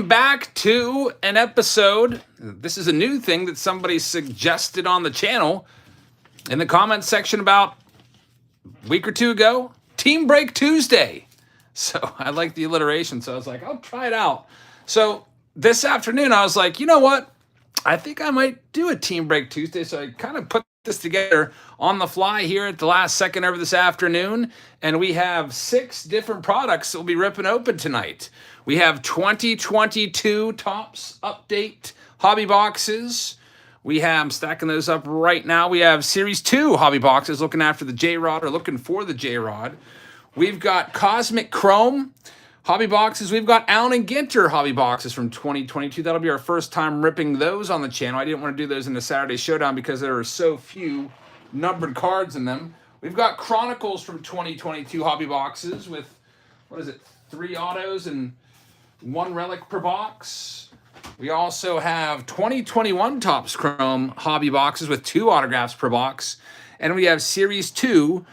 Welcome back to an episode. This is a new thing that somebody suggested on the channel in the comments section about a week or two ago. Team Break Tuesday. So I like the alliteration, so I was like, I'll try it out. So this afternoon, I was like, you know what? I think I might do a Team Break Tuesday. So I kind of put this together on the fly here at the last second of this afternoon. And we have 6 different products that we'll be ripping open tonight. We have 2022 Topps Update hobby boxes. We have, stacking those up right now, we have Series 2 hobby boxes looking after the J-Rod or looking for the J-Rod. We've got Cosmic Chrome hobby boxes. We've got Allen and Ginter hobby boxes from 2022. That'll be our first time ripping those on the channel. I didn't want to do those in the Saturday Showdown because there are so few numbered cards in them. We've got Chronicles from 2022 hobby boxes with, 3 autos and 1 relic per box. We also have 2021 Topps Chrome hobby boxes with 2 autographs per box. And we have Series 2,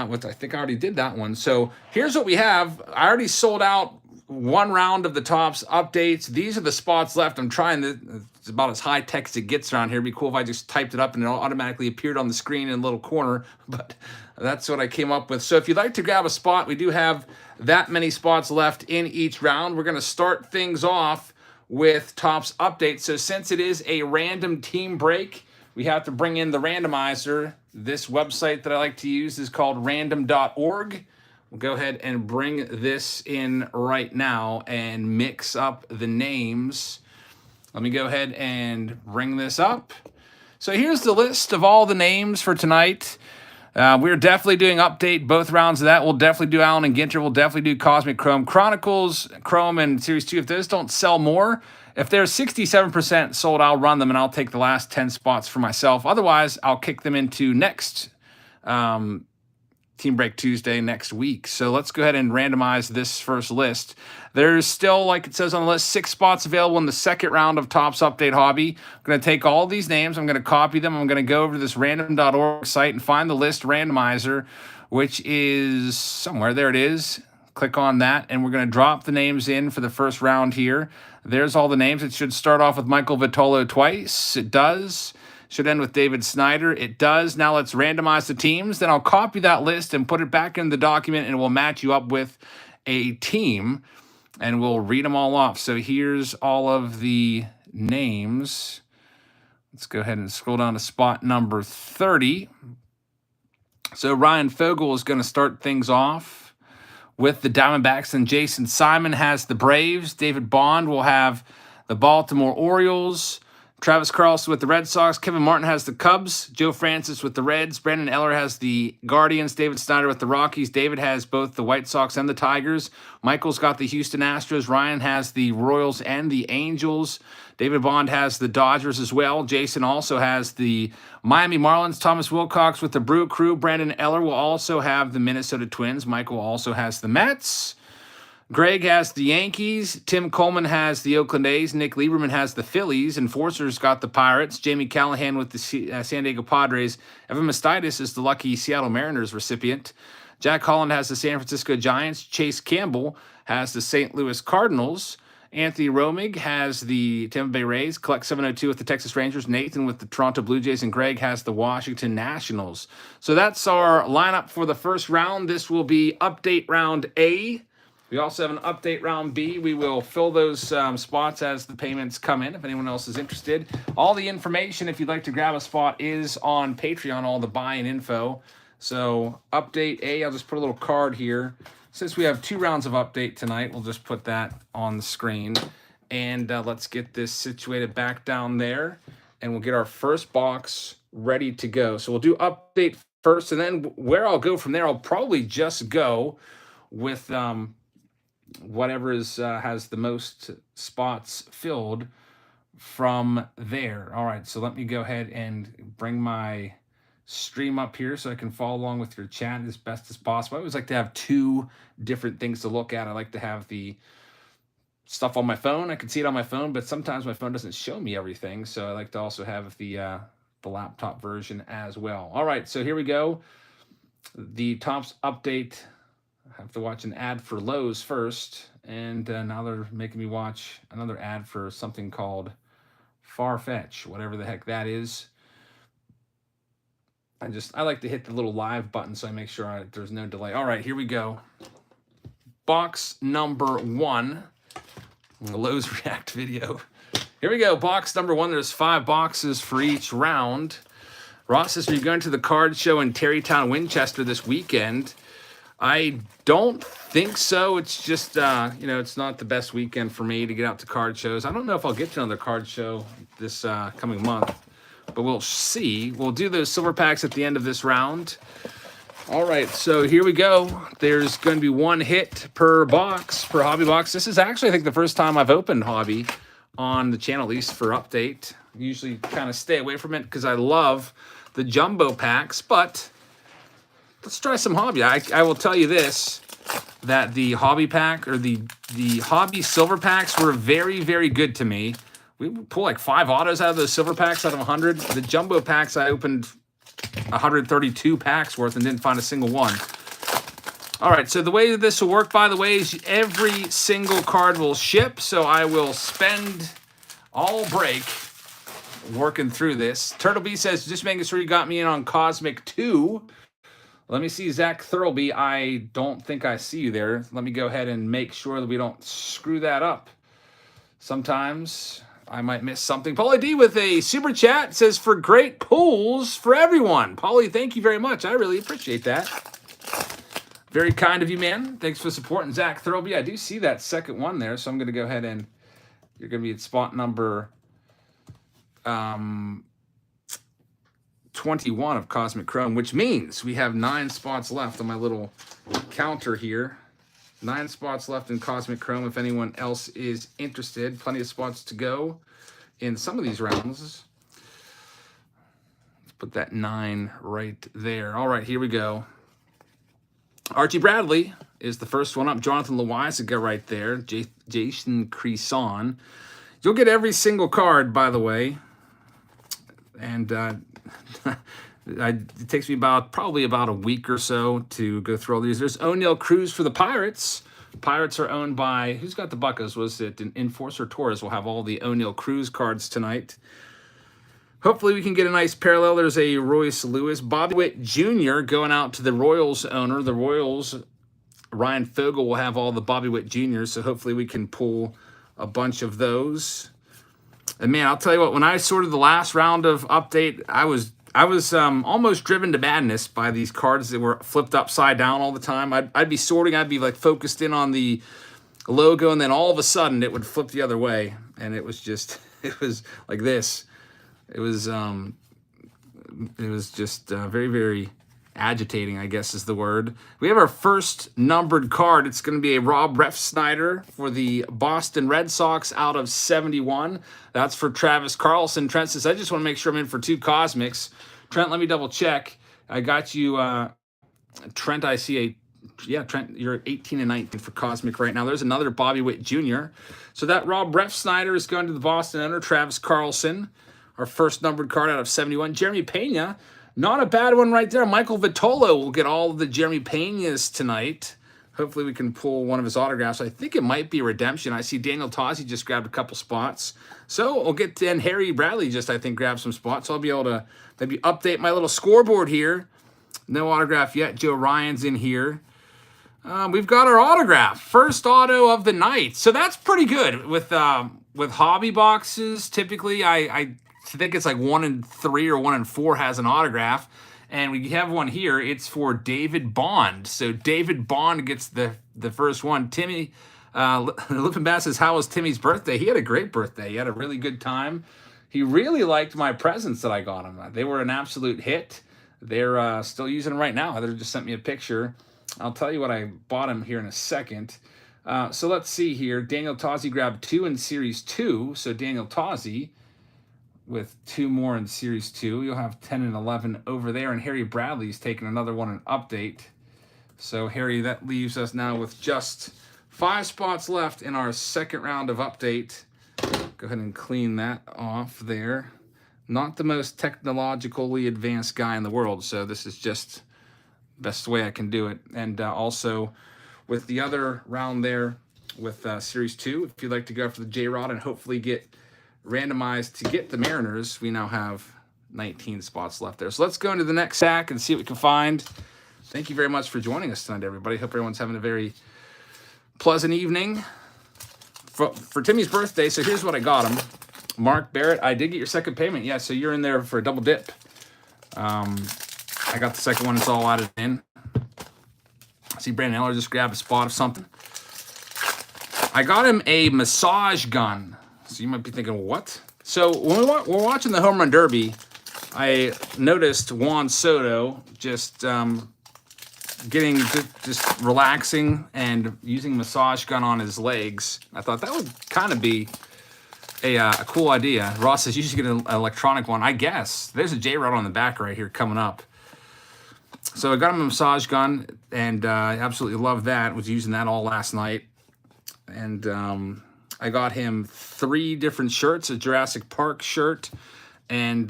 which I think I already did that one. So here's what we have. I already sold out 1 round of the Topps updates. These are the spots left. I'm trying to, it's about as high tech as it gets around here. It'd be cool if I just typed it up and it automatically appeared on the screen in a little corner, but that's what I came up with. So if you'd like to grab a spot, we do have that many spots left in each round. We're going to start things off with Topps updates. So since it is a random team break, we have to bring in the randomizer. This website that I like to use is called random.org. We'll go ahead and bring this in right now and mix up the names. Let me go ahead and bring this up. So here's the list of all the names for tonight. We're definitely doing update both rounds of that. We'll definitely do Allen and Ginter. We'll definitely do Cosmic Chrome. Chronicles, Chrome, and Series 2. If those don't sell more, if they're 67% sold, I'll run them and I'll take the last 10 spots for myself. Otherwise, I'll kick them into next Team Break Tuesday next week. So let's go ahead and randomize this first list. There's still, like it says on the list, 6 spots available in the second round of Topps Update Hobby. I'm going to take all these names. I'm going to copy them. I'm going to go over to this random.org site and find the list randomizer, which is somewhere. There it is. Click on that, and we're going to drop the names in for the first round here. There's all the names. It should start off with Michael Vitolo twice. It does. Should end with David Snyder. It does. Now let's randomize the teams. Then I'll copy that list and put it back in the document, and we'll match you up with a team, and we'll read them all off. So here's all of the names. Let's go ahead and scroll down to spot number 30. So Ryan Fogel is going to start things off with the Diamondbacks, and Jason Simon has the Braves. David Bond will have the Baltimore Orioles. Travis Carlson with the Red Sox. Kevin Martin has the Cubs. Joe Francis with the Reds. Brandon Eller has the Guardians. David Snyder with the Rockies. David has both the White Sox and the Tigers. Michael's got the Houston Astros. Ryan has the Royals and the Angels. David Bond has the Dodgers as well. Jason also has the Miami Marlins. Thomas Wilcox with the Brew Crew. Brandon Eller will also have the Minnesota Twins. Michael also has the Mets. Greg has the Yankees. Tim Coleman has the Oakland A's. Nick Lieberman has the Phillies. Enforcer's got the Pirates. Jamie Callahan with the San Diego Padres. Evan Mastitis is the lucky Seattle Mariners recipient. Jack Holland has the San Francisco Giants. Chase Campbell has the St. Louis Cardinals. Anthony Romig has the Tampa Bay Rays. Collect 702 with the Texas Rangers. Nathan with the Toronto Blue Jays. And Greg has the Washington Nationals. So that's our lineup for the first round. This will be update round A. We also have an update round B. We will fill those spots as the payments come in if anyone else is interested. All the information, if you'd like to grab a spot, is on Patreon, all the buy-in info. So update A, I'll just put a little card here. Since we have 2 rounds of update tonight, we'll just put that on the screen. And let's get this situated back down there. And we'll get our first box ready to go. So we'll do update first. And then where I'll go from there, I'll probably just go with whatever has the most spots filled from there. All right, so let me go ahead and bring my stream up here so I can follow along with your chat as best as possible. I always like to have 2 different things to look at. I like to have the stuff on my phone. I can see it on my phone, but sometimes my phone doesn't show me everything, so I like to also have the laptop version as well. All right, so here we go. The Topps update. I have to watch an ad for Lowe's first, And now they're making me watch another ad for something called Farfetch, whatever the heck that is. I like to hit the little live button so I make sure there's no delay. All right, here we go. Box number 1. Lowe's React video. Here we go. Box number 1. There's 5 boxes for each round. Ross says, are you going to the card show in Terrytown, Winchester this weekend? I don't think so. It's just, it's not the best weekend for me to get out to card shows. I don't know if I'll get to another card show this coming month, but we'll see. We'll do those silver packs at the end of this round. All right, so here we go. There's going to be 1 hit per box, per hobby box. This is actually, I think, the first time I've opened hobby on the channel, at least for update. I usually kind of stay away from it because I love the jumbo packs, but let's try some hobby. I will tell you this, that the hobby pack or the hobby silver packs were very, very good to me. We pull like 5 autos out of those silver packs out of 100. The jumbo packs, I opened 132 packs worth and didn't find a single one. All right, so the way that this will work, by the way, is every single card will ship. So I will spend all break working through this. Turtle B says, just making sure you got me in on Cosmic 2. Let me see, Zach Thurlby. I don't think I see you there. Let me go ahead and make sure that we don't screw that up. Sometimes I might miss something. Paulie D with a super chat says, for great pulls for everyone. Paulie, thank you very much. I really appreciate that. Very kind of you, man. Thanks for supporting Zach Thurlby. I do see that second one there, so I'm going to go ahead and you're going to be at spot number 21 of Cosmic Chrome, which means we have 9 spots left on my little counter here. 9 spots left in Cosmic Chrome if anyone else is interested. Plenty of spots to go in some of these rounds. Let's put that 9 right there. All right, here we go. Archie Bradley is the first one up. Jonathan Loizaga right there. Jason Creason. You'll get every single card, by the way. And it takes me probably about a week or so to go through all these. There's O'Neal Cruz for the Pirates. Pirates are owned by, who's got the Buccos? Was it an Enforcer Torres? We'll have all the O'Neal Cruz cards tonight. Hopefully we can get a nice parallel. There's a Royce Lewis. Bobby Witt Jr. going out to the Royals owner. The Royals, Ryan Fogel will have all the Bobby Witt Jr., so hopefully we can pull a bunch of those. And man, I'll tell you what, when I sorted the last round of update, I was almost driven to madness by these cards that were flipped upside down all the time. I'd be sorting, I'd be like focused in on the logo, and then all of a sudden it would flip the other way, and it was like this. It was just very, very agitating, I guess is the word. We have our first numbered card. It's going to be a Rob Refsnyder for the Boston Red Sox out of 71. That's for Travis Carlson. Trent says, I just want to make sure I'm in for 2 Cosmics. Trent, let me double check. I got you, Trent, I see Trent, you're 18 and 19 for Cosmic right now. There's another Bobby Witt Jr. So that Rob Refsnyder is going to the Boston owner, Travis Carlson. Our first numbered card out of 71. Jeremy Pena, not a bad one right there. Michael Vitolo will get all of the Jeremy Penas tonight. Hopefully we can pull one of his autographs. I think it might be a redemption. I see Daniel Tozzi just grabbed a couple spots. So we'll get to, and Harry Bradley just, I think, grabbed some spots. So I'll be able to maybe update my little scoreboard here. No autograph yet. Joe Ryan's in here. We've got our autograph. First auto of the night. So that's pretty good. With hobby boxes, typically I think it's like 1 in 3 or 1 in 4 has an autograph. And we have one here. It's for David Bond. So David Bond gets the first one. Timmy Lippin Bass says, how was Timmy's birthday? He had a great birthday. He had a really good time. He really liked my presents that I got him. They were an absolute hit. They're still using them right now. They just sent me a picture. I'll tell you what I bought him here in a second. So let's see here. Daniel Tozzi grabbed 2 in Series 2. So Daniel Tozzi with 2 more in Series 2. You'll have 10 and 11 over there. And Harry Bradley's taking another one in update. So Harry, that leaves us now with just 5 spots left in our second round of update. Go ahead and clean that off there. Not the most technologically advanced guy in the world, so this is just the best way I can do it. And also with the other round there, with Series 2. If you'd like to go for the J-Rod and hopefully get randomized to get the Mariners, we now have 19 spots left there. So let's go into the next stack and see what we can find. Thank you very much for joining us tonight, everybody. Hope everyone's having a very pleasant evening. For Timmy's birthday, so here's what I got him. Mark Barrett, I did get your second payment. Yeah, so you're in there for a double dip. I got the second one. It's all added in. See Brandon Eller just grab a spot of something. I got him a massage gun. So you might be thinking, what? So when we're watching the Home Run Derby, I noticed Juan Soto just just relaxing and using massage gun on his legs. I thought that would kind of be a cool idea. Ross says you should get an electronic one. I guess there's a J-Rod on the back right here coming up. So I got him a massage gun, and I absolutely love that. Was using that all last night. And I got him 3 different shirts, a Jurassic Park shirt, and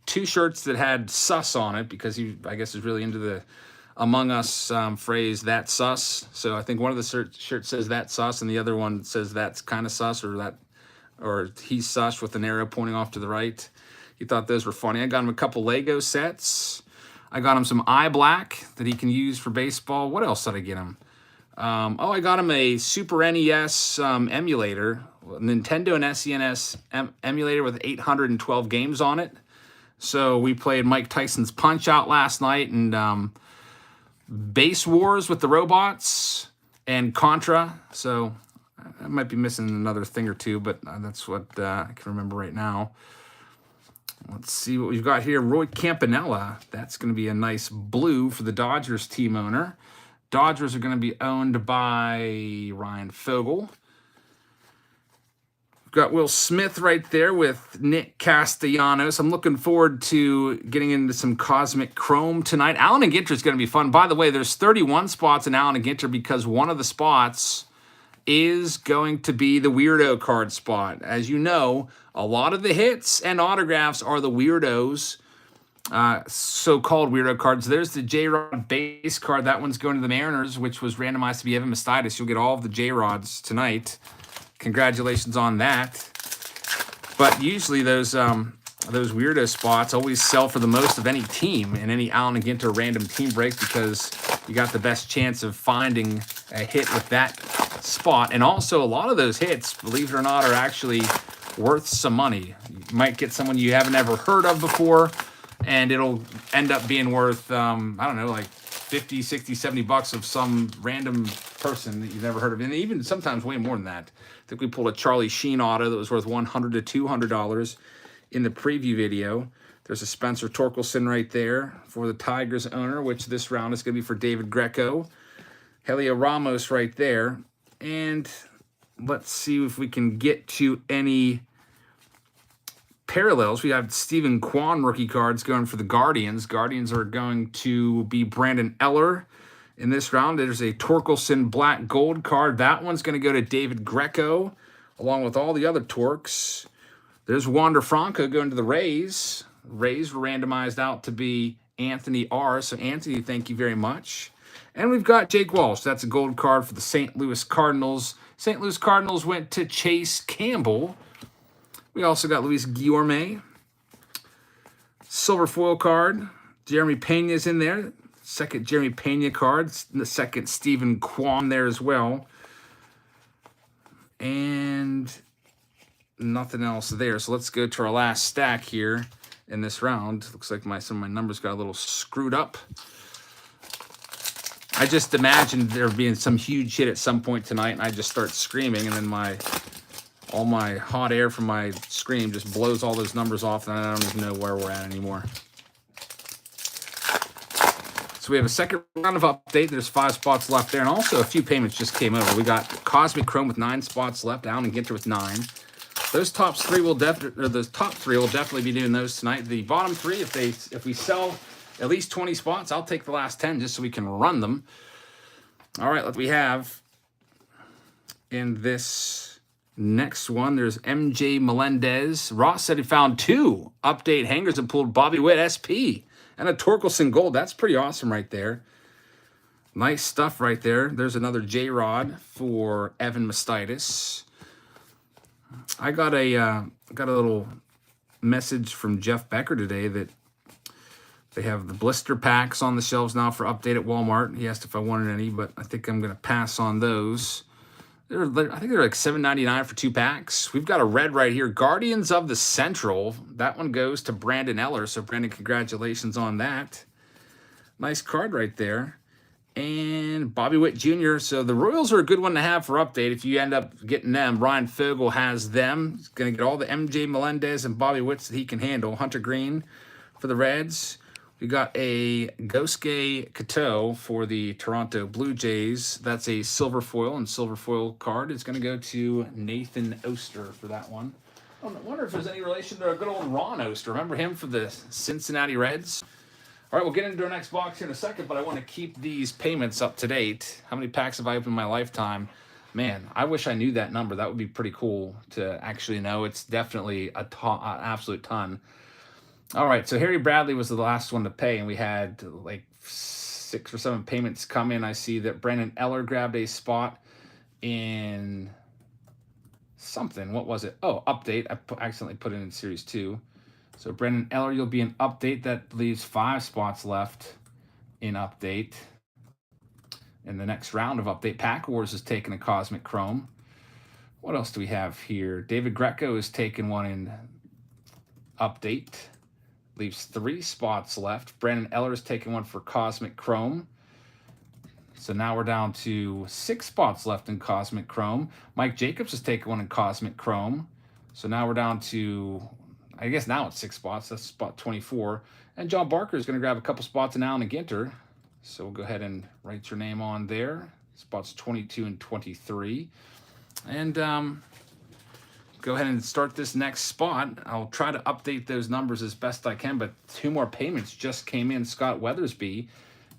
2 shirts that had sus on it because he, I guess, is really into the Among Us phrase, "that sus." So I think one of the shirts says "that sus," and the other one says "that's kind of sus," or "he's sus" with an arrow pointing off to the right. He thought those were funny. I got him a couple Lego sets. I got him some eye black that he can use for baseball. What else did I get him? I got him a Super NES emulator, Nintendo and SNES emulator with 812 games on it. So we played Mike Tyson's Punch-Out last night, and Base Wars with the robots, and Contra. So I might be missing another thing or two, but that's what I can remember right now. Let's see what we've got here. Roy Campanella. That's going to be a nice blue for the Dodgers team owner. Dodgers are going to be owned by Ryan Fogel. We've got Will Smith right there with Nick Castellanos. I'm looking forward to getting into some Cosmic Chrome tonight. Allen and Ginter is going to be fun. By the way, there's 31 spots in Allen and Ginter because one of the spots is going to be the weirdo card spot. As you know, a lot of the hits and autographs are the weirdos, so-called weirdo cards. There's the J-Rod base card. That one's going to the Mariners, which was randomized to be Evan Mestitis. You'll get all of the J-Rods tonight. Congratulations on that. But usually those weirdo spots always sell for the most of any team in any Allen and Ginter random team break because you got the best chance of finding a hit with that spot. And also a lot of those hits, believe it or not, are actually worth some money. You might get someone you haven't ever heard of before, and it'll end up being worth, I don't know, like 50, 60, 70 bucks of some random person that you've never heard of. And even sometimes way more than that. I think we pulled a Charlie Sheen auto that was worth $100 to $200 in the preview video. There's a Spencer Torkelson right there for the Tigers owner, which this round is going to be for David Greco. Helio Ramos right there. And let's see if we can get to any parallels. We have Stephen Kwan rookie cards going for the Guardians. Guardians are going to be Brandon Eller in this round. There's a Torkelson black gold card. That one's going to go to David Greco, along with all the other Torques. There's Wander Franco going to the Rays. Rays were randomized out to be Anthony R. So Anthony, thank you very much. And we've got Jake Walsh. That's a gold card for the St. Louis Cardinals. St. Louis Cardinals went to Chase Campbell. We also got Luis Guillorme. Silver foil card. Jeremy Pena's in there. Second Jeremy Pena card. The second Stephen Kwan there as well. And nothing else there. So let's go to our last stack here in this round. Looks like some of my numbers got a little screwed up. I just imagined there being some huge hit at some point tonight, and I just start screaming, and then all my hot air from my scream just blows all those numbers off, and I don't even know where we're at anymore. So we have a second round of update. There's 5 spots left there, and also a few payments just came over. We got Cosmic Chrome with 9 spots left, Allen and Ginter with 9. Those top 3 will definitely be doing those tonight. The bottom 3, if we sell at least 20 spots, I'll take the last 10 just so we can run them. All right, we have in this next one, there's MJ Melendez. Ross said he found 2 update hangers and pulled Bobby Witt SP and a Torkelson Gold. That's pretty awesome right there. Nice stuff right there. There's another J-Rod for Evan Mastitis. I got a little message from Jeff Becker today that they have the blister packs on the shelves now for update at Walmart. He asked if I wanted any, but I think I'm going to pass on those. I think they're like $7.99 for 2 packs. We've got a red right here, Guardians of the Central. That one goes to Brandon Eller. So Brandon, congratulations on that. Nice card right there. And Bobby Witt Jr. So the Royals are a good one to have for update if you end up getting them. Ryan Fogel has them. He's going to get all the MJ Melendez and Bobby Witts that he can handle. Hunter Green for the Reds. We got a Gosuke Kato for the Toronto Blue Jays. That's a silver foil, and silver foil card is going to go to Nathan Oster for that one. I wonder if there's any relation to a good old Ron Oster. Remember him for the Cincinnati Reds? All right, we'll get into our next box here in a second, but I want to keep these payments up to date. How many packs have I opened in my lifetime? Man, I wish I knew that number. That would be pretty cool to actually know. It's definitely an absolute ton. All right, so Harry Bradley was the last one to pay, and we had like 6 or 7 payments come in. I see that Brandon Eller grabbed a spot in something. What was it? Oh, update. I accidentally put it in Series 2. So Brandon Eller, you'll be in update. That leaves 5 spots left in update. In the next round of update, Pack Wars is taking a Cosmic Chrome. What else do we have here? David Greco is taking one in update. Leaves 3 spots left. Brandon Eller is taking one for Cosmic Chrome. So now we're down to 6 spots left in Cosmic Chrome. Mike Jacobs is taking one in Cosmic Chrome. So now we're down to, I guess now it's 6 spots. That's spot 24. And John Barker is going to grab a couple spots in Allen and Ginter. So we'll go ahead and write your name on there. Spots 22 and 23. And go ahead and start this next spot. I'll try to update those numbers as best I can, but 2 more payments just came in. Scott Weathersby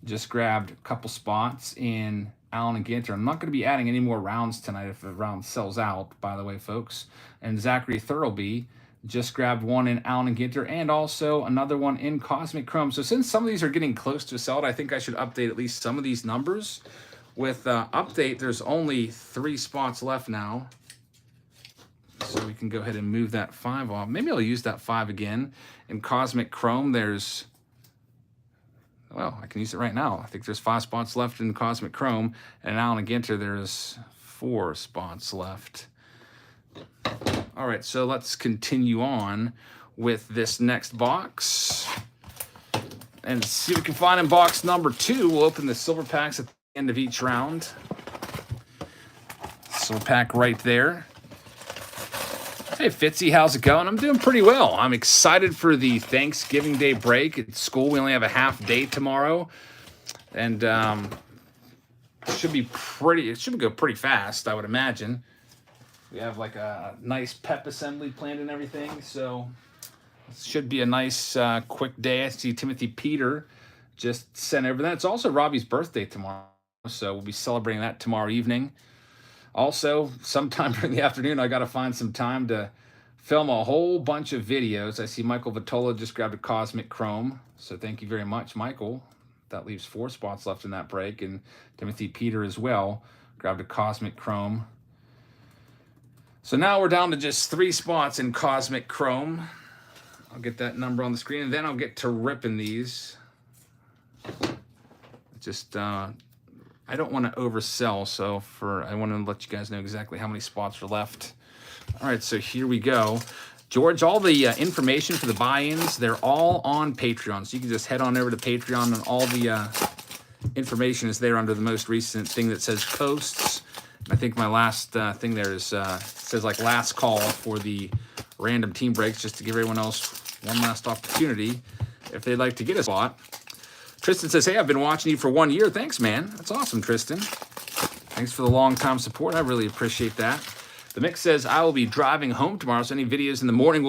just grabbed a couple spots in Allen and Ginter. I'm not going to be adding any more rounds tonight if the round sells out, by the way, folks. And Zachary Thurlby just grabbed one in Allen and Ginter and also another one in Cosmic Chrome. So since some of these are getting close to a sell, I think I should update at least some of these numbers. With update, there's only 3 spots left now. So we can go ahead and move that 5 off. Maybe I'll use that 5 again. In Cosmic Chrome, there's, well, I can use it right now. I think there's 5 spots left in Cosmic Chrome. And in Allen and Ginter, there's 4 spots left. All right, so let's continue on with this next box. And see what we can find in box number 2. We'll open the silver packs at the end of each round. Silver pack right there. Hey, Fitzy, how's it going? I'm doing pretty well. I'm excited for the Thanksgiving Day break. At school, we only have a half day tomorrow. And it should go pretty fast, I would imagine. We have like a nice pep assembly planned and everything. So it should be a nice quick day. I see Timothy Peter just sent over that. It's also Robbie's birthday tomorrow. So we'll be celebrating that tomorrow evening. Also, sometime during the afternoon, I got to find some time to film a whole bunch of videos. I see Michael Vitola just grabbed a Cosmic Chrome. So thank you very much, Michael. That leaves 4 spots left in that break. And Timothy Peter as well grabbed a Cosmic Chrome. So now we're down to just 3 spots in Cosmic Chrome. I'll get that number on the screen, and then I'll get to ripping these. Just, I don't want to oversell, so I want to let you guys know exactly how many spots are left. All right, so here we go. George, all the information for the buy-ins, they're all on Patreon. So you can just head on over to Patreon, and all the information is there under the most recent thing that says posts. I think my last thing there is says like last call for the random team breaks, just to give everyone else one last opportunity if they'd like to get a spot. Tristan says, hey, I've been watching you for 1 year. Thanks, man. That's awesome, Tristan. Thanks for the long-time support. I really appreciate that. The Mix says, I will be driving home tomorrow, so any videos in the morning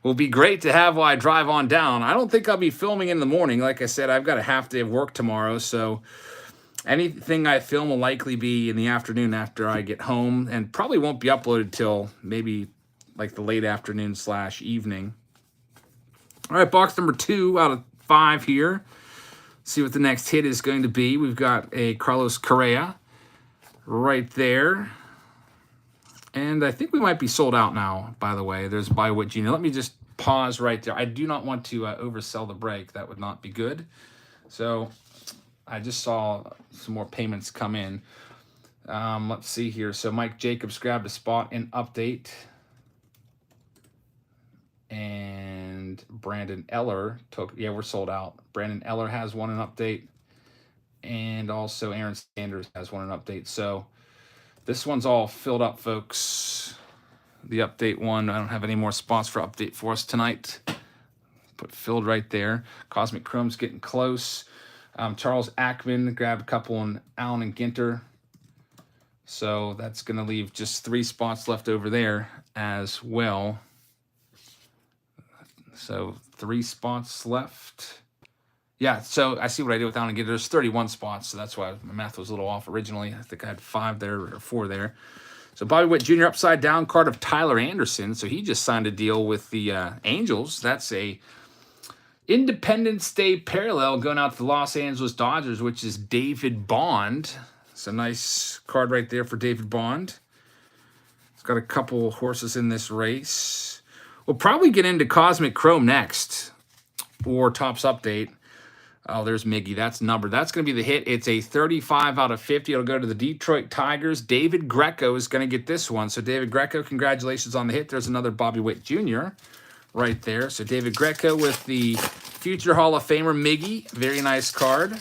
will be great to have while I drive on down. I don't think I'll be filming in the morning. Like I said, I've got a half day of work tomorrow, so anything I film will likely be in the afternoon after I get home, and probably won't be uploaded till maybe like the late afternoon / evening. All right, box number 2 out of 5 here. See what the next hit is going to be. We've got a Carlos Correa right there. And I think we might be sold out now, by the way. There's Booklet Jr. Let me just pause right there. I do not want to oversell the break. That would not be good. So I just saw some more payments come in. Let's see here. So Mike Jacobs grabbed a spot in update. And Brandon Eller took, yeah, we're sold out. Brandon Eller has one in update. And also Aaron Sanders has one in update. So this one's all filled up, folks. The update one, I don't have any more spots for update for us tonight. Put filled right there. Cosmic Chrome's getting close. Charles Ackman grabbed a couple on Allen and Ginter. So that's going to leave just 3 spots left over there as well. So 3 spots left. Yeah, so I see what I did with Allen and Ginter. There's 31 spots, so that's why my math was a little off originally. I think I had 5 there or 4 there. So Bobby Witt Jr. upside down card of Tyler Anderson. So he just signed a deal with the Angels. That's a Independence Day parallel going out to the Los Angeles Dodgers, which is David Bond. It's a nice card right there for David Bond. It's got a couple horses in this race. We'll probably get into Cosmic Chrome next, or Topps Update. Oh, there's Miggy. That's numbered. That's going to be the hit. It's a 35 out of 50. It'll go to the Detroit Tigers. David Greco is going to get this one. So David Greco, congratulations on the hit. There's another Bobby Witt Jr. right there. So David Greco with the future Hall of Famer Miggy. Very nice card.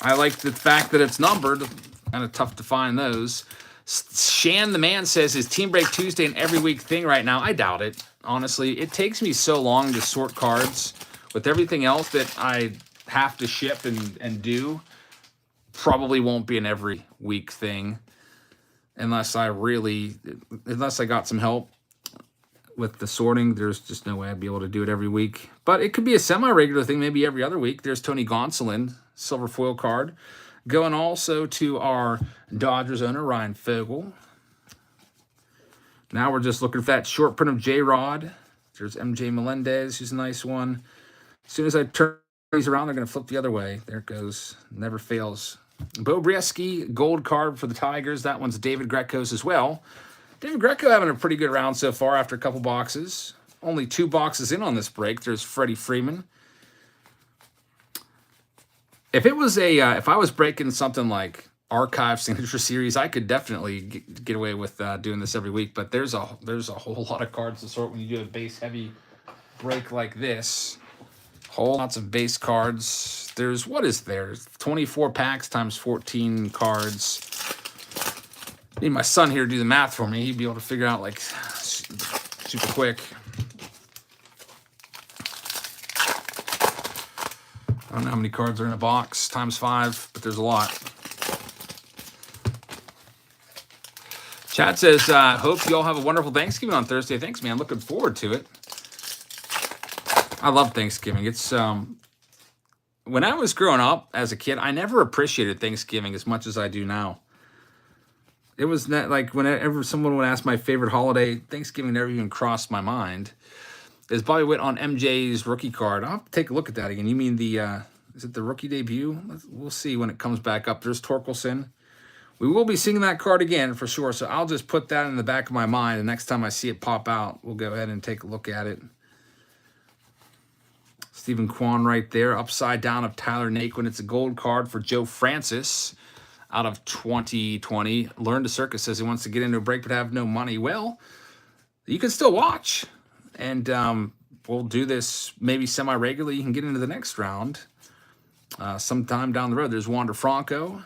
I like the fact that it's numbered. Kind of tough to find those. Shan the Man says, is Team Break Tuesday an every week thing right now? I doubt it. Honestly, it takes me so long to sort cards with everything else that I have to ship and do. Probably won't be an every week thing unless I got some help with the sorting. There's just no way I'd be able to do it every week. But it could be a semi-regular thing, maybe every other week. There's Tony Gonsolin, silver foil card. Going also to our Dodgers owner, Ryan Fogel. Now we're just looking for that short print of J-Rod. There's MJ Melendez, who's a nice one. As soon as I turn these around, they're going to flip the other way. There it goes. Never fails. Bo Brieski, gold card for the Tigers. That one's David Greco's as well. David Greco having a pretty good round so far after a couple boxes. Only 2 boxes in on this break. There's Freddie Freeman. If it was if I was breaking something like Archive Signature Series, I could definitely get away with doing this every week. But there's a whole lot of cards to sort when you do a base heavy break like this. Whole lots of base cards. There's, what is there? 24 packs times 14 cards. Need my son here to do the math for me. He'd be able to figure out like super quick. I don't know how many cards are in a box, times 5, but there's a lot. Chat says, hope you all have a wonderful Thanksgiving on Thursday. Thanks, man. Looking forward to it. I love Thanksgiving. It's when I was growing up as a kid, I never appreciated Thanksgiving as much as I do now. It was not like whenever someone would ask my favorite holiday, Thanksgiving never even crossed my mind. Is Bobby Witt on MJ's rookie card? I'll have to take a look at that again. You mean the, is it the rookie debut? We'll see when it comes back up. There's Torkelson. We will be seeing that card again for sure, so I'll just put that in the back of my mind. The next time I see it pop out, we'll go ahead and take a look at it. Stephen Kwan right there. Upside down of Tyler Naquin. It's a gold card for Joe Francis out of 2020. Learn to Circus says he wants to get into a break but have no money. Well, you can still watch. And we'll do this maybe semi-regularly. You can get into the next round sometime down the road. There's Wander Franco.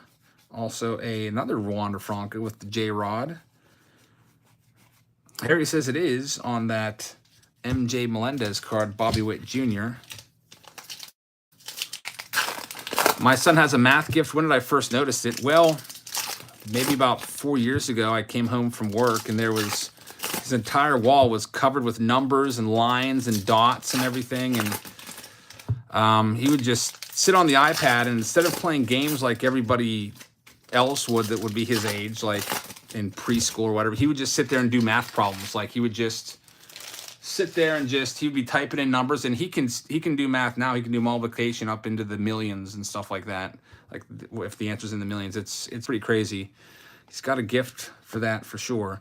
Also another Wander Franco with the J-Rod. Harry says it is on that MJ Melendez card, Bobby Witt Jr. My son has a math gift. When did I first notice it? Well, maybe about 4 years ago. I came home from work and there was... his entire wall was covered with numbers and lines and dots and everything. And he would just sit on the iPad, and instead of playing games like everybody else would that would be his age, like in preschool or whatever, he would just sit there and do math problems. Like he would just sit there and he'd be typing in numbers, and he can do math now. He can do multiplication up into the millions and stuff like that. Like if the answer's in the millions, it's pretty crazy. He's got a gift for that for sure.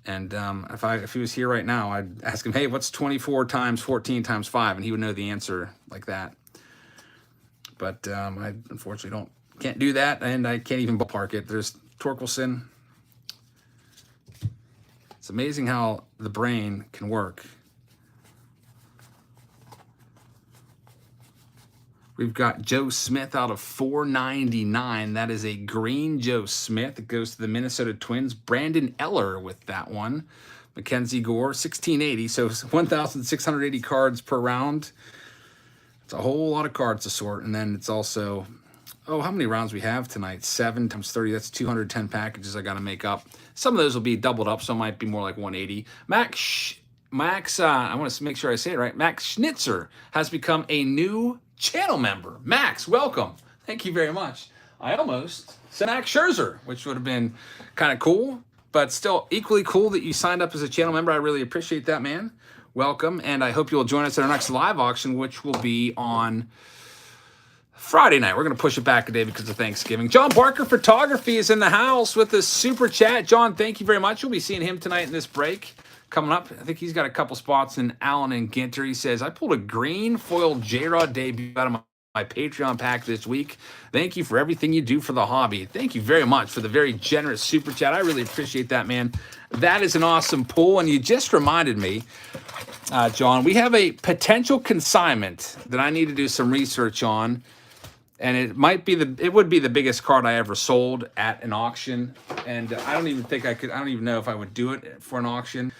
And if he was here right now, I'd ask him, hey, what's 24 times 14 times 5? And he would know the answer like that. But I unfortunately can't do that, and I can't even ballpark it. There's Torkelson. It's amazing how the brain can work. We've got Joe Smith out of 499. That is a green Joe Smith. It goes to the Minnesota Twins. Brandon Eller with that one. Mackenzie Gore, 1680. So 1,680 cards per round. It's a whole lot of cards to sort. And then it's also, how many rounds we have tonight? 7 times 30. That's 210 packages I got to make up. Some of those will be doubled up. Some might be more like 180. Max, I want to make sure I say it right. Max Schnitzer has become a new channel member. Max, welcome. Thank you very much. I almost said Max Scherzer, which would have been kind of cool, but still equally cool that you signed up as a channel member. I really appreciate that, man. Welcome, and I hope you'll join us at our next live auction, which will be on Friday night. We're going to push it back a day because of Thanksgiving. John Barker Photography is in the house with a super chat. John, thank you very much. We'll be seeing him tonight in this break. Coming up, I think he's got a couple spots in Allen and Ginter. He says, I pulled a green foil J-Rod debut out of my Patreon pack this week. Thank you for everything you do for the hobby. Thank you very much for the very generous super chat. I really appreciate that, man. That is an awesome pull. And you just reminded me, John, we have a potential consignment that I need to do some research on. And it would be the biggest card I ever sold at an auction. And I don't even know if I would do it for an auction.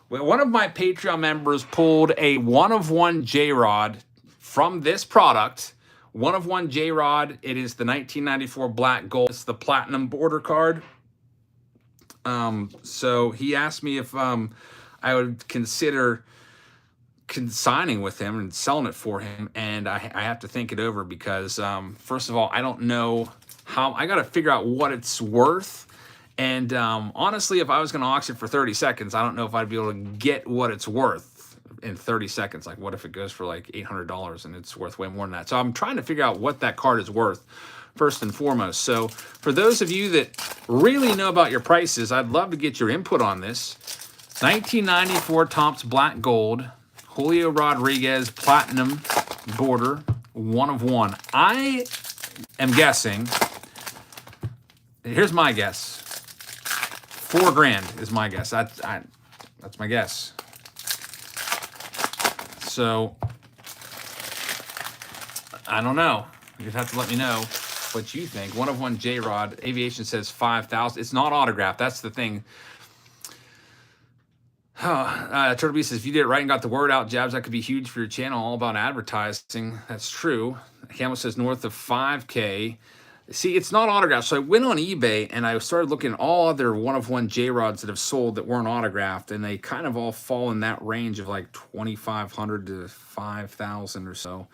Well, one of my Patreon members pulled a 1-of-1 J-Rod from this product. 1-of-1 J-Rod. It is the 1994 black gold. It's the platinum border card. So he asked me if I would consider consigning with him and selling it for him, and I have to think it over because first of all, I don't know how. I got to figure out what it's worth. And honestly, if I was going to auction for 30 seconds, I don't know if I'd be able to get what it's worth in 30 seconds. Like, what if it goes for like $800 and it's worth way more than that? So I'm trying to figure out what that card is worth first and foremost. So for those of you that really know about your prices, I'd love to get your input on this. 1994 Topps Black Gold, Julio Rodriguez Platinum Border, 1-of-1. I am guessing, here's my guess. $4,000 is my guess. That's my guess. So I don't know. You'd have to let me know what you think. 1-of-1 J-Rod. Aviation says 5,000. It's not autographed. That's the thing. Turtle Beast says, if you did it right and got the word out, Jabs, that could be huge for your channel. All about advertising. That's true. Camel says north of 5K. See, it's not autographed. So I went on eBay and I started looking at all other 1-of-1 J-Rods that have sold that weren't autographed, and they kind of all fall in that range of like 2,500 to 5,000 or so.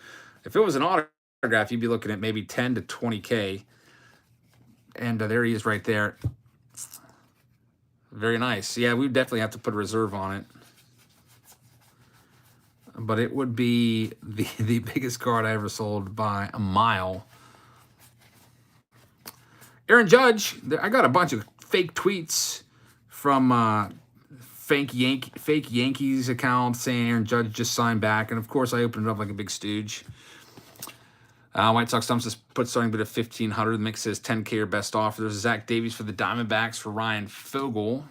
If it was an autograph, you'd be looking at maybe 10 to 20K. And there he is right there. Very nice. Yeah, we definitely have to put a reserve on it. But it would be the biggest card I ever sold by a mile. Aaron Judge, I got a bunch of fake tweets from fake Yankees account saying Aaron Judge just signed back. And, of course, I opened it up like a big stooge. White Sox Stumps just put starting bid of 1,500. The mix says 10K or best offer. There's Zach Davies for the Diamondbacks for Ryan Fogel.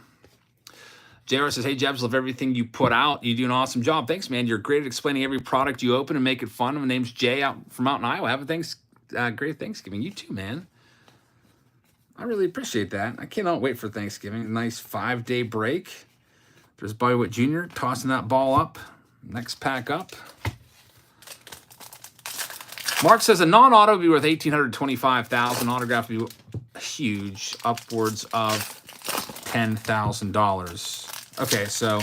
JR says, hey, Jabs, love everything you put out. You do an awesome job. Thanks, man. You're great at explaining every product you open and make it fun. My name's Jay out from out in Iowa. Have a great Thanksgiving. You too, man. I really appreciate that. I cannot wait for Thanksgiving. A nice 5-day break. There's Boywood Jr. tossing that ball up. Next pack up. Mark says a non-auto would be worth $1,825,000. Autograph would be huge, upwards of $10,000. Okay, so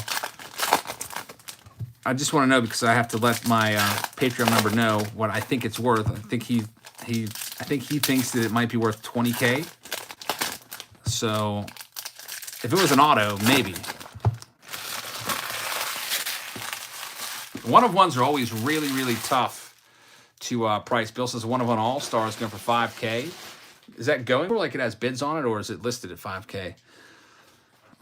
I just want to know because I have to let my Patreon member know what I think it's worth. I think he thinks that it might be worth 20K. So if it was an auto, maybe. One-of-ones are always really, really tough to price. Bill says one-of-one All-Star is going for 5K. Is that going like it has bids on it, or is it listed at 5K?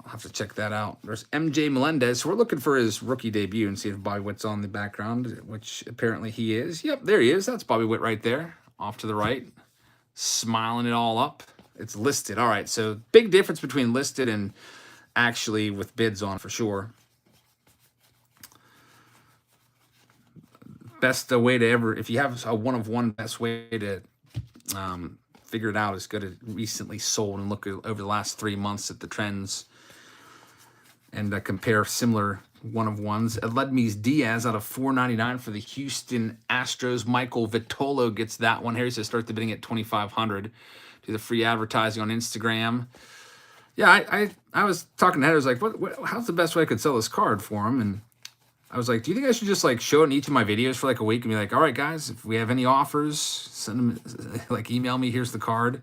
I'll have to check that out. There's MJ Melendez. So we're looking for his rookie debut and see if Bobby Witt's on the background, which apparently he is. Yep, there he is. That's Bobby Witt right there, off to the right, smiling it all up. It's listed. All right, so big difference between listed and actually with bids on for sure. Best way to ever, if you have a one-of-one, best way to figure it out is go to recently sold and look over the last 3 months at the trends and compare similar one-of-ones. Edledmes Diaz out of $4.99 for the Houston Astros. Michael Vitolo gets that one. Harry says start the bidding at $2,500. Do the free advertising on Instagram. Yeah, I was talking to Heather. I was like, how's the best way I could sell this card for him? And I was like, do you think I should just like show it in each of my videos for like a week and be like, all right, guys, if we have any offers, send them, like email me, here's the card.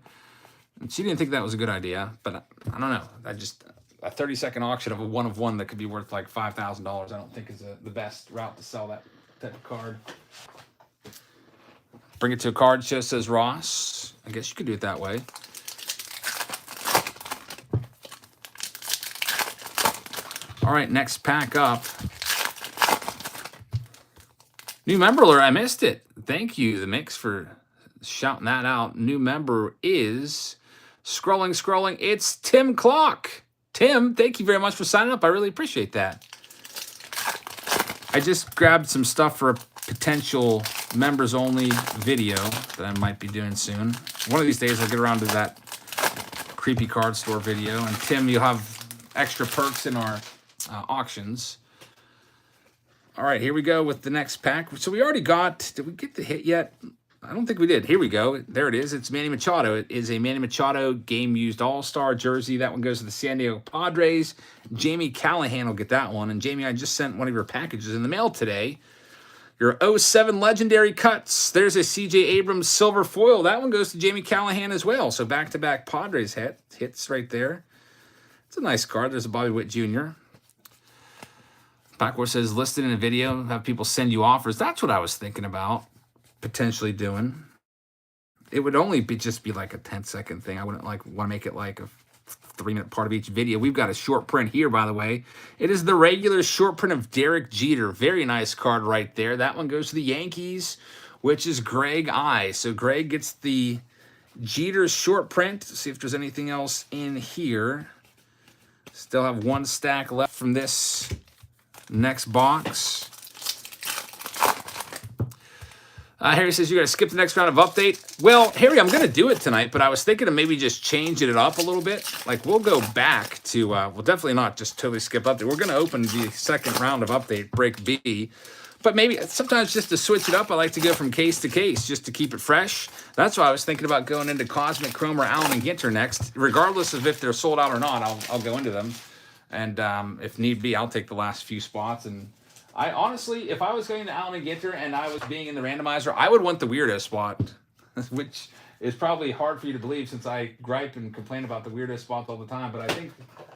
And she didn't think that was a good idea, but I don't know. A 30-second auction of a one-of-one that could be worth like $5,000, I don't think is the best route to sell that type of card. Bring it to a card show, says Ross. I guess you could do it that way. All right, next pack up. New member alert, I missed it. Thank you, The Mix, for shouting that out. New member is scrolling. It's Tim Clock. Tim, thank you very much for signing up. I really appreciate that. I just grabbed some stuff for a potential members-only video that I might be doing soon. One of these days, I'll get around to that creepy card store video. And Tim, you'll have extra perks in our auctions. All right, here we go with the next pack. So we already got, did we get the hit yet? I don't think we did. Here we go. There it is. It's Manny Machado. It is a Manny Machado game-used all-star jersey. That one goes to the San Diego Padres. Jamie Callahan will get that one. And Jamie, I just sent one of your packages in the mail today. Your 07 Legendary Cuts. There's a CJ Abrams silver foil. That one goes to Jamie Callahan as well. So back-to-back Padres hits right there. It's a nice card. There's a Bobby Witt Jr. Backward says listed in a video, have people send you offers. That's what I was thinking about potentially doing. It would only just be like a 10-second thing. I wouldn't want to make it like a 3-minute part of each video. We've got a short print here, by the way. It is the regular short print of Derek Jeter. Very nice card right there. That one goes to the Yankees, which is Greg I. So Greg gets the Jeter short print. See if there's anything else in here. Still have one stack left from this next box. Harry says you got to skip the next round of update. Well, Harry, I'm going to do it tonight, but I was thinking of maybe just changing it up a little bit. Like we'll go back to, we'll definitely not just totally skip update. We're going to open the second round of update, break B. But maybe sometimes just to switch it up, I like to go from case to case just to keep it fresh. That's why I was thinking about going into Cosmic Chrome or Allen and Ginter next. Regardless of if they're sold out or not, I'll go into them. And if need be, I'll take the last few spots. And I honestly, if I was going to Allen and Ginter and I was being in the randomizer, I would want the weirdo spot, which is probably hard for you to believe since I gripe and complain about the weirdo spots all the time. But I think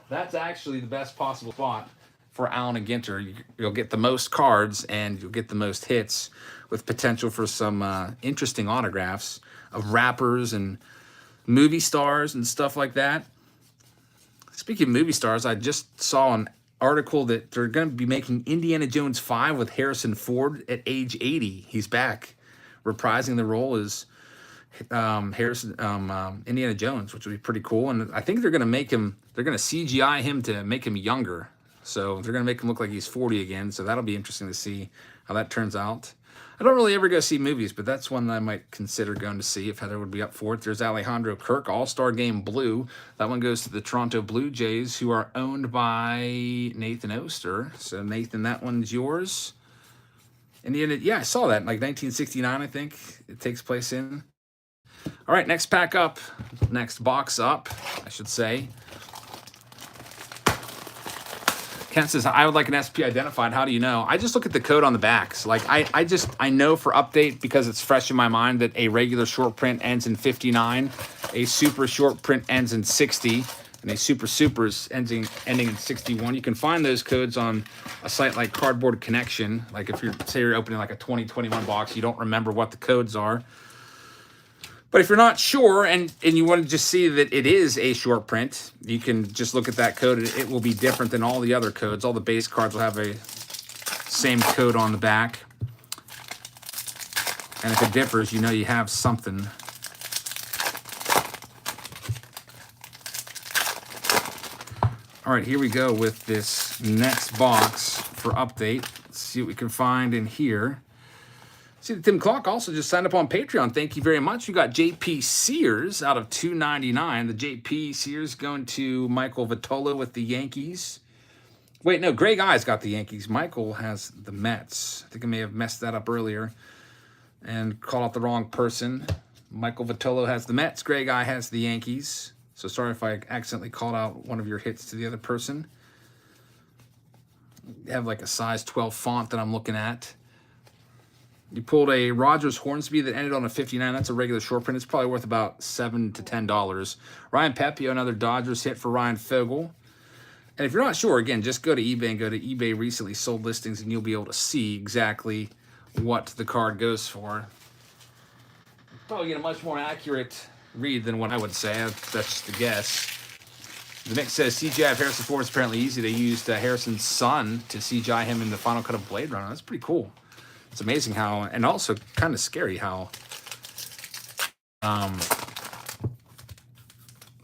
that's actually the best possible spot for Allen and Ginter. You'll get the most cards and you'll get the most hits with potential for some interesting autographs of rappers and movie stars and stuff like that. Speaking of movie stars, I just saw an article that they're going to be making Indiana Jones 5 with Harrison Ford at age 80. He's back, reprising the role as Indiana Jones, which would be pretty cool. And I think they're going to make him, they're going to CGI him to make him younger. So they're going to make him look like he's 40 again. So that'll be interesting to see how that turns out. I don't really ever go see movies, but that's one that I might consider going to see if Heather would be up for it. There's Alejandro Kirk, All-Star Game Blue. That one goes to the Toronto Blue Jays, who are owned by Nathan Oster. So, Nathan, that one's yours. Yeah, I saw that in like 1969, I think it takes place in. All right, next pack up. Next box up, I should say. Kent says, I would like an SP identified. How do you know? I just look at the code on the backs. Like I know for update because it's fresh in my mind that a regular short print ends in 59, a super short print ends in 60, and and these super supers ending in 61. You can find those codes on a site like Cardboard Connection. Like if say you're opening like a 2021 box, you don't remember what the codes are. But if you're not sure and you want to just see that it is a short print, you can just look at that code. It will be different than all the other codes. All the base cards will have a same code on the back. And if it differs, you know you have something. All right, here we go with this next box for update. Let's see what we can find in here. See that Tim Clock also just signed up on Patreon. Thank you very much. We got JP Sears out of $2.99. The JP Sears going to Michael Vitola with the Yankees. Wait, no, Greg I's got the Yankees. Michael has the Mets. I think I may have messed that up earlier and called out the wrong person. Michael Vitola has the Mets. Greg I has the Yankees. So sorry if I accidentally called out one of your hits to the other person. You have like a size 12 font that I'm looking at. You pulled a Rogers Hornsby that ended on a 59. That's a regular short print. It's probably worth about $7 to $10. Ryan Pepio, another Dodgers hit for Ryan Fogel. And if you're not sure, again, just go to eBay and go to eBay recently sold listings, and you'll be able to see exactly what the card goes for. Probably get a much more accurate read than what I would say. That's just a guess. The mix says CGI of Harrison Ford is apparently easy. They used Harrison's son to CGI him in the final cut of Blade Runner. That's pretty cool. It's amazing how, and also kind of scary how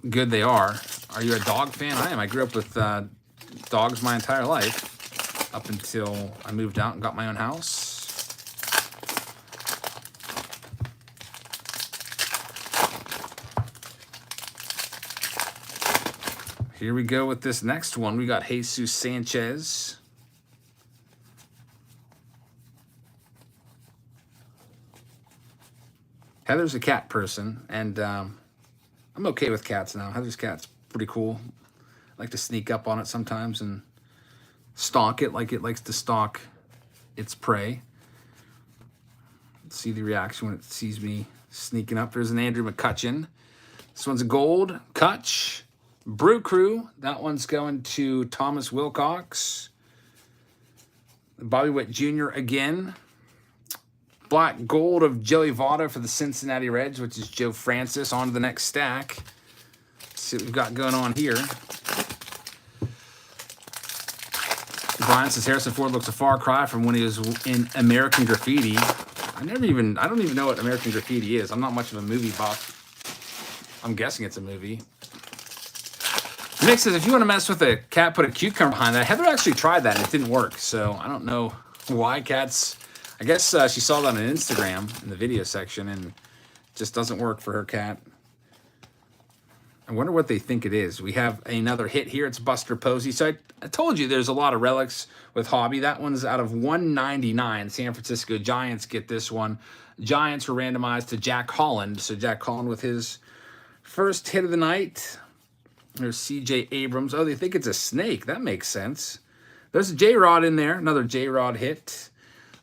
good they are. Are you a dog fan? I am. I grew up with dogs my entire life up until I moved out and got my own house. Here we go with this next one. We got Jesus Sanchez. Heather's a cat person, and I'm okay with cats now. Heather's cat's pretty cool. I like to sneak up on it sometimes and stalk it like it likes to stalk its prey. Let's see the reaction when it sees me sneaking up. There's an Andrew McCutcheon. This one's a gold. Kutch. Brew Crew. That one's going to Thomas Wilcox. Bobby Witt Jr. again. Black gold of Joey Votto for the Cincinnati Reds, which is Joe Francis. On to the next stack. Let's see what we've got going on here. Brian says Harrison Ford looks a far cry from when he was in American Graffiti. I don't even know what American Graffiti is. I'm not much of a movie buff. I'm guessing it's a movie. Nick says, if you want to mess with a cat, put a cucumber behind that. Heather actually tried that and it didn't work. So I don't know why cats... I guess she saw that on Instagram in the video section and it just doesn't work for her cat. I wonder what they think it is. We have another hit here. It's Buster Posey. So I told you there's a lot of relics with Hobby. That one's out of 199. San Francisco Giants get this one. Giants were randomized to Jack Holland. So Jack Holland with his first hit of the night. There's C.J. Abrams. Oh, they think it's a snake. That makes sense. There's a J-Rod in there. Another J-Rod hit.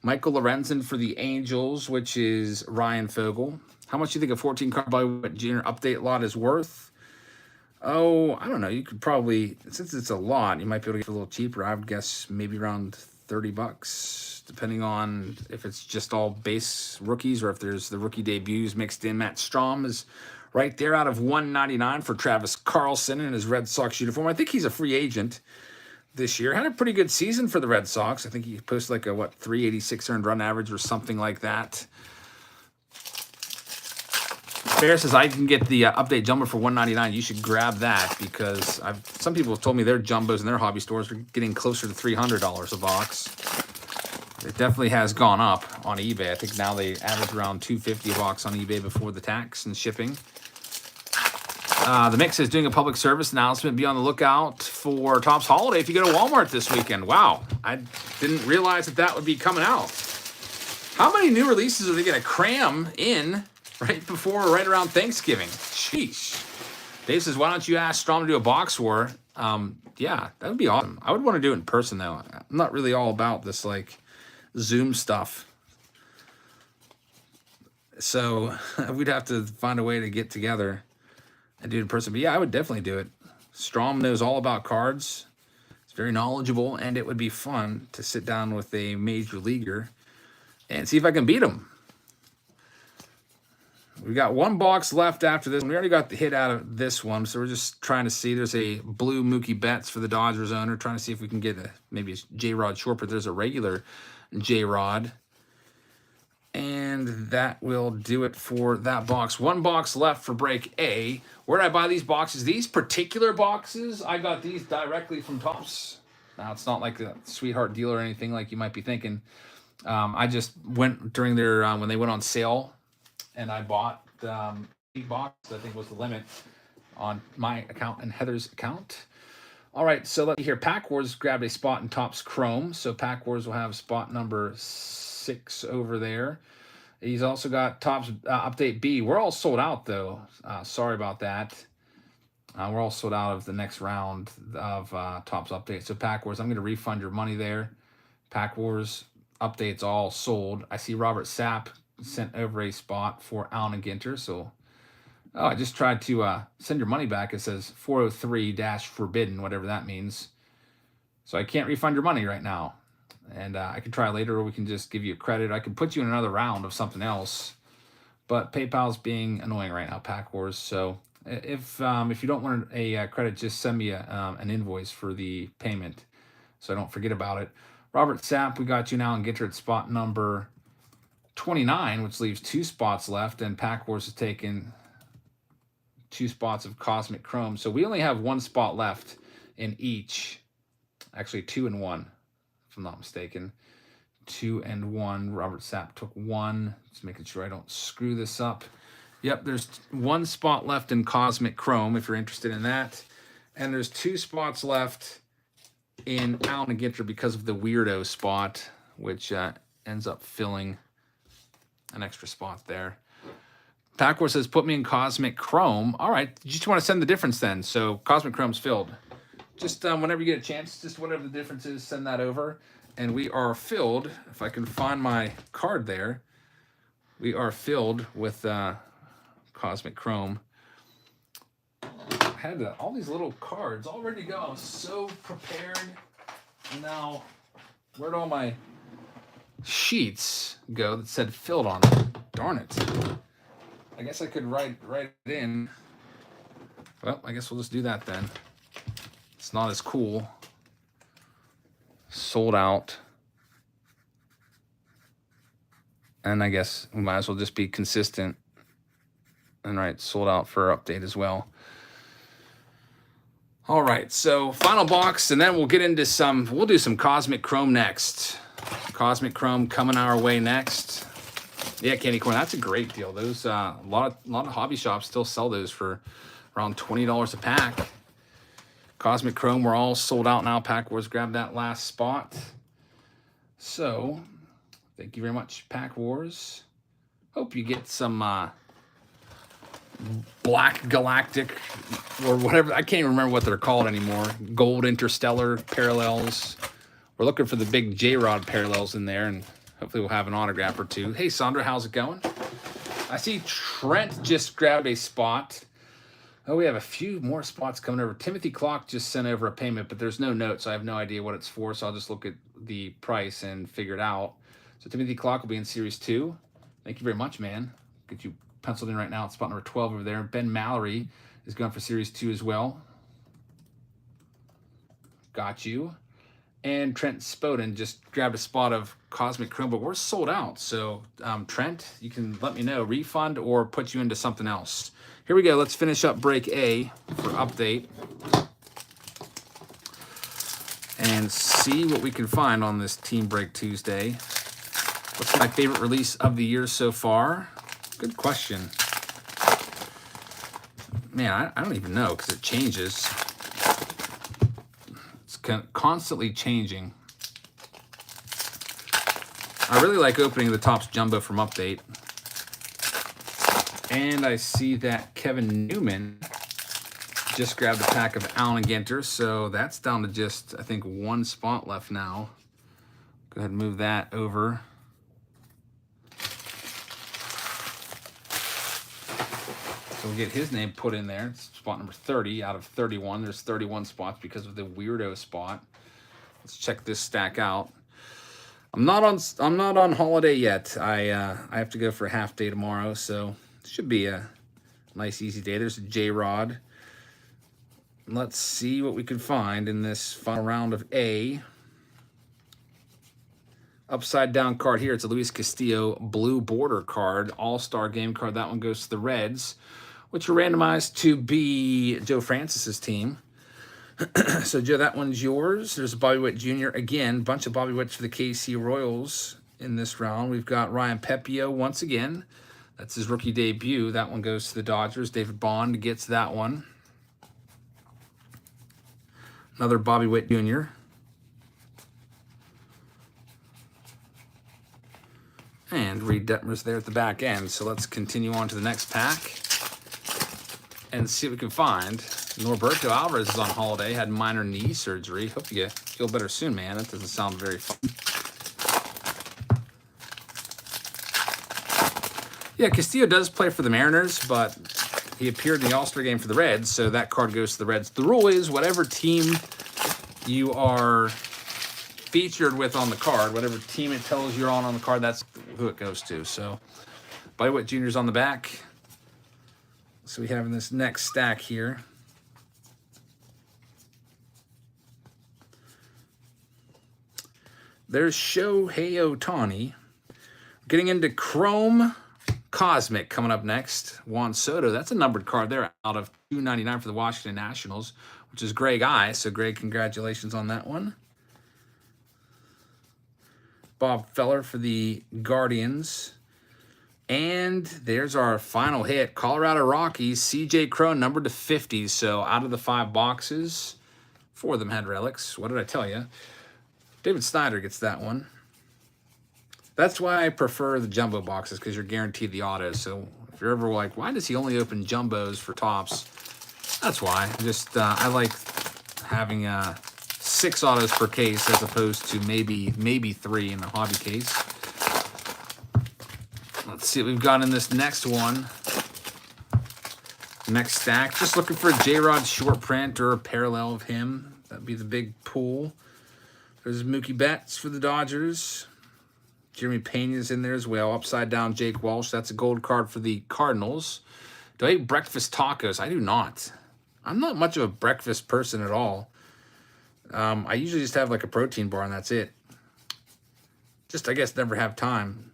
Michael Lorenzen for the Angels, which is Ryan Fogel. How much do you think a 14 card Bobby Witt Jr. update lot is worth? Oh, I don't know. You could probably, since it's a lot, you might be able to get it a little cheaper. I would guess maybe around $30, depending on if it's just all base rookies or if there's the rookie debuts mixed in. Matt Strom is right there out of 199 for Travis Carlson in his Red Sox uniform. I think he's a free agent this year. Had a pretty good season for the Red Sox. I think he posted like a, 386 earned run average or something like that. Bear says, I can get the update jumbo for $199. You should grab that because some people have told me their jumbos in their hobby stores are getting closer to $300 a box. It definitely has gone up on eBay. I think now they average around $250 a box on eBay before the tax and shipping. The Mix is doing a public service announcement. Be on the lookout for Topps Holiday if you go to Walmart this weekend. Wow, I didn't realize that would be coming out. How many new releases are they going to cram in right around Thanksgiving? Sheesh. Dave says, why don't you ask Strom to do a box war? Yeah, that would be awesome. I would want to do it in person, though. I'm not really all about this, like, Zoom stuff. So we'd have to find a way to get together and do it in person. But yeah, I would definitely do it. Strom knows all about cards. He's very knowledgeable, and it would be fun to sit down with a major leaguer and see if I can beat him. We got one box left after this. We already got the hit out of this one, so we're just trying to see. There's a blue Mookie Betts for the Dodgers owner. Trying to see if we can get maybe a J-Rod short, but there's a regular J-Rod. And that will do it for that box. One box left for break A. Where did I buy these boxes? These particular boxes, I got these directly from Topps. Now, it's not like a sweetheart deal or anything like you might be thinking. I just went during their, when they went on sale, and I bought 8 boxes, I think was the limit on my account and Heather's account. All right, so let's see here. Pack Wars grabbed a spot in Topps Chrome. So Pack Wars will have spot number 6 over there. He's also got Topps Update B. We're all sold out, though. Sorry about that. We're all sold out of the next round of Topps Update. So Pack Wars, I'm going to refund your money there. Pack Wars Update's all sold. I see Robert Sapp sent over a spot for Allen and Ginter. So, I just tried to send your money back. It says 403-forbidden, whatever that means. So I can't refund your money right now. And I can try later, or we can just give you credit. I can put you in another round of something else. But PayPal's being annoying right now, Pack Wars. So if you don't want a credit, just send me an invoice for the payment so I don't forget about it. Robert Sapp, we got you now and Ginter at spot number 29, which leaves 2 spots left. And Pack Wars has taken 2 spots of Cosmic Chrome. So we only have 1 spot left in each. Actually, 2 and 1. If I'm not mistaken. 2 and 1. Robert Sapp took 1. Just making sure I don't screw this up. Yep, there's 1 spot left in Cosmic Chrome if you're interested in that. And there's 2 spots left in Allen and Ginter because of the weirdo spot, which ends up filling an extra spot there. Packward says, put me in Cosmic Chrome. All right, you just want to send the difference then. So Cosmic Chrome's filled. Just whenever you get a chance, just whatever the difference is, send that over. And we are filled, if I can find my card there, we are filled with Cosmic Chrome. I had all these little cards all ready to go. I was so prepared. And now, where'd all my sheets go that said filled on them? Darn it. I guess I could write it in. Well, I guess we'll just do that then. It's not as cool. Sold out. And I guess we might as well just be consistent and write sold out for update as well. All right, so final box, and then we'll get into we'll do some Cosmic Chrome next. Cosmic Chrome coming our way next. Yeah, candy corn, that's a great deal. Those a lot of hobby shops still sell those for around $20 a pack. Cosmic Chrome, we're all sold out now. Pack Wars grabbed that last spot. So, thank you very much, Pack Wars. Hope you get some Black Galactic or whatever. I can't even remember what they're called anymore. Gold Interstellar parallels. We're looking for the big J-Rod parallels in there, and hopefully we'll have an autograph or two. Hey, Sandra, how's it going? I see Trent just grabbed a spot. Oh, we have a few more spots coming over. Timothy Clock just sent over a payment, but there's no note, so I have no idea what it's for, so I'll just look at the price and figure it out. So Timothy Clock will be in Series 2. Thank you very much, man. Get you penciled in right now. It's spot number 12 over there. Ben Mallory is going for Series 2 as well. Got you. And Trent Spoden just grabbed a spot of Cosmic Chrome, but we're sold out. So, Trent, you can let me know. Refund or put you into something else. Here we go. Let's finish up break A for update. And see what we can find on this Team Break Tuesday. What's my favorite release of the year so far? Good question. Man, I don't even know because it changes. It's constantly changing. I really like opening the Topps Jumbo from Update. And I see that Kevin Newman just grabbed a pack of Allen and Ginter, so that's down to just, I think, 1 spot left now. Go ahead and move that over. So will get his name put in there. It's spot number 30 out of 31. There's 31 spots because of the weirdo spot. Let's check this stack out. I'm not on holiday yet. I have to go for a half day tomorrow, so it should be a nice easy day. There's a J-Rod. Let's see what we can find in this final round of A. Upside down card here. It's a Luis Castillo blue border card, all-star game card. That one goes to the Reds, which are randomized to be Joe Francis's team. So, Joe, that one's yours. There's a Bobby Witt Jr. Again, bunch of Bobby Witts for the KC Royals in this round. We've got Ryan Pepio once again. That's his rookie debut. That one goes to the Dodgers. David Bond gets that one. Another Bobby Witt Jr. And Reed Detmer's there at the back end. So let's continue on to the next pack and see what we can find. Norberto Alvarez is on holiday, had minor knee surgery. Hope you feel better soon, man. That doesn't sound very fun. Yeah, Castillo does play for the Mariners, but he appeared in the All-Star game for the Reds, so that card goes to the Reds. The rule is whatever team you are featured with on the card, whatever team it tells you're on the card, that's who it goes to. So, Bobby Witt Jr.'s on the back. So we have in this next stack here. There's Shohei Ohtani. Getting into Chrome Cosmic coming up next. Juan Soto. That's a numbered card there out of $2.99 for the Washington Nationals, which is Greg I. So, Greg, congratulations on that one. Bob Feller for the Guardians. And there's our final hit. Colorado Rockies. C.J. Cron, numbered to 50. So, out of the 5 boxes, 4 of them had relics. What did I tell you? David Snyder gets that one. That's why I prefer the jumbo boxes, because you're guaranteed the autos. So if you're ever like, why does he only open jumbos for tops? That's why. Just I like having 6 autos per case as opposed to maybe 3 in a hobby case. Let's see what we've got in this next one. Next stack. Just looking for a J-Rod short print or a parallel of him. That'd be the big pool. There's Mookie Betts for the Dodgers. Jeremy Pena's in there as well. Upside down Jake Walsh. That's a gold card for the Cardinals. Do I eat breakfast tacos? I do not. I'm not much of a breakfast person at all. I usually just have like a protein bar and that's it. Just, I guess, never have time.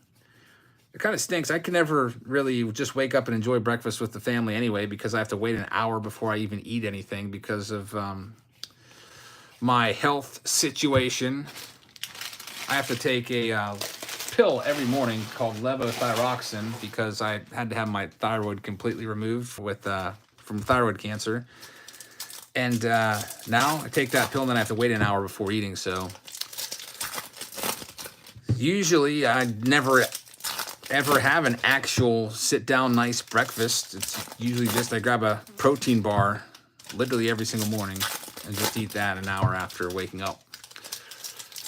It kind of stinks. I can never really just wake up and enjoy breakfast with the family anyway, because I have to wait an hour before I even eat anything because of my health situation. I have to take a pill every morning called levothyroxine because I had to have my thyroid completely removed with from thyroid cancer. And now I take that pill and then I have to wait an hour before eating. So usually I never ever have an actual sit-down nice breakfast. It's usually just I grab a protein bar literally every single morning and just eat that an hour after waking up.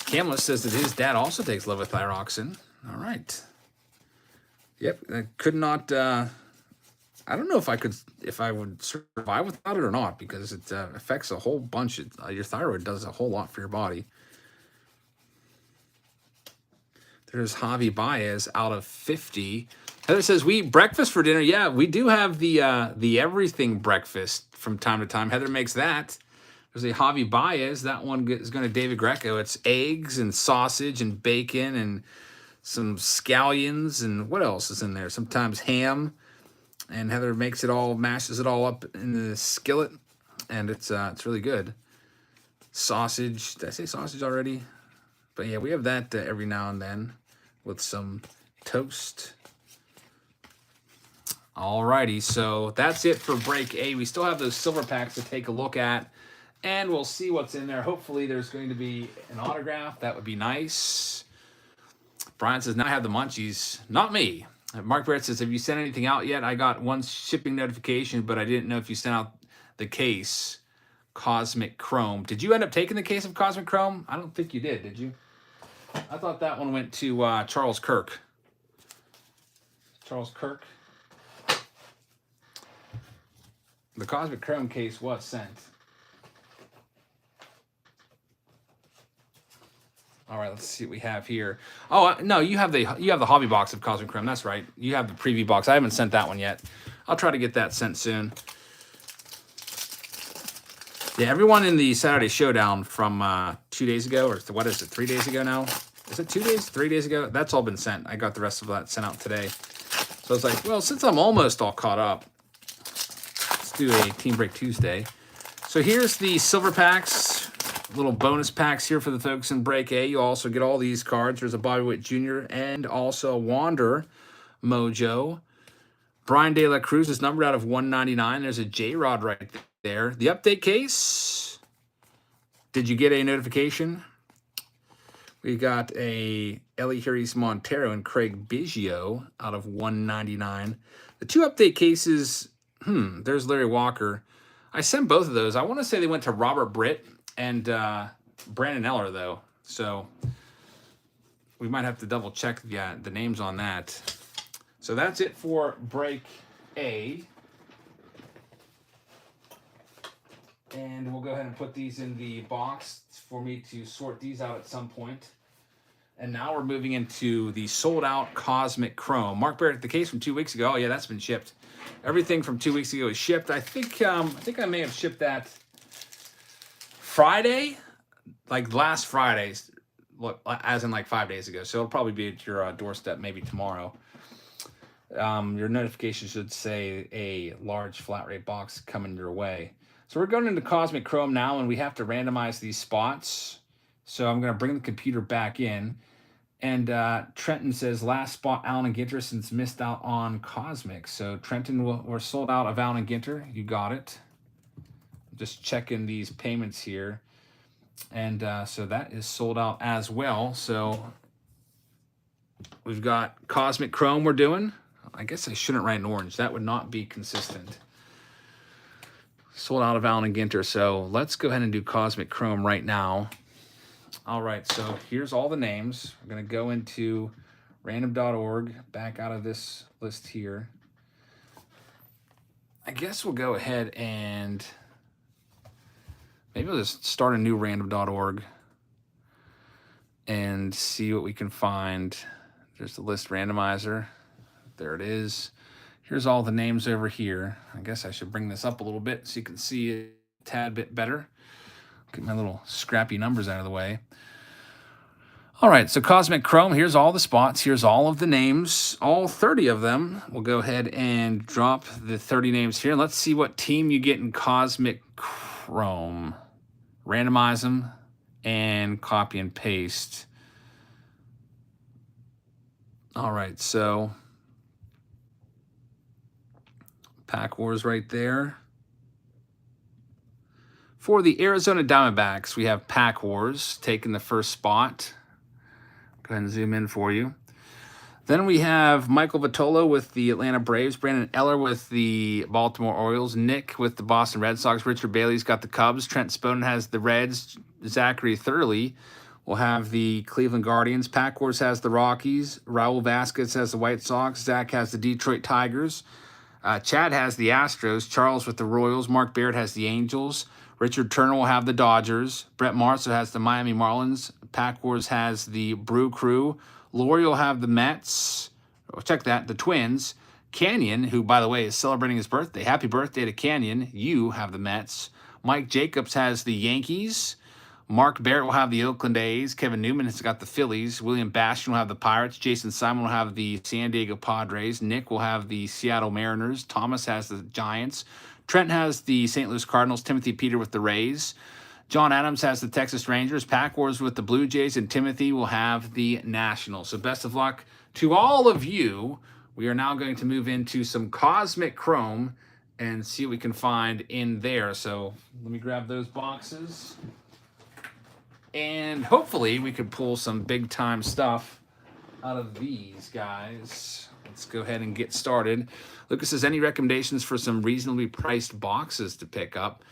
Camless says that his dad also takes levothyroxine. All right. Yep, I could not. I don't know if I would survive without it or not, because it affects a whole bunch. Your thyroid does a whole lot for your body. There's Javi Baez out of 50. Heather says, we eat breakfast for dinner. Yeah, we do have the everything breakfast from time to time. Heather makes that. There's a Javi Baez. That one is going to David Greco. It's eggs and sausage and bacon and some scallions and what else is in there? Sometimes ham. And Heather makes it all, mashes it all up in the skillet, and it's really good. Sausage. Did I say sausage already? But yeah, we have that every now and then with some toast. Alrighty, so that's it for break A. We still have those silver packs to take a look at, and we'll see what's in there. Hopefully there's going to be an autograph. That would be nice. Brian says, now I have the munchies. Not me. Mark Barrett says, have you sent anything out yet? I got one shipping notification, but I didn't know if you sent out the case, Cosmic Chrome. Did you end up taking the case of Cosmic Chrome? I don't think you did you? I thought that one went to Charles Kirk. Charles Kirk. The Cosmic Chrome case was sent. All right, let's see what we have here. Oh no, you have the hobby box of Cosmic Chrome. That's right. You have the preview box. I haven't sent that one yet. I'll try to get that sent soon. Yeah, everyone in the Saturday Showdown from 2 days ago, or what is it, 3 days ago now? Is it 2 days, 3 days ago? That's all been sent. I got the rest of that sent out today. So it's like, well, since I'm almost all caught up, let's do a Team Break Tuesday. So here's the silver packs. Little bonus packs here for the folks in Break A. You also get all these cards. There's a Bobby Witt Jr. and also a Wander Mojo. Brian De La Cruz is numbered out of 199. There's a J-Rod right there. The update case. Did you get a notification? We got a Ellie Harris Montero and Craig Biggio out of 199. The two update cases, there's Larry Walker. I sent both of those. I want to say they went to Robert Britt and Brandon Eller, though. So we might have to double check the names on that. So that's it for Break A. And we'll go ahead and put these in the box for me to sort these out at some point. And now we're moving into the sold-out Cosmic Chrome. Mark Barrett, the case from 2 weeks ago. Oh, yeah, that's been shipped. Everything from 2 weeks ago is shipped. I think I may have shipped that Friday, like last Friday, look, as in like 5 days ago. So it'll probably be at your doorstep maybe tomorrow. Your notification should say a large flat rate box coming your way. So we're going into Cosmic Chrome now, and we have to randomize these spots. So I'm going to bring the computer back in. And Trenton says, last spot, Allen and Ginter, since missed out on Cosmic. So Trenton, we're sold out of Allen and Ginter. You got it. Just checking these payments here. And so that is sold out as well. So we've got Cosmic Chrome we're doing. I guess I shouldn't write in orange. That would not be consistent. Sold out of Allen and Ginter. So let's go ahead and do Cosmic Chrome right now. All right, so here's all the names. We're going to go into random.org, back out of this list here. I guess we'll go ahead and maybe we'll just start a new random.org and see what we can find. There's the list randomizer. There it is. Here's all the names over here. I guess I should bring this up a little bit so you can see it a tad bit better. Get my little scrappy numbers out of the way. All right, so Cosmic Chrome, here's all the spots. Here's all of the names, all 30 of them. We'll go ahead and drop the 30 names here. Let's see what team you get in Cosmic Chrome. Randomize them and copy and paste. All right, so Pack Wars right there. For the Arizona Diamondbacks, we have Pack Wars taking the first spot. Go ahead and zoom in for you. Then we have Michael Votolo with the Atlanta Braves, Brandon Eller with the Baltimore Orioles, Nick with the Boston Red Sox, Richard Bailey's got the Cubs, Trent Spoden has the Reds, Zachary Thurley will have the Cleveland Guardians, Pack Wars has the Rockies, Raul Vasquez has the White Sox, Zach has the Detroit Tigers, Chad has the Astros, Charles with the Royals, Mark Barrett has the Angels, Richard Turner will have the Dodgers. Brett Marso has the Miami Marlins. Pack Wars has the Brew Crew. Lori will have the Mets. Oh, check that, the Twins. Canyon, who, by the way, is celebrating his birthday. Happy birthday to Canyon. You have the Mets. Mike Jacobs has the Yankees. Mark Barrett will have the Oakland A's. Kevin Newman has got the Phillies. William Bastian will have the Pirates. Jason Simon will have the San Diego Padres. Nick will have the Seattle Mariners. Thomas has the Giants. Trent has the St. Louis Cardinals, Timothy Peter with the Rays. John Adams has the Texas Rangers, Pack Wars with the Blue Jays, and Timothy will have the Nationals. So best of luck to all of you. We are now going to move into some Cosmic Chrome and see what we can find in there. So let me grab those boxes. And hopefully we could pull some big-time stuff out of these guys. Let's go ahead and get started. Lucas says, any recommendations for some reasonably priced boxes to pick up?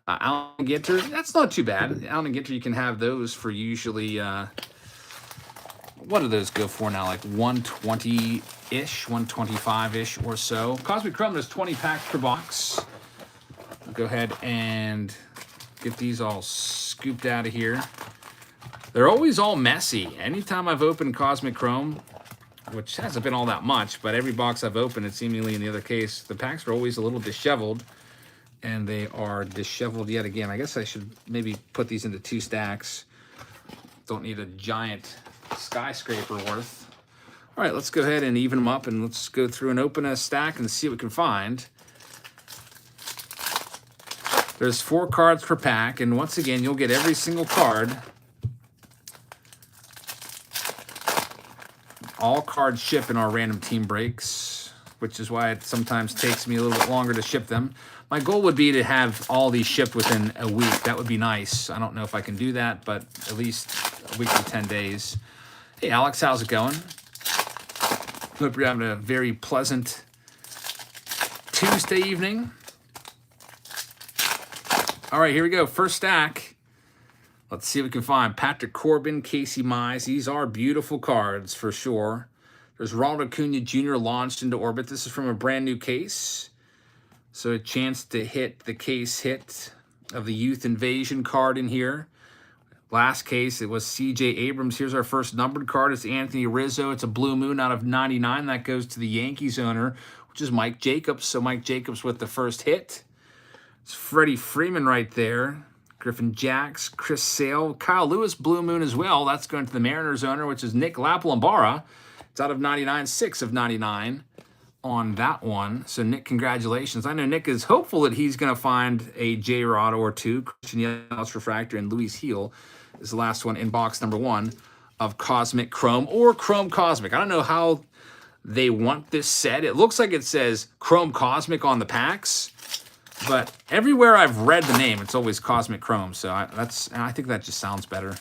Allen and Ginter, that's not too bad. Allen and Ginter, you can have those for usually, what do those go for now? Like 120-ish, 125-ish or so. Cosmic Chrome, there's 20 packs per box. I'll go ahead and get these all scooped out of here. They're always all messy. Anytime I've opened Cosmic Chrome, which hasn't been all that much, but every box I've opened, it seemingly in the other case, the packs are always a little disheveled, and they are disheveled yet again. I guess I should maybe put these into 2 stacks. Don't need a giant skyscraper worth. All right, let's go ahead and even them up, and let's go through and open a stack and see what we can find. There's 4 cards per pack, and once again, you'll get every single card. All cards ship in our random team breaks, which is why it sometimes takes me a little bit longer to ship them. My goal would be to have all these shipped within a week. That would be nice. I don't know if I can do that, but at least a week to 10 days. Hey, Alex, how's it going? Hope you're having a very pleasant Tuesday evening. All right, here we go. First stack. Let's see if we can find Patrick Corbin, Casey Mize. These are beautiful cards for sure. There's Ronald Acuna Jr. launched into orbit. This is from a brand new case. So a chance to hit the case hit of the Youth Invasion card in here. Last case, it was C.J. Abrams. Here's our first numbered card. It's Anthony Rizzo. It's a Blue Moon out of 99. That goes to the Yankees owner, which is Mike Jacobs. So Mike Jacobs with the first hit. It's Freddie Freeman right there. Griffin Jacks, Chris Sale, Kyle Lewis, Blue Moon as well. That's going to the Mariners owner, which is Nick Lapalambara. It's out of 99, 6 of 99 on that one. So, Nick, congratulations. I know Nick is hopeful that he's going to find a J-Rod or 2. Christian Yelich Refractor and Luis Heel is the last one in box number 1 of Cosmic Chrome or Chrome Cosmic. I don't know how they want this set. It looks like it says Chrome Cosmic on the packs. But everywhere I've read the name, it's always Cosmic Chrome. So I think that just sounds better.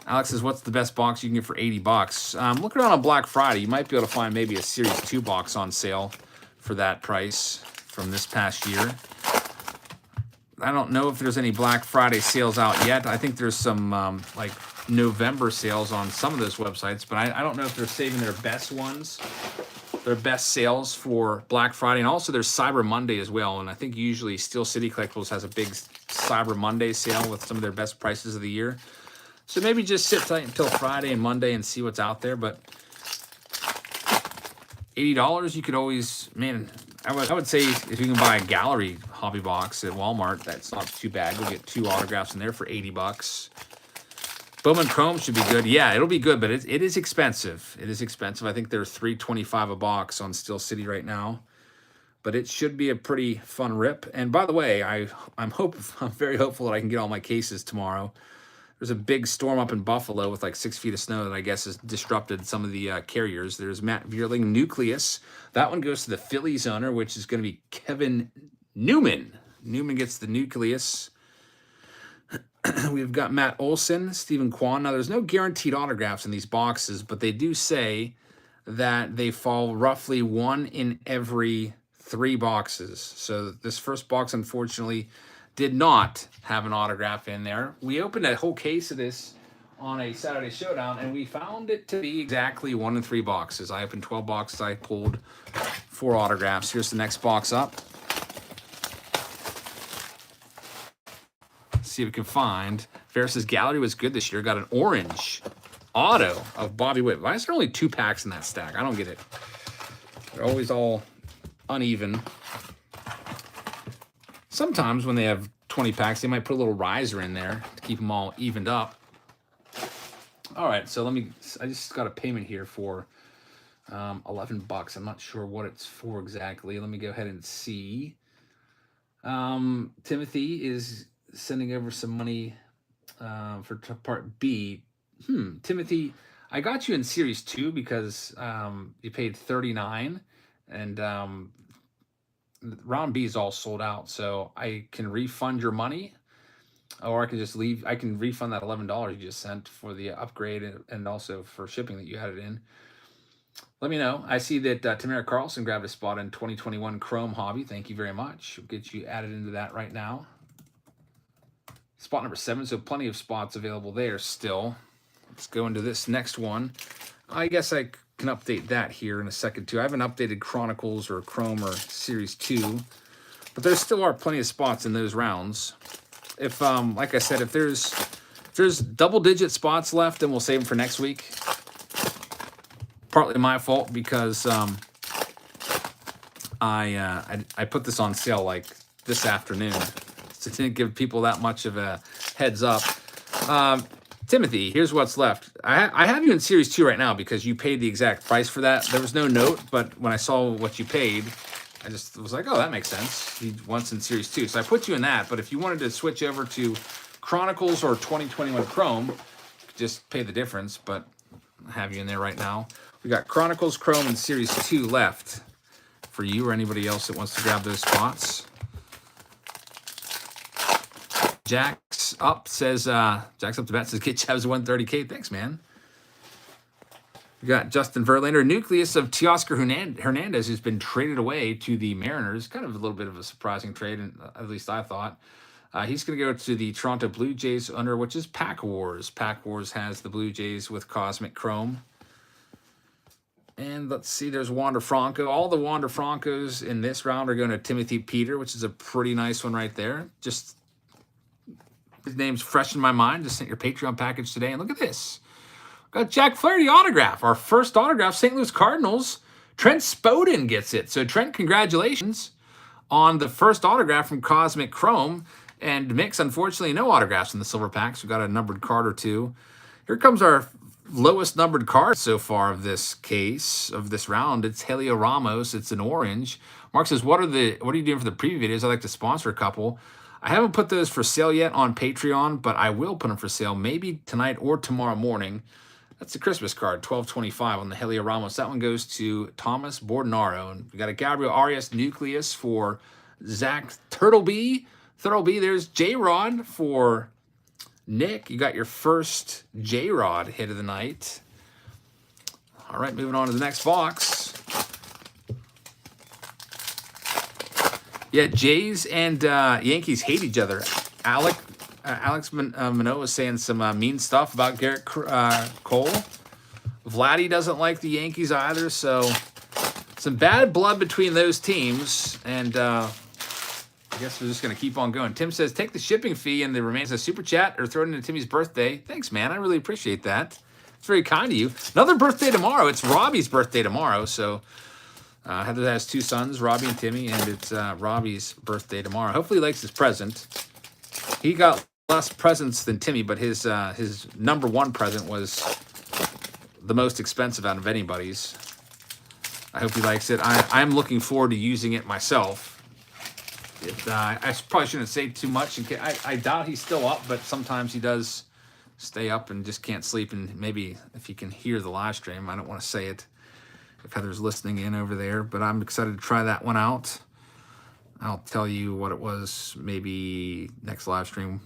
Alex says, what's the best box you can get for $80? Look around on Black Friday. You might be able to find maybe a Series 2 box on sale for that price from this past year. I don't know if there's any Black Friday sales out yet. I think there's some like November sales on some of those websites. But I don't know if they're saving their best ones. Their best sales for Black Friday, and also there's Cyber Monday as well. And I think usually Steel City Collectibles has a big Cyber Monday sale with some of their best prices of the year. So maybe just sit tight until Friday and Monday and see what's out there. But $80, you could always, man, I would say if you can buy a gallery hobby box at Walmart, that's not too bad. You'll get 2 autographs in there for $80. Bowman Chrome should be good. Yeah, it'll be good, but it is expensive. It is expensive. I think they're $325 a box on Steel City right now. But it should be a pretty fun rip. And by the way, I'm very hopeful that I can get all my cases tomorrow. There's a big storm up in Buffalo with like 6 feet of snow that I guess has disrupted some of the carriers. There's Matt Vierling, Nucleus. That one goes to the Phillies owner, which is going to be Kevin Newman. Newman gets the Nucleus. We've got Matt Olson, Stephen Kwan. Now, there's no guaranteed autographs in these boxes, but they do say that they fall roughly 1 in every 3 boxes. So this first box, unfortunately, did not have an autograph in there. We opened a whole case of this on a Saturday Showdown, and we found it to be exactly 1 in 3 boxes. I opened 12 boxes. I pulled 4 autographs. Here's the next box up. See if we can find. Ferris's Gallery was good this year. Got an orange auto of Bobby Witt. Why is there only 2 packs in that stack? I don't get it. They're always all uneven. Sometimes when they have 20 packs, they might put a little riser in there to keep them all evened up. All right, so I just got a payment here for $11. I'm not sure what it's for exactly. Let me go ahead and see. Timothy is sending over some money for part B. Timothy, I got you in Series 2 because you paid $39, and round B is all sold out, so I can refund your money, or I can just leave. I can refund that $11 you just sent for the upgrade and also for shipping that you had it in. Let me know. I see that Tamara Carlson grabbed a spot in 2021 Chrome Hobby. Thank you very much. We'll get you added into that right now. Spot number 7, so plenty of spots available there still. Let's go into this next one. I guess I can update that here in a second too. I haven't updated Chronicles or Chrome or Series 2. But there still are plenty of spots in those rounds. If, like I said, if there's double-digit spots left, then we'll save them for next week. Partly my fault because I put this on sale like this afternoon, so it didn't give people that much of a heads up. Timothy, here's what's left. I have you in Series 2 right now because you paid the exact price for that. There was no note, but when I saw what you paid, I just was like, oh, that makes sense. He wants in Series 2. So I put you in that, but if you wanted to switch over to Chronicles or 2021 Chrome, just pay the difference, but I have you in there right now. We got Chronicles, Chrome, and Series 2 left for you or anybody else that wants to grab those spots. Jack's up says, Jack's up to bat says, get Chavs 130K. Thanks, man. We got Justin Verlander, nucleus of Teoscar Hernandez, who's been traded away to the Mariners. Kind of a little bit of a surprising trade, at least I thought. He's going to go to the Toronto Blue Jays under, which is Pack Wars. Pack Wars has the Blue Jays with Cosmic Chrome. And let's see, there's Wander Franco. All the Wander Francos in this round are going to Timothy Peter, which is a pretty nice one right there. Just his name's fresh in my mind. Just sent your Patreon package today. And look at this. Got Jack Flaherty autograph. Our first autograph, St. Louis Cardinals. Trent Spoden gets it. So, Trent, congratulations on the first autograph from Cosmic Chrome. And Mix, unfortunately, no autographs in the silver packs. We've got a numbered card or two. Here comes our lowest numbered card so far of this case, of this round. It's Helio Ramos. It's an orange. Mark says, what are you doing for the preview videos? I'd like to sponsor a couple. I haven't put those for sale yet on Patreon, but I will put them for sale maybe tonight or tomorrow morning. That's the Christmas card, $12.25 on the Helio Ramos. That one goes to Thomas Bordenaro. And we got a Gabriel Arias nucleus for Zach Turtleby. There's J-Rod for Nick. You got your first J-Rod hit of the night. All right, moving on to the next box. Yeah, Jays and Yankees hate each other. Alex Manoah was saying some mean stuff about Garrett Cole. Vladdy doesn't like the Yankees either, so some bad blood between those teams. And I guess we're just going to keep on going. Tim says, take the shipping fee and the remains of Super Chat or throw it into Timmy's birthday. Thanks, man. I really appreciate that. It's very kind of you. Another birthday tomorrow. It's Robbie's birthday tomorrow, so Heather has two sons, Robbie and Timmy, and it's Robbie's birthday tomorrow. Hopefully he likes his present. He got less presents than Timmy, but his number one present was the most expensive out of anybody's. I hope he likes it. I'm looking forward to using it myself. I probably shouldn't say too much. I doubt he's still up, but sometimes he does stay up and just can't sleep. And maybe if he can hear the live stream, I don't want to say it if Heather's listening in over there, but I'm excited to try that one out. I'll tell you what it was maybe next live stream.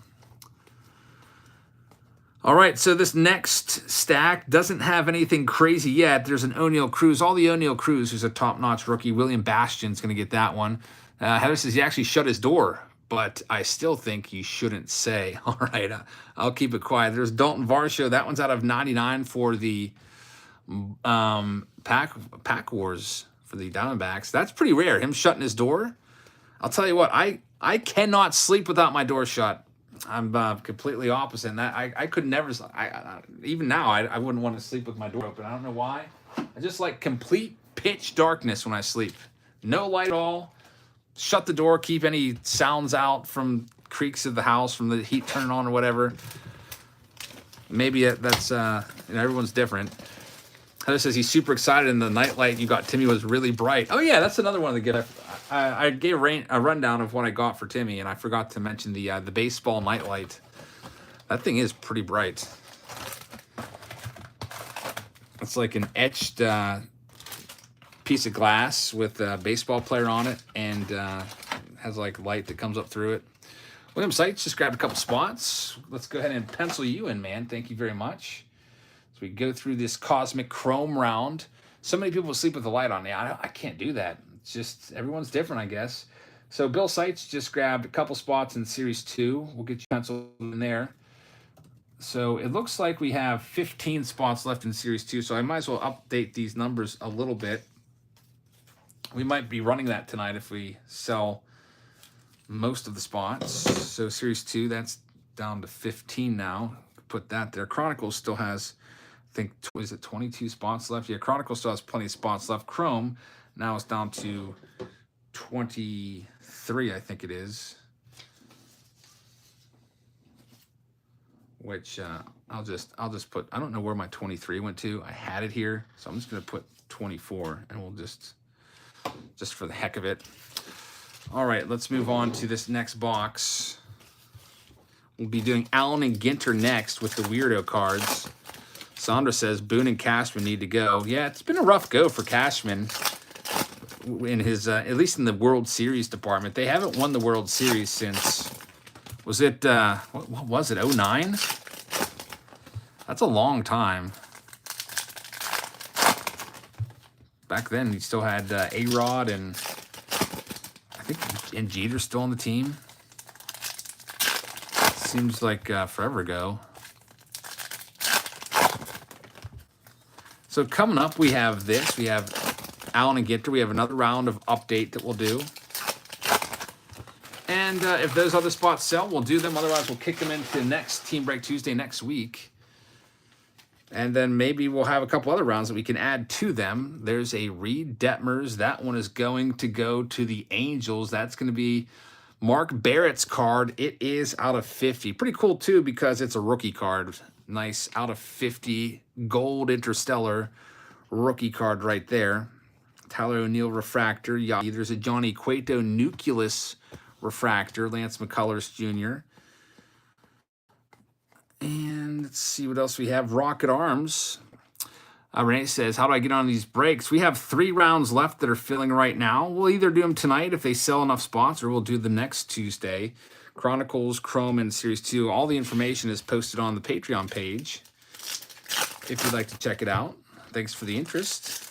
All right, so this next stack doesn't have anything crazy yet. There's an O'Neal Cruz. All the O'Neal Cruz, who's a top-notch rookie. William Bastion's going to get that one. Heather says he actually shut his door, but I still think you shouldn't say. All right, I'll keep it quiet. There's Dalton Varsho. That one's out of 99 for the Pack Wars for the Diamondbacks. That's pretty rare, him shutting his door. I'll tell you what, I cannot sleep without my door shut. I'm completely opposite. And that I could never, even now, I wouldn't want to sleep with my door open. I don't know why. I just like complete pitch darkness when I sleep. No light at all. Shut the door, keep any sounds out from creaks of the house, from the heat turning on or whatever. Maybe that's, everyone's different. Heather says he's super excited, and the nightlight you got Timmy was really bright. Oh, yeah, that's another one of the gifts. I gave a rundown of what I got for Timmy, and I forgot to mention the baseball nightlight. That thing is pretty bright. It's like an etched piece of glass with a baseball player on it, and has like light that comes up through it. William Sites just grabbed a couple spots. Let's go ahead and pencil you in, man. Thank you very much. So we go through this Cosmic Chrome round. So many people sleep with the light on. Yeah, I can't do that. It's just, everyone's different, I guess. So Bill Sites just grabbed a couple spots in Series 2. We'll get you penciled in there. So it looks like we have 15 spots left in Series 2, so I might as well update these numbers a little bit. We might be running that tonight if we sell most of the spots. So Series 2, that's down to 15 now. Put that there. Chronicles still has, I think, is it 22 spots left? Yeah, Chronicles still has plenty of spots left. Chrome now is down to 23, I think it is. Which I'll just put, I don't know where my 23 went to. I had it here, so I'm just gonna put 24, and we'll just for the heck of it. All right, let's move on to this next box. We'll be doing Allen and Ginter next with the weirdo cards. Sandra says Boone and Cashman need to go. Yeah, it's been a rough go for Cashman in his, at least in the World Series department. They haven't won the World Series since, was it, what was it, 09? That's a long time. Back then, he still had A-Rod and I think Jeter's still on the team. Seems like forever ago. So coming up, we have this. We have Allen and Ginter. We have another round of update that we'll do. And if those other spots sell, we'll do them. Otherwise, we'll kick them into next Team Break Tuesday next week. And then maybe we'll have a couple other rounds that we can add to them. There's a Reed Detmers. That one is going to go to the Angels. That's going to be Mark Barrett's card. It is out of 50. Pretty cool, too, because it's a rookie card. Nice out of 50 gold interstellar rookie card right there. Tyler O'Neill refractor. Yeah, there's a Johnny Cueto nucleus refractor. Lance McCullers Jr. And let's see what else we have. Rocket Arms. Renee says, how do I get on these breaks? We have 3 rounds left that are filling right now. We'll either do them tonight if they sell enough spots, or we'll do them next Tuesday. Chronicles, Chrome, and Series 2. All the information is posted on the Patreon page if you'd like to check it out. Thanks for the interest.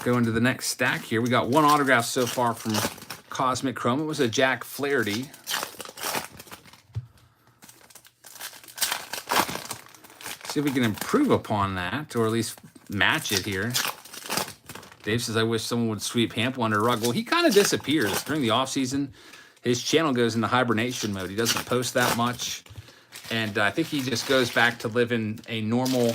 Go into the next stack here. We got 1 autograph so far from Cosmic Chrome. It was a Jack Flaherty. See if we can improve upon that, or at least match it here. Dave says, I wish someone would sweep Hampel under a rug. Well, he kind of disappears during the offseason. His channel goes into hibernation mode. He doesn't post that much. And I think he just goes back to living a normal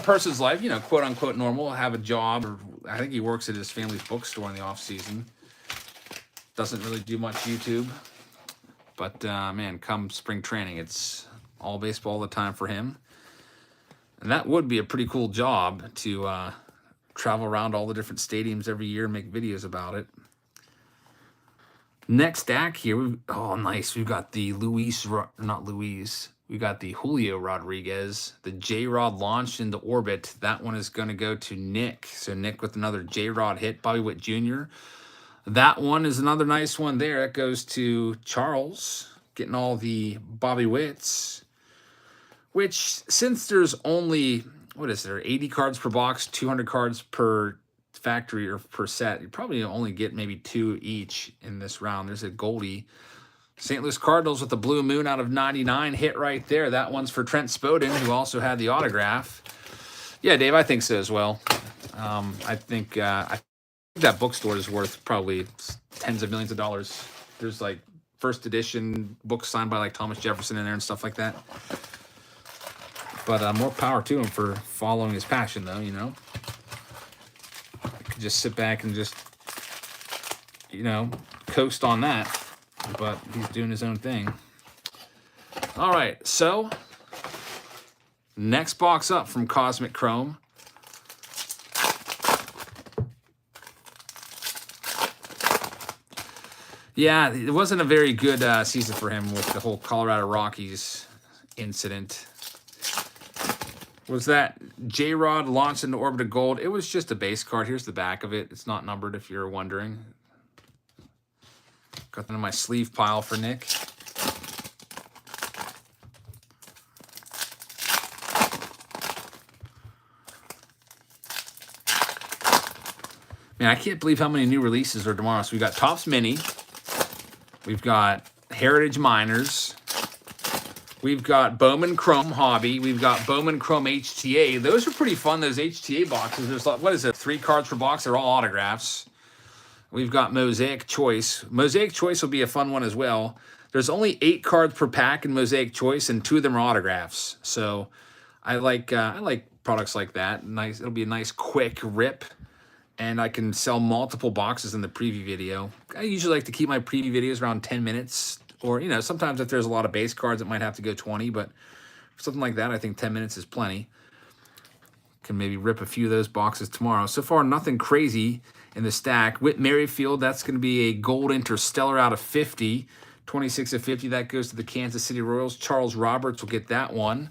person's life, you know, quote unquote normal, have a job, or I think he works at his family's bookstore in the off season. Doesn't really do much YouTube, but man, come spring training, it's all baseball all the time for him. And that would be a pretty cool job to travel around all the different stadiums every year and make videos about it. Next stack here, oh nice, we've got the we got the Julio Rodriguez, the J-Rod launched into orbit. That one is going to go to Nick. So Nick with another J-Rod hit. Bobby Witt Jr. That one is another nice one there. It goes to Charles, getting all the Bobby Witts. Which, since there's only, what is there, 80 cards per box, 200 cards per factory or per set, you probably only get maybe 2 each in this round. There's a Goldie. St. Louis Cardinals with the Blue Moon out of 99 hit right there. That one's for Trent Spoden, who also had the autograph. Yeah, Dave, I think so as well. I think that bookstore is worth probably tens of millions of dollars. There's like first edition books signed by like Thomas Jefferson in there and stuff like that. But more power to him for following his passion, though, you know. I could just sit back and just, you know, coast on that. But he's doing his own thing. All right, so next box up from Cosmic Chrome. Yeah, it wasn't a very good season for him with the whole Colorado Rockies incident. Was that J-Rod launched into orbit of gold? It was just a base card. Here's the back of it. It's not numbered if you're wondering. Got that in my sleeve pile for Nick. Man, I can't believe how many new releases are tomorrow. So we got Topps Mini. We've got Heritage Miners. We've got Bowman Chrome Hobby. We've got Bowman Chrome HTA. Those are pretty fun, those HTA boxes. There's like, what is it, 3 cards per box? They're all autographs. We've got Mosaic Choice. Mosaic Choice will be a fun one as well. There's only 8 cards per pack in Mosaic Choice, and 2 of them are autographs. So I like products like that. Nice. It'll be a nice quick rip, and I can sell multiple boxes in the preview video. I usually like to keep my preview videos around 10 minutes. Or, you know, sometimes if there's a lot of base cards, it might have to go 20, but for something like that, I think 10 minutes is plenty. Can maybe rip a few of those boxes tomorrow. So far, nothing crazy in the stack. Whit Merrifield, that's going to be a gold interstellar out of 50. 26 of 50, that goes to the Kansas City Royals. Charles Roberts will get that one.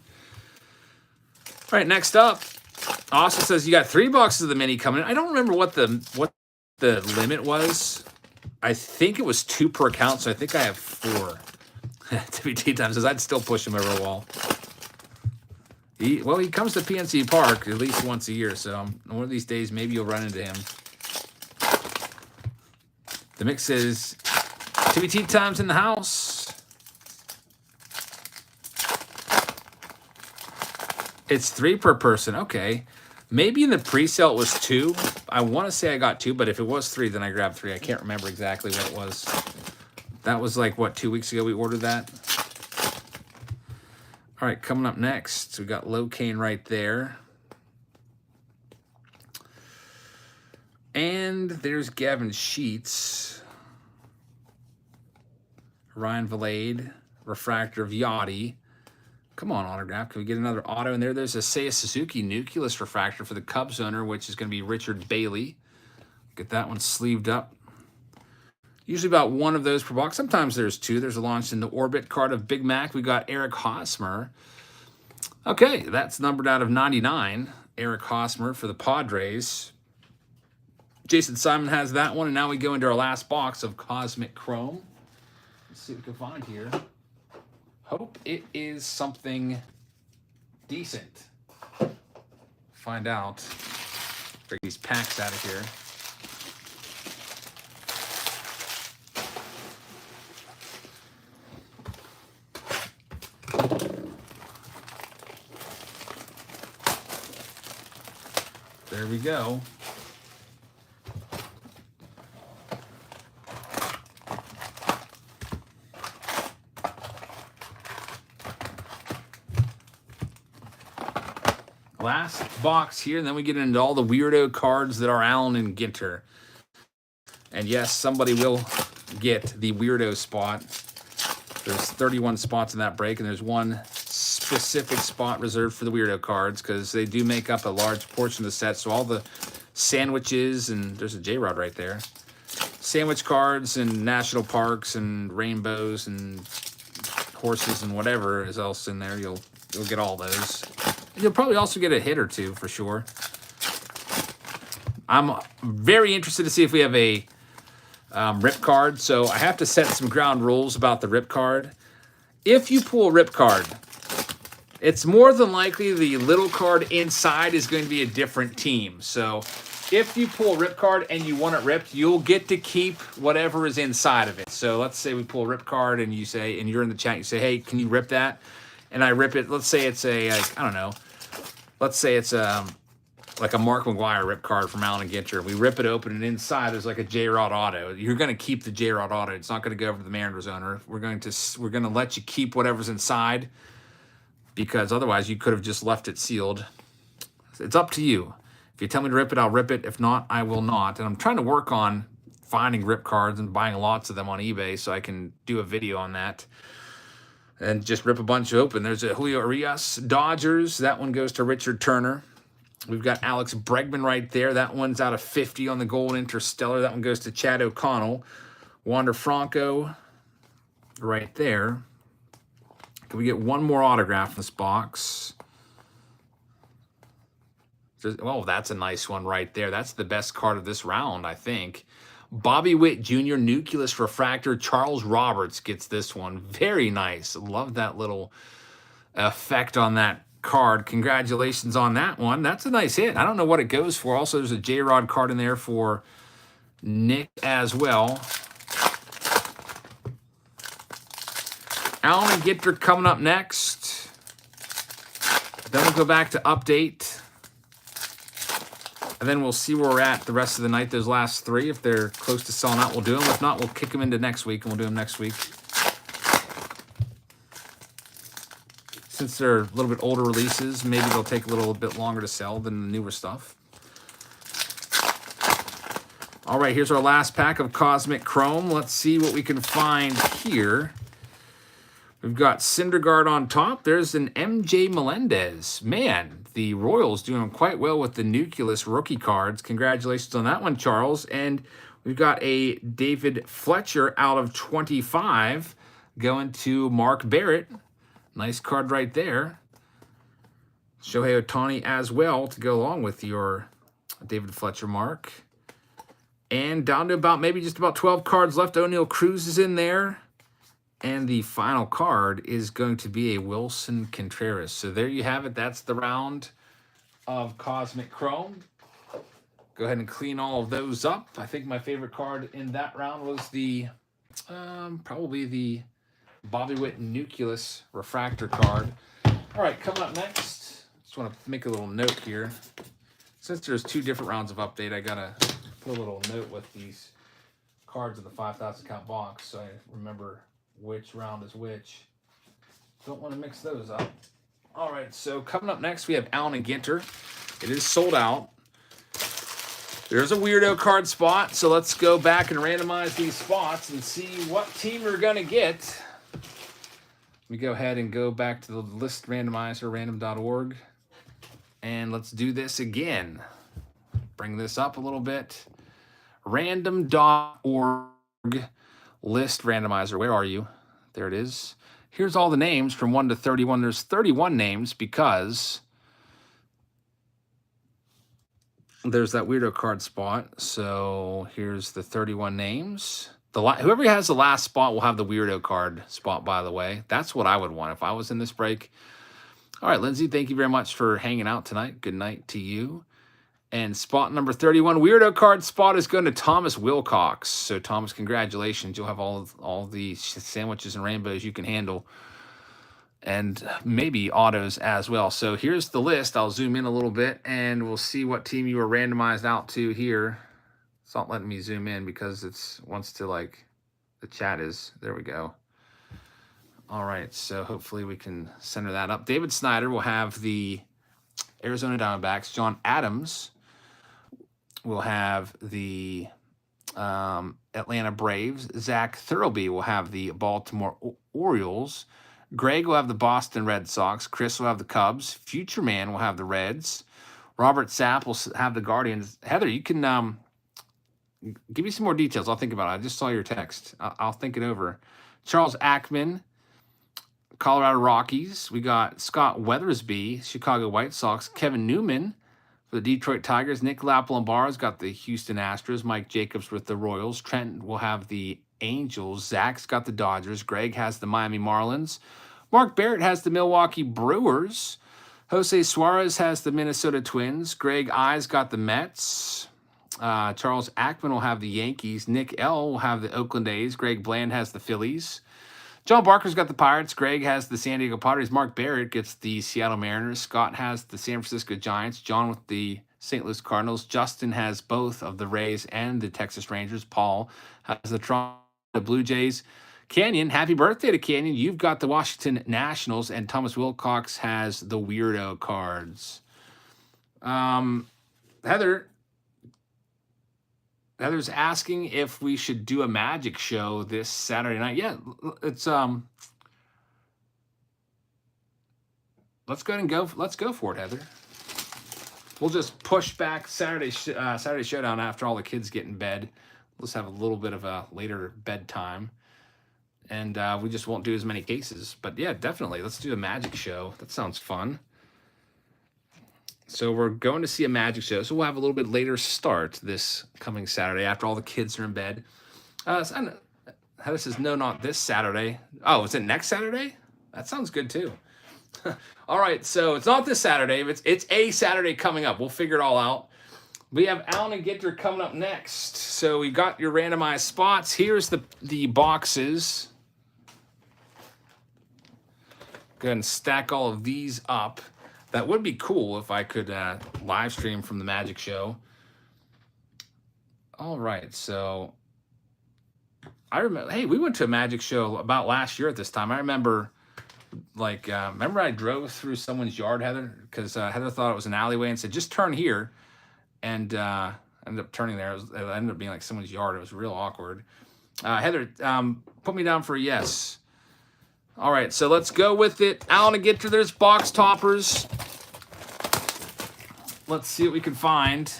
All right, next up, Austin says you got 3 boxes of the mini coming in. I don't remember what the limit was. I think it was 2 per account, so I think I have 4. TBT Time says I'd still push him over a wall. He comes to PNC Park at least once a year, so one of these days maybe you'll run into him. The mix says TBT Time's in the house. It's 3 per person. Okay. Maybe in the pre-sale it was 2. I want to say I got 2, but if it was 3, then I grabbed 3. I can't remember exactly what it was. That was like, what, 2 weeks ago we ordered that? All right, coming up next, we got Locaine right there. And there's Gavin Sheets. Ryan Valade. Refractor of Yachty. Come on, autograph. Can we get another auto in there? There's a Seiya Suzuki Nucleus refractor for the Cubs owner, which is going to be Richard Bailey. Get that one sleeved up. Usually about 1 of those per box. Sometimes there's 2. There's a launch in the Orbit card of Big Mac. We got Eric Hosmer. Okay, that's numbered out of 99. Eric Hosmer for the Padres. Jason Simon has that one, and now we go into our last box of Cosmic Chrome. Let's see what we can find here. Hope it is something decent. Find out. Break these packs out of here. There we go. Last box here, and then we get into all the weirdo cards that are Allen and Ginter. And yes, somebody will get the weirdo spot. There's 31 spots in that break, and there's 1 specific spot reserved for the weirdo cards because they do make up a large portion of the set. So all the sandwiches, and there's a J-Rod right there. Sandwich cards and national parks and rainbows and horses and whatever is else in there, you'll get all those. You'll probably also get a hit or 2 for sure. I'm very interested to see if we have a rip card. So I have to set some ground rules about the rip card. If you pull a rip card, it's more than likely the little card inside is going to be a different team. So if you pull a rip card and you want it ripped, you'll get to keep whatever is inside of it. So let's say we pull a rip card and you say, and you're in the chat, you say, hey, can you rip that? And I rip it. Let's say it's a, like, I don't know. Let's say it's like a Mark McGwire rip card from Allen and Ginter. We rip it open, and inside there's like a J-Rod auto. You're going to keep the J-Rod auto. It's not going to go over to the Mariners owner. We're going to let you keep whatever's inside because otherwise you could have just left it sealed. It's up to you. If you tell me to rip it, I'll rip it. If not, I will not. And I'm trying to work on finding rip cards and buying lots of them on eBay so I can do a video on that. And just rip a bunch open. There's a Julio Urias Dodgers. That one goes to Richard Turner. We've got Alex Bregman right there. That one's out of 50 on the Gold Interstellar. That one goes to Chad O'Connell. Wander Franco right there. Can we get 1 more autograph in this box? Oh, that's a nice one right there. That's the best card of this round, I think. Bobby Witt Jr. Nucleus Refractor. Charles Roberts gets this one. Very nice. Love that little effect on that card. Congratulations on that one. That's a nice hit. I don't know what it goes for. Also, there's a J-Rod card in there for Nick as well. Allen and Ginter coming up next. Then we'll go back to update. And then we'll see where we're at the rest of the night. Those last 3, if they're close to selling out, we'll do them. If not, we'll kick them into next week, and we'll do them next week. Since they're a little bit older releases, maybe they'll take a little bit longer to sell than the newer stuff. All right, here's our last pack of Cosmic Chrome. Let's see what we can find here. We've got Syndergaard on top. There's an MJ Melendez. Man, the Royals doing quite well with the Nucleus rookie cards. Congratulations on that one, Charles. And we've got a David Fletcher out of 25 going to Mark Barrett. Nice card right there. Shohei Ohtani as well to go along with your David Fletcher mark. And down to about maybe just about 12 cards left. O'Neal Cruz is in there. And the final card is going to be a Wilson Contreras. So there you have it. That's the round of Cosmic Chrome. Go ahead and clean all of those up. I think my favorite card in that round was the probably the Bobby Witt Nucleus Refractor card. All right, coming up next, just want to make a little note here. Since there's 2 different rounds of update, I got to put a little note with these cards in the 5,000 count box so I remember which round is which. Don't want to mix those up. All right, so coming up next, we have Allen and Ginter. It is sold out. There's a weirdo card spot, so let's go back and randomize these spots and see what team we're going to get. Let me go ahead and go back to the list randomizer, random.org, and let's do this again. Bring this up a little bit. Random.org list randomizer. Where are you? There it is. Here's all the names from 1 to 31. There's 31 names because there's that weirdo card spot. So here's the 31 names. Whoever has the last spot will have the weirdo card spot, by the way. That's what I would want if I was in this break. All right, Lindsay, thank you very much for hanging out tonight. Good night to you. And spot number 31, weirdo card spot, is going to Thomas Wilcox. So, Thomas, congratulations. You'll have all the sandwiches and rainbows you can handle. And maybe autos as well. So, here's the list. I'll zoom in a little bit, and we'll see what team you were randomized out to here. It's not letting me zoom in because it wants to, like, the chat is. There we go. All right, so hopefully we can center that up. David Snyder will have the Arizona Diamondbacks. John Adams will have the Atlanta Braves. Zach Thurlby will have the Baltimore Orioles. Greg will have the Boston Red Sox. Chris will have the Cubs. Future Man will have the Reds. Robert Sapp will have the Guardians. Heather, you can give me some more details. I'll think about it. I just saw your text. I'll think it over. Charles Ackman, Colorado Rockies. We got Scott Weathersby, Chicago White Sox. Kevin Newman for the Detroit Tigers. Nick Lapalombar's got the Houston Astros. Mike Jacobs with the Royals. Trent will have the Angels. Zach's got the Dodgers. Greg has the Miami Marlins. Mark Barrett has the Milwaukee Brewers. Jose Suarez has the Minnesota Twins. Greg I's got the Mets. Charles Ackman will have the Yankees. Nick L will have the Oakland A's. Greg Bland has the Phillies. John Barker's got the Pirates. Greg has the San Diego Padres. Mark Barrett gets the Seattle Mariners. Scott has the San Francisco Giants. John with the St. Louis Cardinals. Justin has both of the Rays and the Texas Rangers. Paul has the Toronto Blue Jays. Canyon, happy birthday to Canyon. You've got the Washington Nationals, and Thomas Wilcox has the weirdo cards. Heather's asking if we should do a magic show this Saturday night. Yeah, it's let's go ahead and go. Let's go for it, Heather. We'll just push back Saturday Showdown after all the kids get in bed. Let's have a little bit of a later bedtime, and we just won't do as many cases. But yeah, definitely, let's do a magic show. That sounds fun. So we're going to see a magic show. So we'll have a little bit later start this coming Saturday after all the kids are in bed. Heather says, no, not this Saturday. Oh, is it next Saturday? That sounds good too. All right, so it's not this Saturday, but it's a Saturday coming up. We'll figure it all out. We have Allen and Ginter coming up next. So we got your randomized spots. Here's the boxes. Go ahead and stack all of these up. That would be cool if I could live stream from the Magic Show. All right, so I remember, hey, we went to a Magic Show about last year at this time. I remember, like, remember I drove through someone's yard, Heather? Because Heather thought it was an alleyway and said, just turn here. And ended up turning there. It ended up being like someone's yard. It was real awkward. Heather, put me down for a yes. All right, so let's go with it. Allen and Ginter, there's box toppers. Let's see what we can find.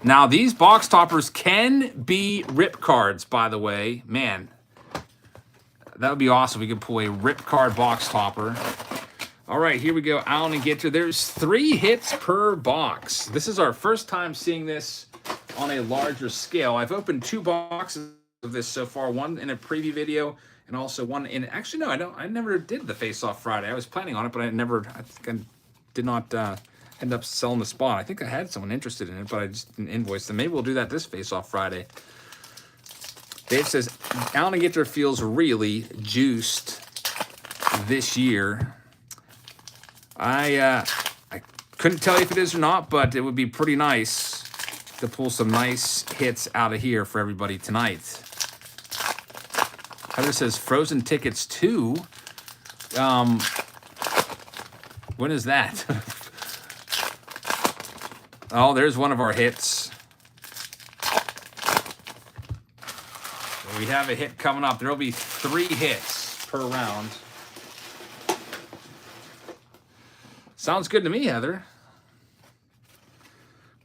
Now, these box toppers can be rip cards, by the way. Man, that would be awesome. We could pull a rip card box topper. All right, here we go. Allen and Ginter. There's 3 hits per box. This is our first time seeing this on a larger scale. I've opened 2 boxes of this so far. One in a preview video, and also one in. Actually, no, I never did the Face Off Friday. I was planning on it, but I think I did not end up selling the spot. I think I had someone interested in it, but I just didn't invoice them. Maybe we'll do that this Face Off Friday. Dave says Allen and Ginter feels really juiced this year. I couldn't tell you if it is or not, but it would be pretty nice to pull some nice hits out of here for everybody tonight. Heather says Frozen Tickets 2. When is that? Oh, there's one of our hits. We have a hit coming up. There will be 3 hits per round. Sounds good to me, Heather.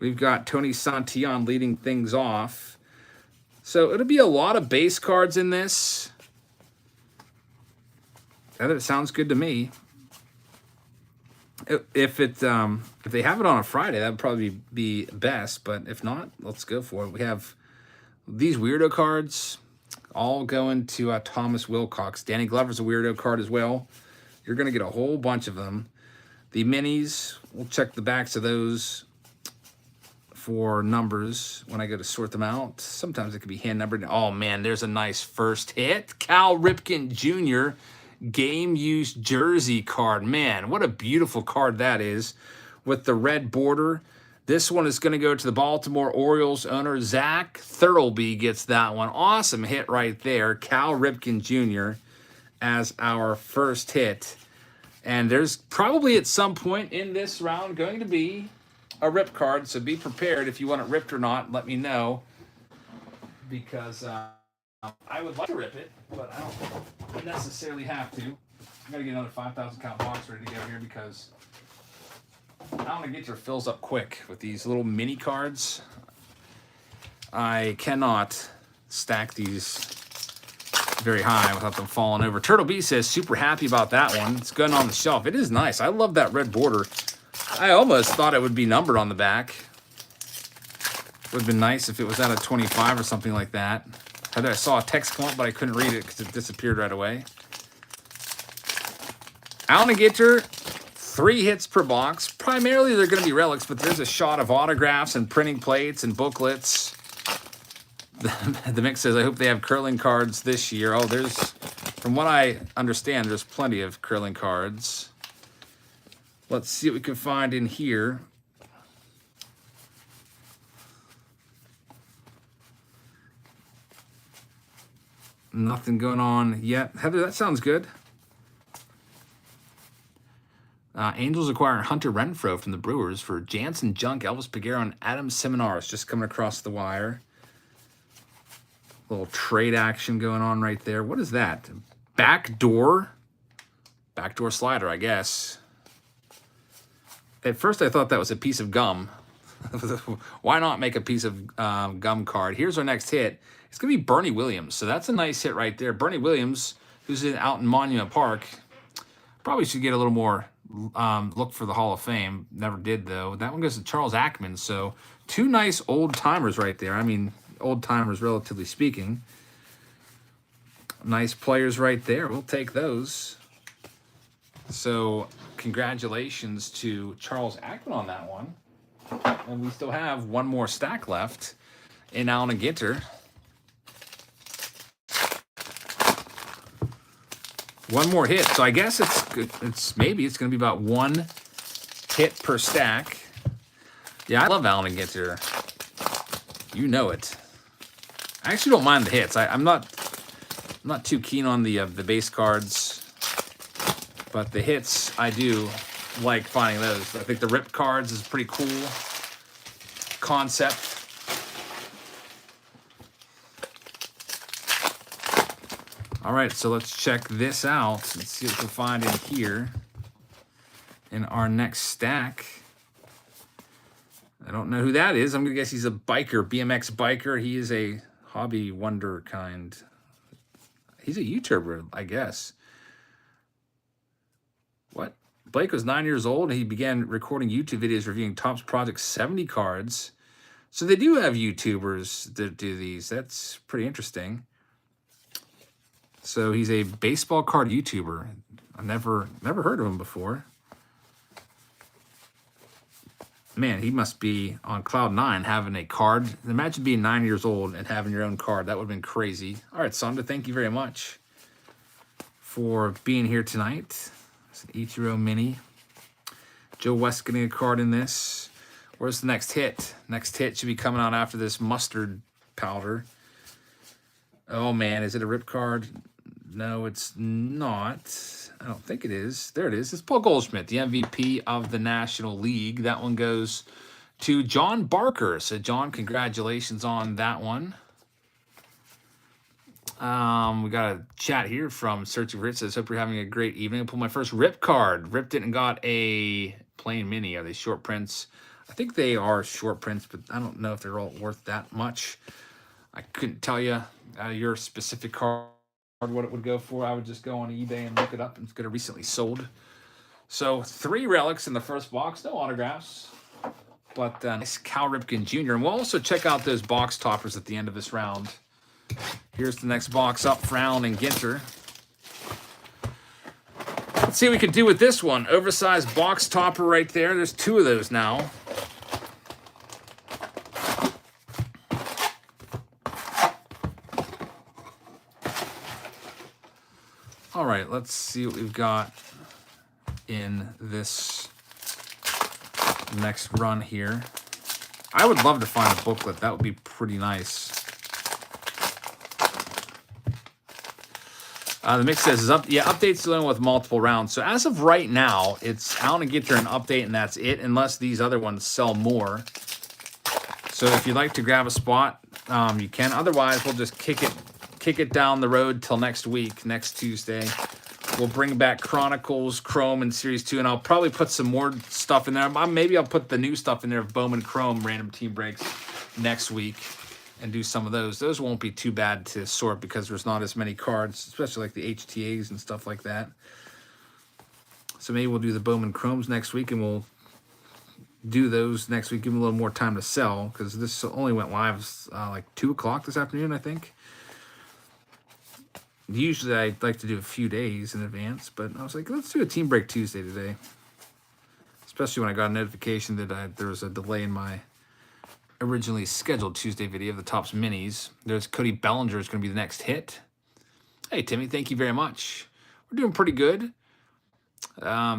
We've got Tony Santillan leading things off. So it'll be a lot of base cards in this. Heather, it sounds good to me. If they have it on a Friday, that would probably be best. But if not, let's go for it. We have these weirdo cards all going to Thomas Wilcox. Danny Glover's a weirdo card as well. You're going to get a whole bunch of them. The minis, we'll check the backs of those for numbers when I go to sort them out. Sometimes it could be hand numbered. Oh, man, there's a nice first hit. Cal Ripken Jr. game use jersey card. Man, what a beautiful card that is with the red border. This one is going to go to the Baltimore Orioles owner. Zach Thurlby gets that one. Awesome hit right there. Cal Ripken Jr. as our first hit. And there's probably at some point in this round going to be a rip card, so be prepared. If you want it ripped or not, let me know. Because I would like to rip it, but I don't necessarily have to. I'm going to get another 5,000 count box ready to go here because Allen and Ginter fills up quick with these little mini cards. I cannot stack these very high without them falling over. Turtle B says super happy about that one. It's going on the shelf. It is nice. I love that red border. I almost thought it would be numbered on the back. Would have been nice if it was at a 25 or something like that. I saw a text come up, but I couldn't read it because it disappeared right away. Allen and Ginter, 3 hits per box. Primarily they're going to be relics, but there's a shot of autographs and printing plates and booklets. The mix says, I hope they have curling cards this year. Oh, there's, from what I understand, there's plenty of curling cards. Let's see what we can find in here. Nothing going on yet. Heather, that sounds good. Angels acquiring Hunter Renfroe from the Brewers for Jansen Junk, Elvis Peguero, and Adam Seminaris just coming across the wire. Little trade action going on right there. What is that? Backdoor slider, I guess. At first I thought that was a piece of gum. Why not make a piece of gum card? Here's our next hit. It's going to be Bernie Williams. So that's a nice hit right there. Bernie Williams, who's out in Monument Park, probably should get a little more look for the Hall of Fame. Never did, though. That one goes to Charles Ackman. So 2 nice old-timers right there. I mean, old-timers, relatively speaking. Nice players right there. We'll take those. So congratulations to Charles Ackman on that one. And we still have one more stack left in Allen and Ginter. One more hit. So I guess maybe it's going to be about 1 hit per stack. Yeah, I love Allen and Ginter. You know it. I actually don't mind the hits. I'm not too keen on the base cards, but the hits I do like finding those. I think the rip cards is a pretty cool concept. All right, so let's check this out. Let's see what we can find in here in our next stack. I don't know who that is. I'm going to guess he's a biker, BMX biker. He is a hobby wonder kind. He's a YouTuber, I guess. What? Blake was 9 years old, and he began recording YouTube videos reviewing Topps Project 70 cards. So they do have YouTubers that do these. That's pretty interesting. So he's a baseball card YouTuber. I never heard of him before. Man, he must be on cloud 9 having a card. Imagine being 9 years old and having your own card. That would have been crazy. All right, Sonda, thank you very much for being here tonight. It's an Ichiro mini. Joe West getting a card in this. Where's the next hit? Next hit should be coming out after this mustard powder. Oh, man, is it a rip card? No, it's not. I don't think it is. There it is. It's Paul Goldschmidt, the MVP of the National League. That one goes to John Barker. So, John, congratulations on that one. We got a chat here from Searching for It. Says, hope you're having a great evening. I pulled my first rip card. Ripped it and got a plain mini. Are they short prints? I think they are short prints, but I don't know if they're all worth that much. I couldn't tell you your specific card, what it would go for. I would just go on eBay and look it up. It's going to recently sold. So 3 relics in the first box. No autographs, but nice Cal Ripken Jr. And we'll also check out those box toppers at the end of this round. Here's the next box up for Allen and Ginter. Let's see what we can do with this one. Oversized box topper right there. There's 2 of those now. All right, let's see what we've got in this next run here. I would love to find a booklet. That would be pretty nice. The mix says, updates dealing with multiple rounds. So as of right now, it's Allen and Ginter an update, and that's it, unless these other ones sell more. So if you'd like to grab a spot, you can. Otherwise, we'll just kick it down the road till next week, next Tuesday. We'll bring back Chronicles, Chrome, and Series 2, and I'll probably put some more stuff in there. Maybe I'll put the new stuff in there of Bowman Chrome random team breaks next week and do some of those. Those won't be too bad to sort because there's not as many cards, especially like the HTAs and stuff like that. So maybe we'll do the Bowman Chromes next week, and we'll do those next week, give them a little more time to sell, because this only went live like 2 o'clock this afternoon, I think. Usually I like to do a few days in advance, but I was like, let's do a Team Break Tuesday today. Especially when I got a notification that there was a delay in my originally scheduled Tuesday video of the Topps Minis. There's Cody Bellinger is going to be the next hit. Hey, Timmy, thank you very much. We're doing pretty good.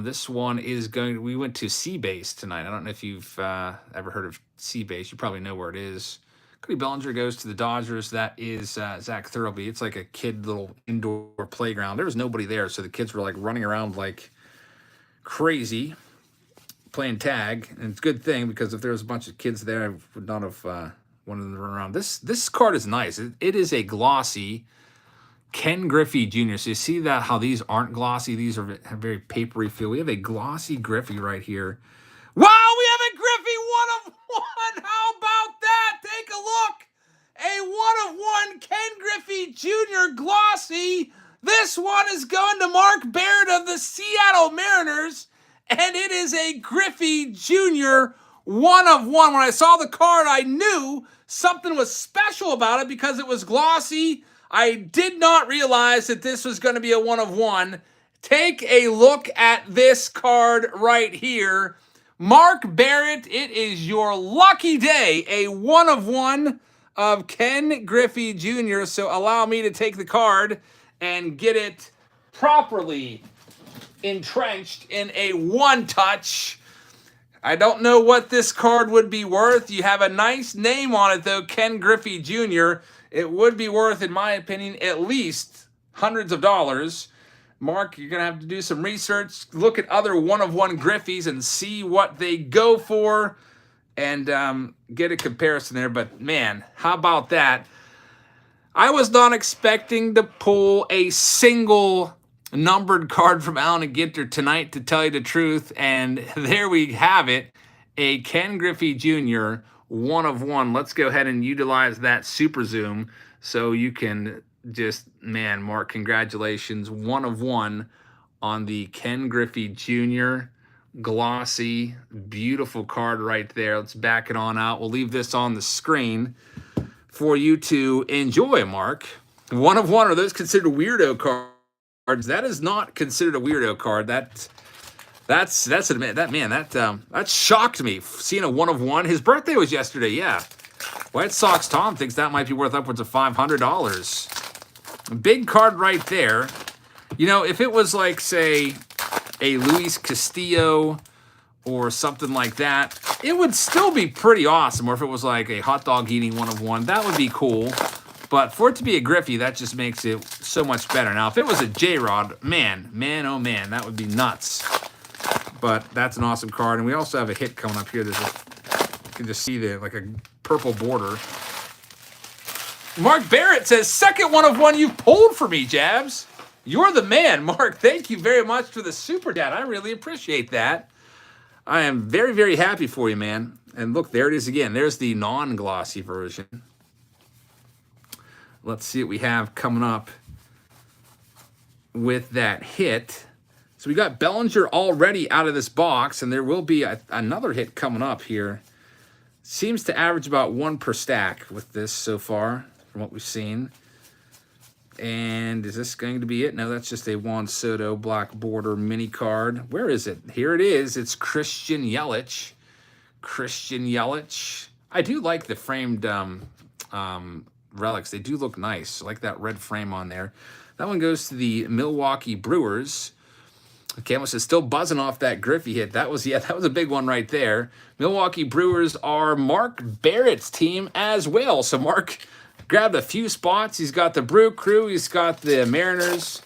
This one is we went to C-Base tonight. I don't know if you've ever heard of C-Base. You probably know where it is. Cody Bellinger goes to the Dodgers. That is Zach Thurlby. It's like a kid little indoor playground. There was nobody there, so the kids were like running around like crazy playing tag. And it's a good thing, because if there was a bunch of kids there, I would not have wanted them to run around. This card is nice. It is a glossy Ken Griffey Jr. So you see that how these aren't glossy. These have very papery feel. We have a glossy Griffey right here. Wow, we have a Griffey 1/1. How about that? Take a look. A 1/1 Ken Griffey Jr. glossy. This one is going to Mark Barrett of the Seattle Mariners. And it is a Griffey Jr. 1/1. When I saw the card, I knew something was special about it because it was glossy. I did not realize that this was going to be a 1/1. Take a look at this card right here. Mark Barrett, it is your lucky day. A 1/1 of Ken Griffey Jr. So allow me to take the card and get it properly entrenched in a one-touch. I don't know what this card would be worth. You have a nice name on it, though, Ken Griffey Jr. It would be worth, in my opinion, at least hundreds of dollars. Mark, you're going to have to do some research, look at other one-of-one Griffies and see what they go for and get a comparison there. But, man, how about that? I was not expecting to pull a single numbered card from Allen and Ginter tonight, to tell you the truth. And there we have it, a Ken Griffey Jr. one-of-one. Let's go ahead and utilize that super zoom so you can just, man, Mark, congratulations. One-of-one on the Ken Griffey Jr. glossy, beautiful card right there. Let's back it on out. We'll leave this on the screen for you to enjoy, Mark. One-of-one, are those considered weirdo cards? That is not considered a weirdo card. That shocked me, seeing a one-of-one. His birthday was yesterday, yeah. White Sox Tom thinks that might be worth upwards of $500. Big card right there. You know, if it was like, say, a Luis Castillo or something like that, it would still be pretty awesome. Or if it was like a hot dog eating one-of-one, that would be cool. But for it to be a Griffey, that just makes it so much better. Now, if it was a J-Rod, man, oh man, that would be nuts. But that's an awesome card. And we also have a hit coming up here. You can just see like a purple border. Mark Barrett says, second one-of-one you've pulled for me, Jabs. You're the man, Mark. Thank you very much for the super chat. I really appreciate that. I am very, very happy for you, man. And look, there it is again. There's the non-glossy version. Let's see what we have coming up with that hit. So we got Bellinger already out of this box, and there will be another hit coming up here. Seems to average about one per stack with this so far, from what we've seen. And is this going to be it? No, that's just a Juan Soto black border mini card. Where is it? Here it is. It's Christian Yelich. Christian Yelich. I do like the framed relics. They do look nice. I like that red frame on there. That one goes to the Milwaukee Brewers. Camus is still buzzing off that Griffey hit. That was a big one right there. Milwaukee Brewers are Mark Barrett's team as well. So Mark grabbed a few spots. He's got the Brew Crew. He's got the Mariners.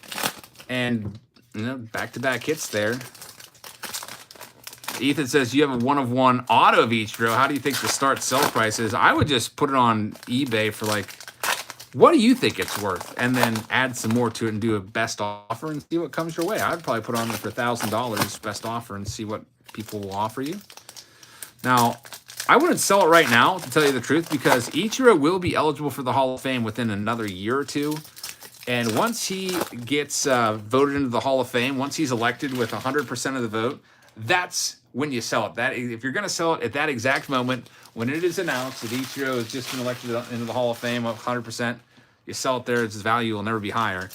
And, you know, back-to-back hits there. Ethan says, you have a one-of-one auto of each row. How do you think the start sell price is? I would just put it on eBay for like, what do you think it's worth? And then add some more to it and do a best offer and see what comes your way. I'd probably put it on there for $1,000 best offer and see what people will offer you. Now, I wouldn't sell it right now, to tell you the truth, because Ichiro will be eligible for the Hall of Fame within another year or two. And once he gets voted into the Hall of Fame, once he's elected with 100% of the vote, that's when you sell it. If you're going to sell it at that exact moment, when it is announced that Ichiro has just been elected into the Hall of Fame of 100%, you sell it there, its value will never be higher.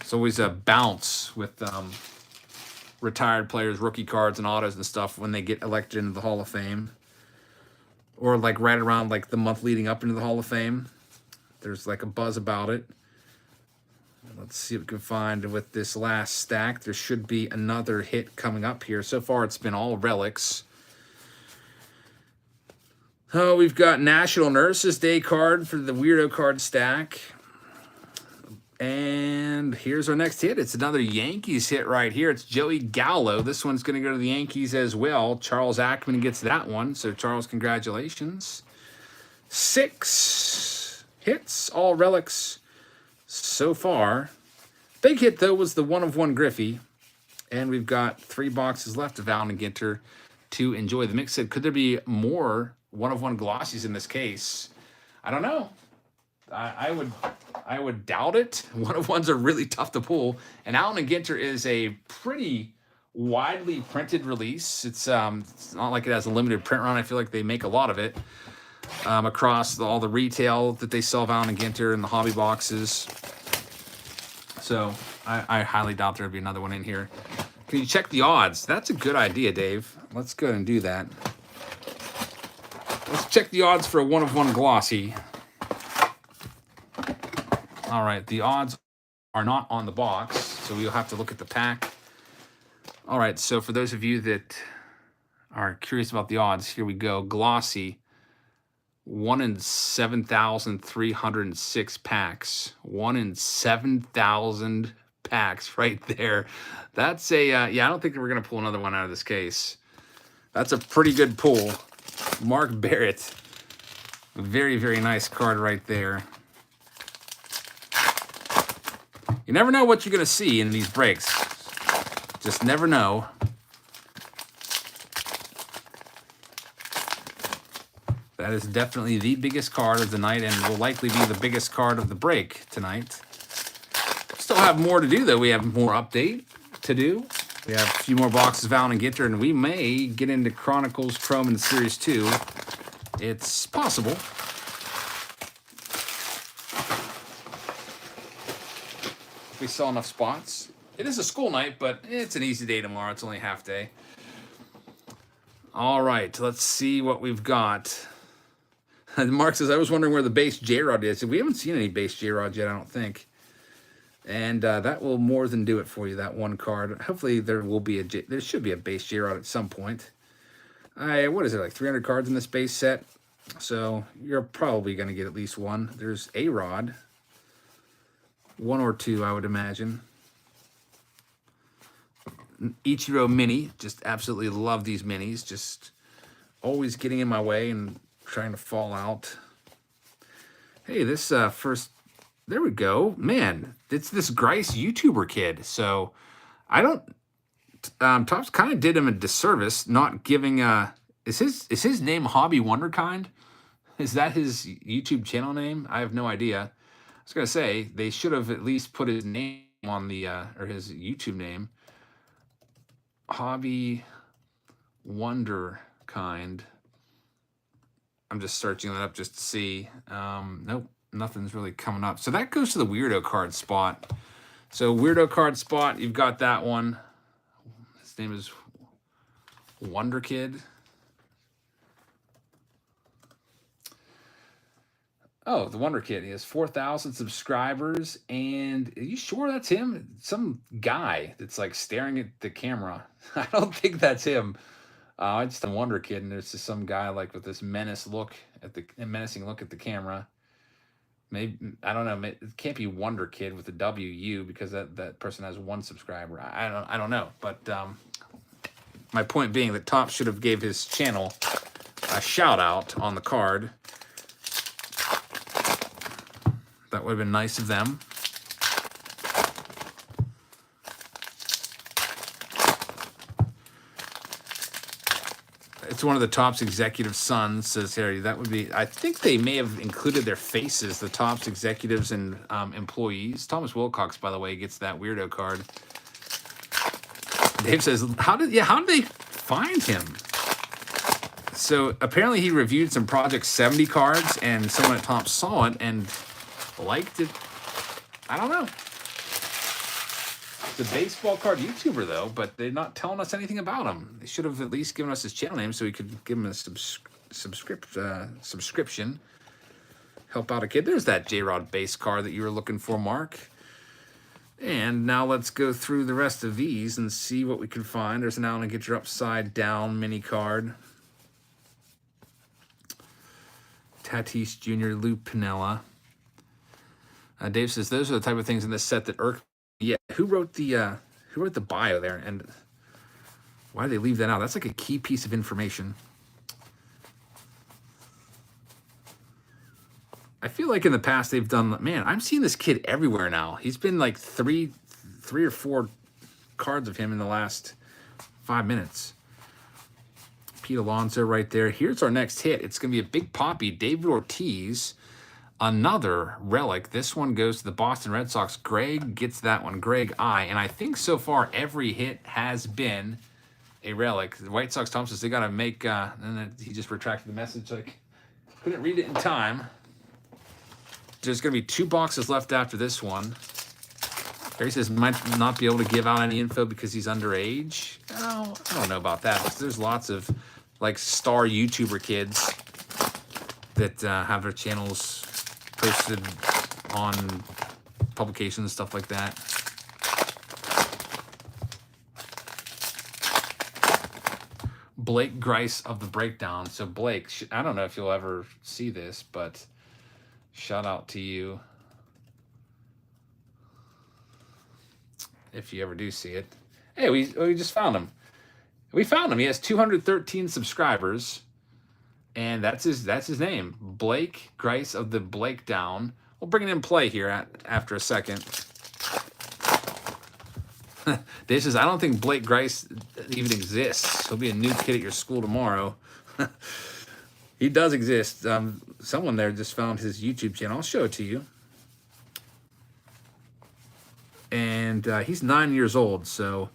It's always a bounce with retired players, rookie cards, and autos and stuff when they get elected into the Hall of Fame. Or like right around like the month leading up into the Hall of Fame. There's like a buzz about it. Let's see what we can find with this last stack. There should be another hit coming up here. So far, it's been all relics. Oh, we've got National Nurses Day card for the Weirdo card stack. And here's our next hit. It's another Yankees hit right here. It's Joey Gallo. This one's going to go to the Yankees as well. Charles Ackman gets that one. So, Charles, congratulations. 6 hits, all relics so far. Big hit, though, was the one-of-one Griffey. And we've got 3 boxes left of Allen and Ginter to enjoy. The mix said, could there be more one-of-one glossies in this case? I don't know. I would doubt it. One-of-ones are really tough to pull. And Allen and Ginter is a pretty widely printed release. It's not like it has a limited print run. I feel like they make a lot of it across all the retail that they sell of Allen and Ginter and the hobby boxes. So I highly doubt there'll be another one in here. Can you check the odds? That's a good idea, Dave. Let's go ahead and do that. Let's check the odds for a one-of-one glossy. All right, the odds are not on the box, so we'll have to look at the pack. All right, so for those of you that are curious about the odds, here we go. Glossy, 1 in 7,306 packs. 1 in 7,000 packs right there. That's a, yeah, I don't think we're going to pull another one out of this case. That's a pretty good pull. Mark Barrett. Very, very nice card right there. You never know what you're going to see in these breaks. Just never know. That is definitely the biggest card of the night and will likely be the biggest card of the break tonight. Still have more to do, though. We have more update to do. We have a few more boxes of Allen and Ginter, and we may get into Chronicles, Chrome, and Series 2. It's possible. If we sell enough spots. It is a school night, but it's an easy day tomorrow. It's only half day. All right, let's see what we've got. Mark says, I was wondering where the base J-Rod is. We haven't seen any base J-Rod yet, I don't think. And that will more than do it for you, that one card. Hopefully there will be there should be a base J-Rod at some point. What is it, like 300 cards in this base set? So you're probably going to get at least one. There's A-Rod. 1 or 2, I would imagine. Ichiro Mini. Just absolutely love these minis. Just always getting in my way and trying to fall out. Hey, this first... There we go. Man, it's this Grice YouTuber kid. So I don't... Topps kind of did him a disservice not giving... Is his name Hobby Wonderkind? Is that his YouTube channel name? I have no idea. I was going to say, they should have at least put his name on the... or his YouTube name. Hobby Wonderkind. I'm just searching that up just to see. Nope, nothing's really coming up. So that goes to the weirdo card spot. So weirdo card spot, you've got that one. His name is Wonder Kid. Oh, the Wonder Kid. He has 4,000 subscribers. And are you sure that's him? Some guy that's like staring at the camera. I don't think that's him. It's just a Wonder Kid, and there's just some guy like with this menacing look at the camera. Maybe, I don't know. It can't be Wonder Kid with the WU because that person has 1 subscriber. I don't know. But my point being that Topps should have gave his channel a shout out on the card. That would have been nice of them. It's one of the Topps executive sons, says Harry. That would be, I think they may have included their faces, the Topps executives and employees. Thomas Wilcox, by the way, gets that weirdo card. Dave says, how did they find him? So apparently he reviewed some Project 70 cards, and someone at Topps saw it and liked it. I don't know. The baseball card YouTuber, though, but they're not telling us anything about him. They should have at least given us his channel name so we could give him a subscription. Help out a kid. There's that J-Rod base card that you were looking for, Mark. And now let's go through the rest of these and see what we can find. There's an Allen and Ginter upside down mini card. Tatis Jr., Lou Piniella. Dave says those are the type of things in this set that irk. Yeah, who wrote the bio there, and why did they leave that out? That's like a key piece of information. I feel like in the past they've done. Man, I'm seeing this kid everywhere now. He's been like three or four cards of him in the last 5 minutes. Pete Alonso right there. Here's our next hit. It's going to be a big poppy. David Ortiz. Another relic. This one goes to the Boston Red Sox. Greg gets that one. Greg I. And I think so far every hit has been a relic. The White Sox Thompson, they got to make... and then he just retracted the message. Like, couldn't read it in time. There's going to be 2 boxes left after this one. Gary says might not be able to give out any info because he's underage. Oh, I don't know about that. There's lots of like star YouTuber kids that have their channels posted on publications, stuff like that. Blake Grice of the Breakdown. So Blake, I don't know if you'll ever see this, but shout out to you if you ever do see it. Hey, we just found him. We found him. He has 213 subscribers, and that's his name, Blake Grice of the Breakdown. We'll bring it in play here after a second. Dave says, I don't think Blake Grice even exists. He'll be a new kid at your school tomorrow. He does exist. Someone there just found his YouTube channel. I'll show it to you. And he's 9 years old, so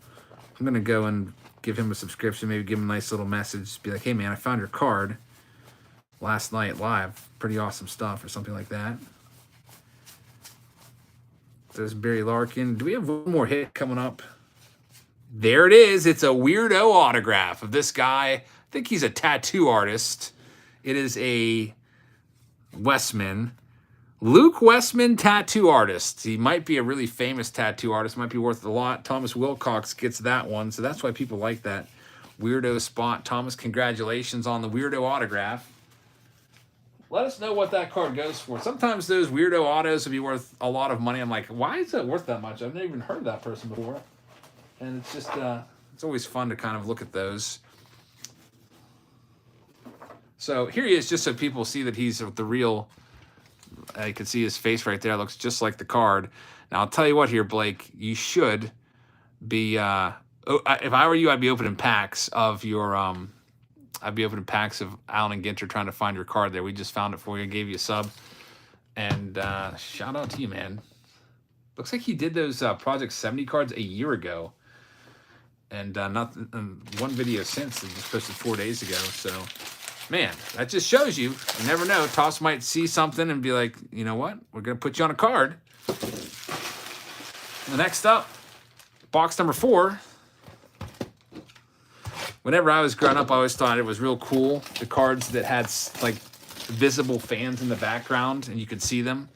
I'm going to go and give him a subscription, maybe give him a nice little message. Be like, hey, man, I found your card last night live. Pretty awesome stuff, or something like that. There's Barry Larkin. Do we have one more hit coming up? There it is. It's a weirdo autograph of this guy. I think he's a tattoo artist. It is a Westman. Luke Westman, tattoo artist. He might be a really famous tattoo artist. Might be worth a lot. Thomas Wilcox gets that one, so that's why people like that weirdo spot. Thomas, congratulations on the weirdo autograph. Let us know what that card goes for. Sometimes those weirdo autos will be worth a lot of money. I'm like, why is it worth that much? I've never even heard of that person before. And it's just, it's always fun to kind of look at those. So here he is, just so people see that he's the real. You can see his face right there. It looks just like the card. Now, I'll tell you what here, Blake. You should be, if I were you, I'd be opening packs of your, I'd be opening packs of Allen and Ginter trying to find your card there. We just found it for you and gave you a sub. And shout out to you, man. Looks like he did those Project 70 cards a year ago. And one video since. He just posted 4 days ago. So, man, that just shows you. You never know. Toss might see something and be like, you know what? We're going to put you on a card. The next up, box number 4. Whenever I was growing up, I always thought it was real cool. The cards that had like visible fans in the background and you could see them.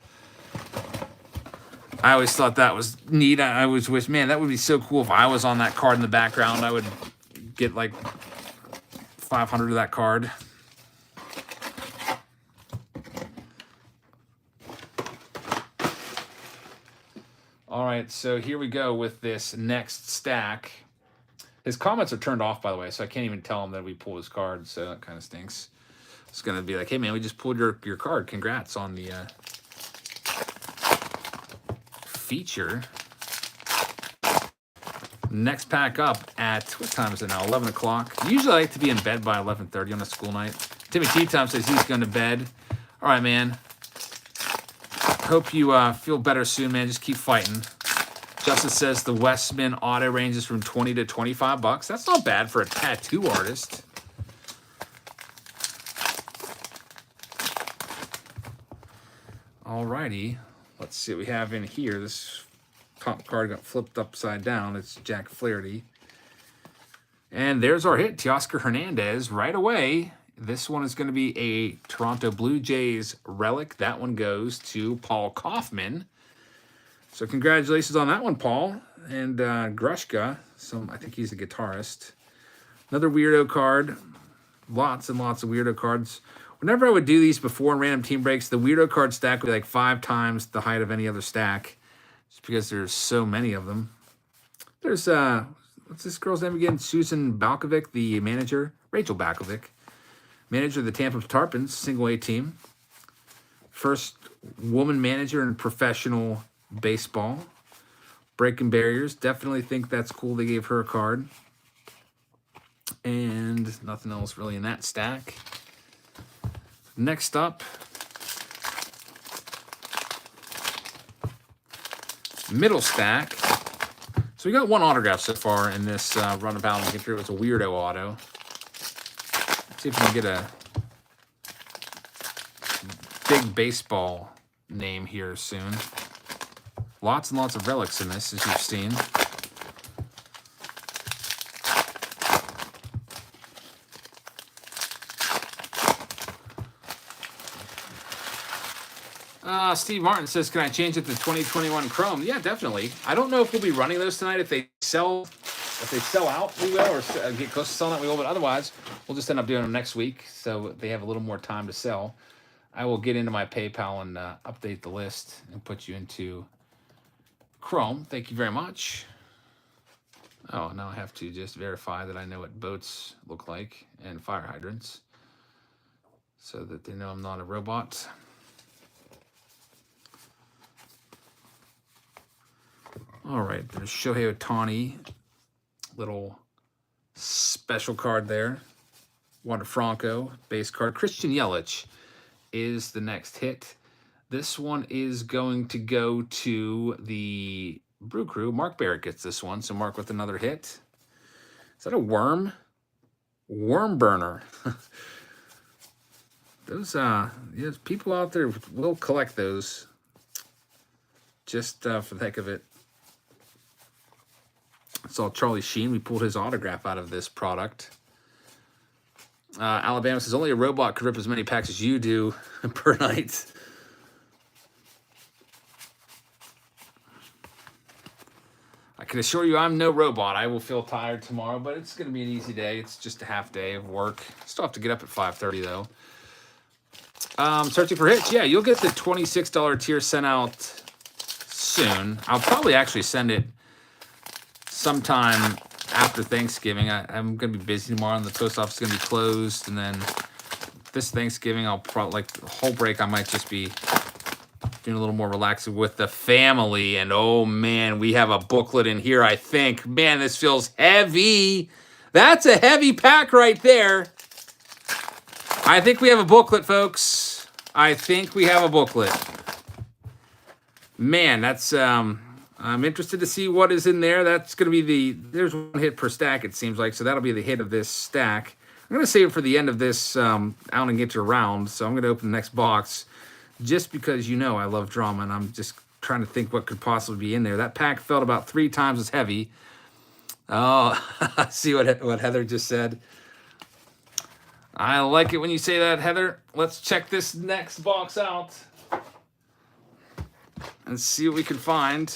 I always thought that was neat. I always wish, man, that would be so cool if I was on that card in the background. I would get like 500 of that card. All right, so here we go with this next stack. His comments are turned off, by the way, so I can't even tell him that we pulled his card, so that kind of stinks. It's going to be like, hey, man, we just pulled your card. Congrats on the feature. Next pack up at, what time is it now? 11 o'clock. Usually I like to be in bed by 11:30 on a school night. Timmy Tea Time says he's going to bed. All right, man. Hope you feel better soon, man. Just keep fighting. Justin says the Westman auto ranges from $20 to $25. That's not bad for a tattoo artist. Alrighty. Let's see what we have in here. This top card got flipped upside down. It's Jack Flaherty. And there's our hit, Teoscar Hernandez, right away. This one is going to be a Toronto Blue Jays relic. That one goes to Paul Kaufman. So congratulations on that one, Paul. And Grushka, I think he's a guitarist. Another weirdo card. Lots and lots of weirdo cards. Whenever I would do these before in random team breaks, the weirdo card stack would be like 5 times the height of any other stack. Just because there's so many of them. There's, what's this girl's name again? Susan Balkovic, the manager. Rachel Balkovic. Manager of the Tampa Tarpons, single A team. First woman manager in professional baseball. Breaking barriers. Definitely think that's cool they gave her a card. And nothing else really in that stack. Next up, middle stack. So we got one autograph so far in this run of Allen and Ginter. It was a weirdo auto. Let's see if we can get a big baseball name here soon. Lots and lots of relics in this, as you've seen. Steve Martin says, can I change it to 2021 Chrome? Yeah, definitely. I don't know if we'll be running those tonight. If they sell out, we will, or get close to selling out, we will. But otherwise, we'll just end up doing them next week, so they have a little more time to sell. I will get into my PayPal and update the list and put you into Chrome. Thank you very much. Oh, now I have to just verify that I know what boats look like and fire hydrants, so that they know I'm not a robot. All right, there's Shohei Ohtani, little special card there. Wander Franco, base card. Christian Yelich is the next hit. This one is going to go to the Brew Crew. Mark Barrett gets this one, so Mark with another hit. Is that a worm? Worm burner. Those, yes, people out there will collect those just for the heck of it. I saw Charlie Sheen. We pulled his autograph out of this product. Alabama says, only a robot could rip as many packs as you do per night. I can assure you I'm no robot. I will feel tired tomorrow, but it's going to be an easy day. It's just a half day of work. Still have to get up at 5:30, though. Searching for hits. Yeah, you'll get the $26 tier sent out soon. I'll probably actually send it sometime after Thanksgiving. I'm going to be busy tomorrow, and the post office is going to be closed. And then this Thanksgiving, I'll probably, like the whole break, I might just be doing a little more relaxing with the family. And oh man, we have a booklet in here, I think. Man, this feels heavy. That's a heavy pack right there. I think we have a booklet, folks. I think we have a booklet. Man, that's I'm interested to see what is in there. That's going to be there's one hit per stack, it seems like, so that'll be the hit of this stack. I'm going to save it for the end of this Allen and Ginter round, so I'm going to open the next box just because you know I love drama, and I'm just trying to think what could possibly be in there. That pack felt about 3 times as heavy. Oh, see what Heather just said. I like it when you say that, Heather. Let's check this next box out and see what we can find.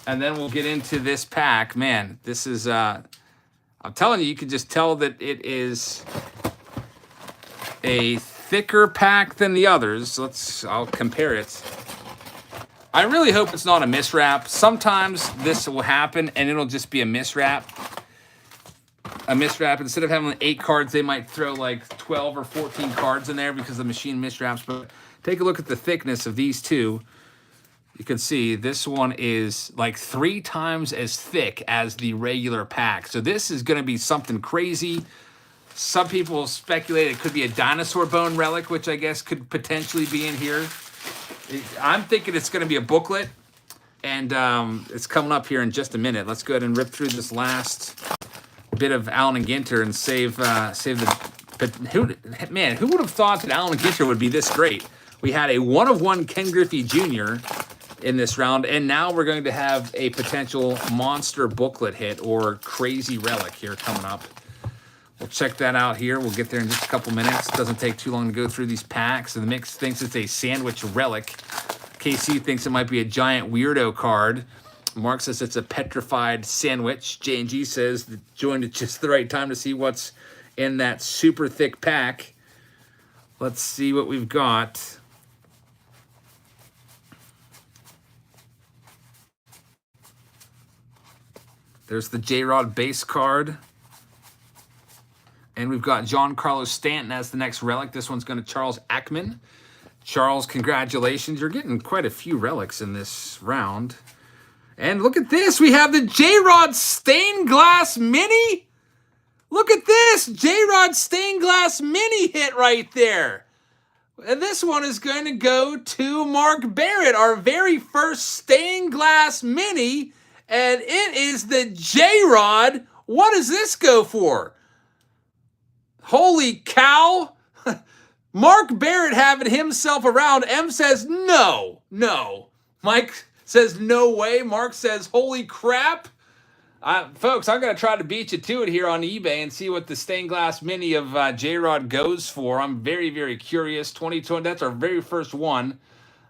And then we'll get into this pack. Man, this is, I'm telling you, you can just tell that it is a thicker pack than the others. I'll compare it. I really hope it's not a miswrap. Sometimes this will happen and it'll just be a miswrap. A miswrap, instead of having 8 cards, they might throw like 12 or 14 cards in there because the machine miswraps. But take a look at the thickness of these two. You can see this one is like 3 times as thick as the regular pack. So this is going to be something crazy. Some people speculate it could be a dinosaur bone relic, which I guess could potentially be in here. I'm thinking it's going to be a booklet, and it's coming up here in just a minute. Let's go ahead and rip through this last bit of Allen and Ginter and save the. But who would have thought that Allen and Ginter would be this great? We had a 1-of-1 Ken Griffey Jr. in this round, and now we're going to have a potential monster booklet hit or crazy relic here coming up. We'll check that out here. We'll get there in just a couple minutes. It doesn't take too long to go through these packs. And the mix thinks it's a sandwich relic. KC thinks it might be a giant weirdo card. Mark says it's a petrified sandwich. J&G says that joined at just the right time to see what's in that super thick pack. Let's see what we've got. There's the J-Rod base card. And we've got Giancarlo Stanton as the next relic. This one's going to Charles Ackman. Charles, congratulations. You're getting quite a few relics in this round. And look at this. We have the J-Rod Stained Glass Mini. Look at this. J-Rod Stained Glass Mini hit right there. And this one is going to go to Mark Barrett, our very first Stained Glass Mini. And it is the J-Rod. What does this go for? Holy cow. Mark Barrett having himself around. M says no. Mike says no way. Mark says holy crap. Folks, I'm going to try to beat you to it here on eBay and see what the stained glass mini of J-Rod goes for. I'm very, very curious. 2020, that's our very first one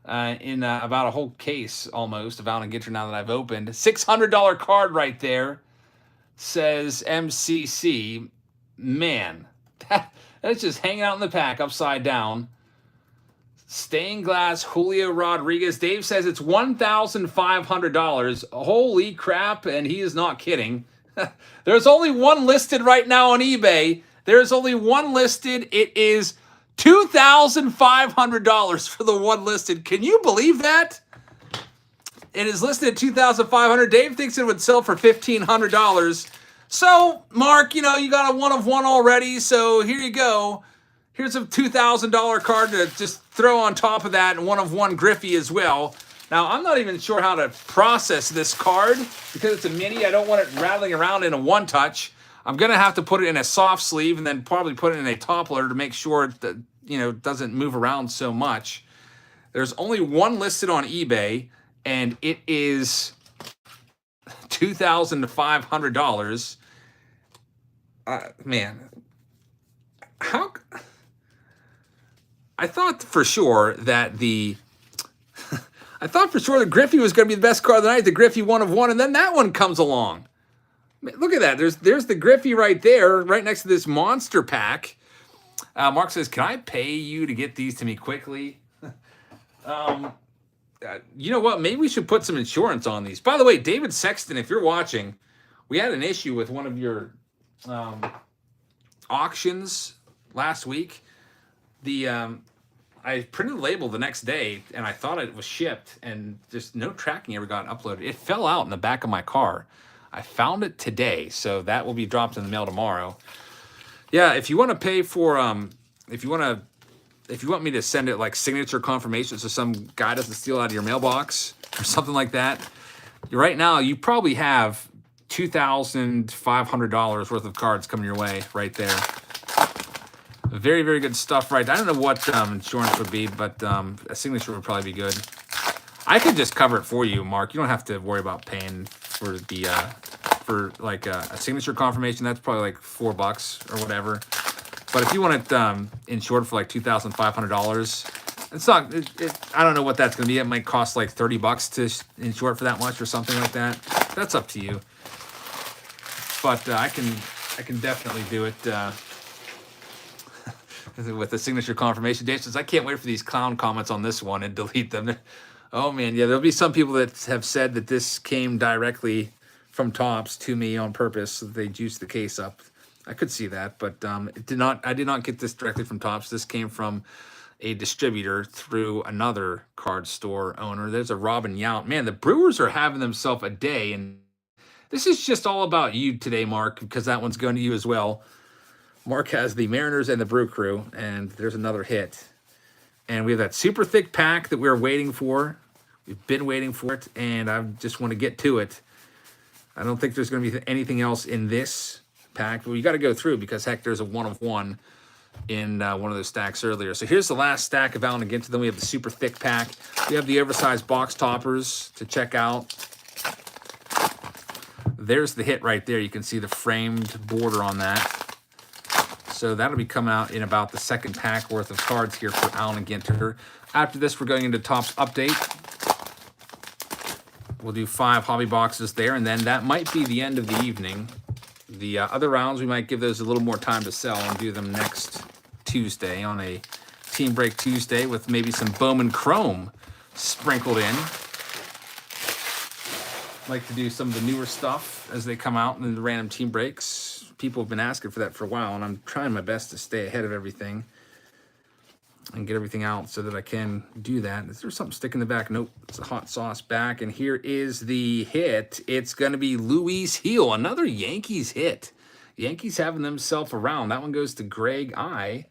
in about a whole case almost of Allen and Ginter now that I've opened. $600 card right there says MCC. Man, that's just hanging out in the pack upside down. Stained glass Julio Rodriguez. Dave says it's $1,500. Holy crap, and he is not kidding. There's only one listed right now on eBay. There's only one listed. It is $2,500 for the one listed. Can you believe that? It is listed at $2,500. Dave thinks it would sell for $1,500. So, Mark, you got a one of one already, so here you go. Here's a $2,000 card to just throw on top of that, and one of one Griffey as well. Now, I'm not even sure how to process this card because it's a mini. I don't want it rattling around in a one-touch. I'm going to have to put it in a soft sleeve and then probably put it in a toppler to make sure that, it doesn't move around so much. There's only one listed on eBay, and it is $2,500. Man, how... I thought for sure that the Griffey was going to be the best card of the night, the Griffey one of one, and then that one comes along. Look at that. There's the Griffey right there, right next to this monster pack. Mark says, "Can I pay you to get these to me quickly?" You know what? Maybe we should put some insurance on these. By the way, David Sexton, if you're watching, we had an issue with one of your auctions last week. I printed the label the next day, and I thought it was shipped, and just no tracking ever got uploaded. It fell out in the back of my car. I found it today, so that will be dropped in the mail tomorrow. Yeah, if you want to pay for, if you want me to send it like signature confirmation so some guy doesn't steal out of your mailbox or something like that, right now you probably have $2,500 worth of cards coming your way right there. Very, very good stuff right there. I don't know what insurance would be, but a signature would probably be good. I could just cover it for you, Mark. You don't have to worry about paying for the a signature confirmation. That's probably like $4 or whatever. But if you want it insured for like $2,500, it's not. I don't know what that's going to be. It might cost like $30 to insure it for that much or something like that. That's up to you. But I can definitely do it. With the signature confirmation. Dave says, I can't wait for these clown comments on this one and delete them. Oh, man, yeah, there'll be some people that have said that this came directly from Topps to me on purpose, so they juiced the case up. I could see that, but it did not. I did not get this directly from Topps. This came from a distributor through another card store owner. There's a Robin Yount. Man, the Brewers are having themselves a day, and this is just all about you today, Mark, because that one's going to you as well. Mark has the Mariners and the Brew Crew, and there's another hit. And we have that super thick pack that we're waiting for. We've been waiting for it, and I just want to get to it. I don't think there's going to be anything else in this pack, but we got to go through because, heck, there's a one of one in one of those stacks earlier. So here's the last stack of Allen and Ginter. Then we have the super thick pack. We have the oversized box toppers to check out. There's the hit right there. You can see the framed border on that. So that'll be coming out in about the second pack worth of cards here for Allen and Ginter. After this, we're going into Topps Update. We'll do 5 hobby boxes there, and then that might be the end of the evening. The other rounds, we might give those a little more time to sell and do them next Tuesday on a Team Break Tuesday with maybe some Bowman Chrome sprinkled in. Like to do some of the newer stuff as they come out in the random team breaks. People have been asking for that for a while, and I'm trying my best to stay ahead of everything and get everything out so that I can do that. Is there something sticking in the back? Nope, it's a hot sauce back, and here is the hit. It's going to be Luis Heel, another Yankees hit. Yankees having themselves around. That one goes to Greg I.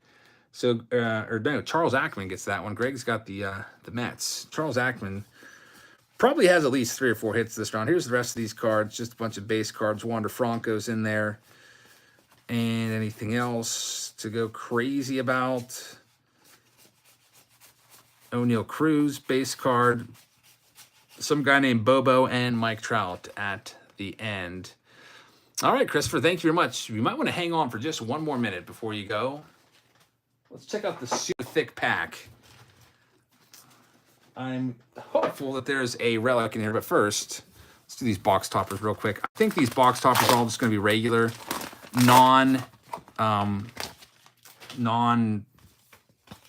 So, Charles Ackman gets that one. Greg's got the Mets. Charles Ackman probably has at least 3 or 4 hits this round. Here's the rest of these cards, just a bunch of base cards. Wander Franco's in there. And anything else to go crazy about? O'Neal Cruz, base card. Some guy named Bobo and Mike Trout at the end. All right, Christopher, thank you very much. You might want to hang on for just one more minute before you go. Let's check out the super thick pack. I'm hopeful that there's a relic in here, but first, let's do these box toppers real quick. I think these box toppers are all just going to be regular, non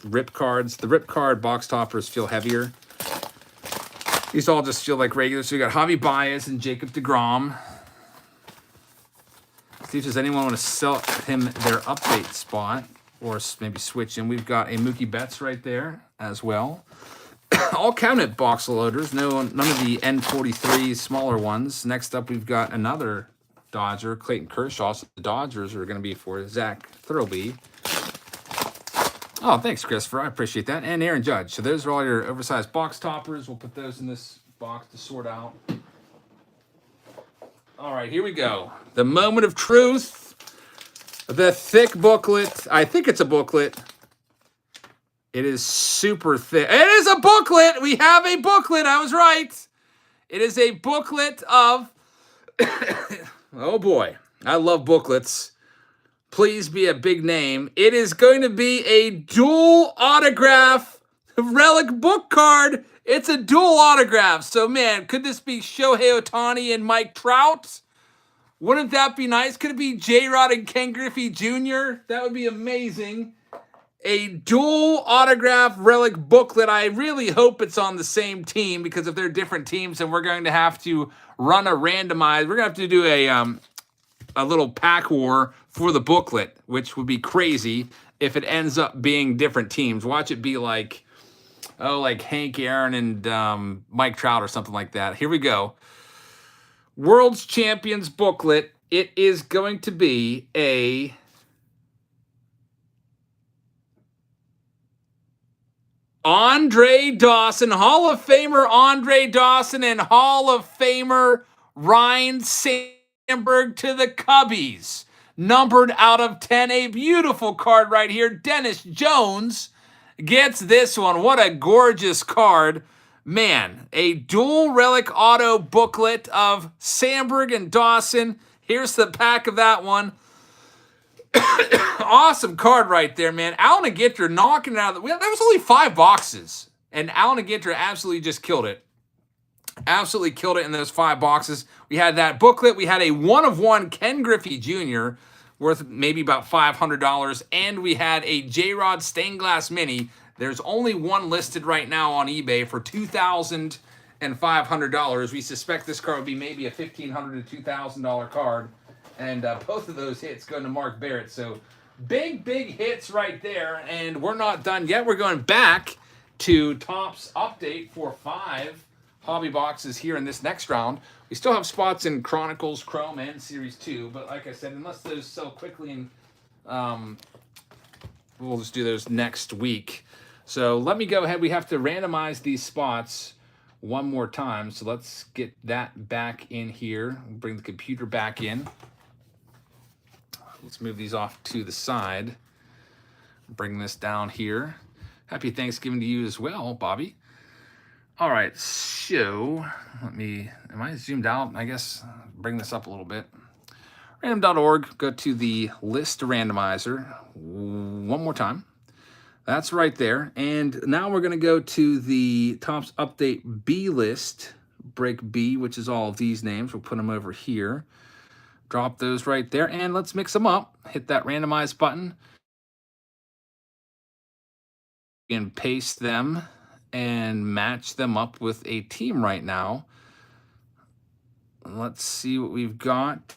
rip cards. The rip card box toppers feel heavier. These all just feel like regular. So you got Javi Baez and Jacob deGrom. See if there's anyone want to sell him their update spot or maybe switch in. We've got a Mookie Betts right there as well. All cabinet box loaders. None of the N43 smaller ones. Next up, we've got another Dodger, Clayton Kershaw. So the Dodgers are going to be for Zach Thurlby. Oh, thanks, Christopher. I appreciate that. And Aaron Judge. So those are all your oversized box toppers. We'll put those in this box to sort out. All right, here we go. The moment of truth. The thick booklet. I think it's a booklet. It is super thick. It is a booklet. We have a booklet. I was right. It is a booklet of... oh, boy. I love booklets. Please be a big name. It is going to be a dual autograph relic book card. It's a dual autograph. So, man, could this be Shohei Ohtani and Mike Trout? Wouldn't that be nice? Could it be J-Rod and Ken Griffey Jr.? That would be amazing. A dual autograph relic booklet. I really hope it's on the same team, because if they're different teams, then we're going to have to run a randomize. We're going to have to do a little pack war for the booklet, which would be crazy if it ends up being different teams. Watch it be like, like Hank Aaron and Mike Trout or something like that. Here we go. World's Champions booklet. It is going to be a Andre Dawson, Hall of Famer Andre Dawson and Hall of Famer Ryan Sandberg to the Cubbies. Numbered out of 10. A beautiful card right here. Dennis Jones gets this one. What a gorgeous card. Man, a dual relic auto booklet of Sandberg and Dawson. Here's the pack of that one. Awesome card right there, man. Allen and Ginter knocking it out of the... That was only 5 boxes. And Allen and Ginter absolutely just killed it. Absolutely killed it in those 5 boxes. We had that booklet. We had a 1-of-1 Ken Griffey Jr. worth maybe about $500. And we had a J-Rod stained glass mini. There's only one listed right now on eBay for $2,500. We suspect this card would be maybe a $1,500 to $2,000 card. And both of those hits going to Mark Barrett. So big hits right there. And we're not done yet. We're going back to Topps update for 5 hobby boxes here in this next round. We still have spots in Chronicles, Chrome, and Series 2. But like I said, unless those sell quickly, and we'll just do those next week. So let me go ahead. We have to randomize these spots one more time. So let's get that back in here. Bring the computer back in. Let's move these off to the side. Bring this down here. Happy Thanksgiving to you as well, Bobby. All right, so am I zoomed out? I guess bring this up a little bit. Random.org, go to the list randomizer one more time. That's right there. And now we're going to go to the Topps Update B list, break B, which is all of these names. We'll put them over here. Drop those right there, and let's mix them up. Hit that randomize button and paste them and match them up with a team right now. Let's see what we've got.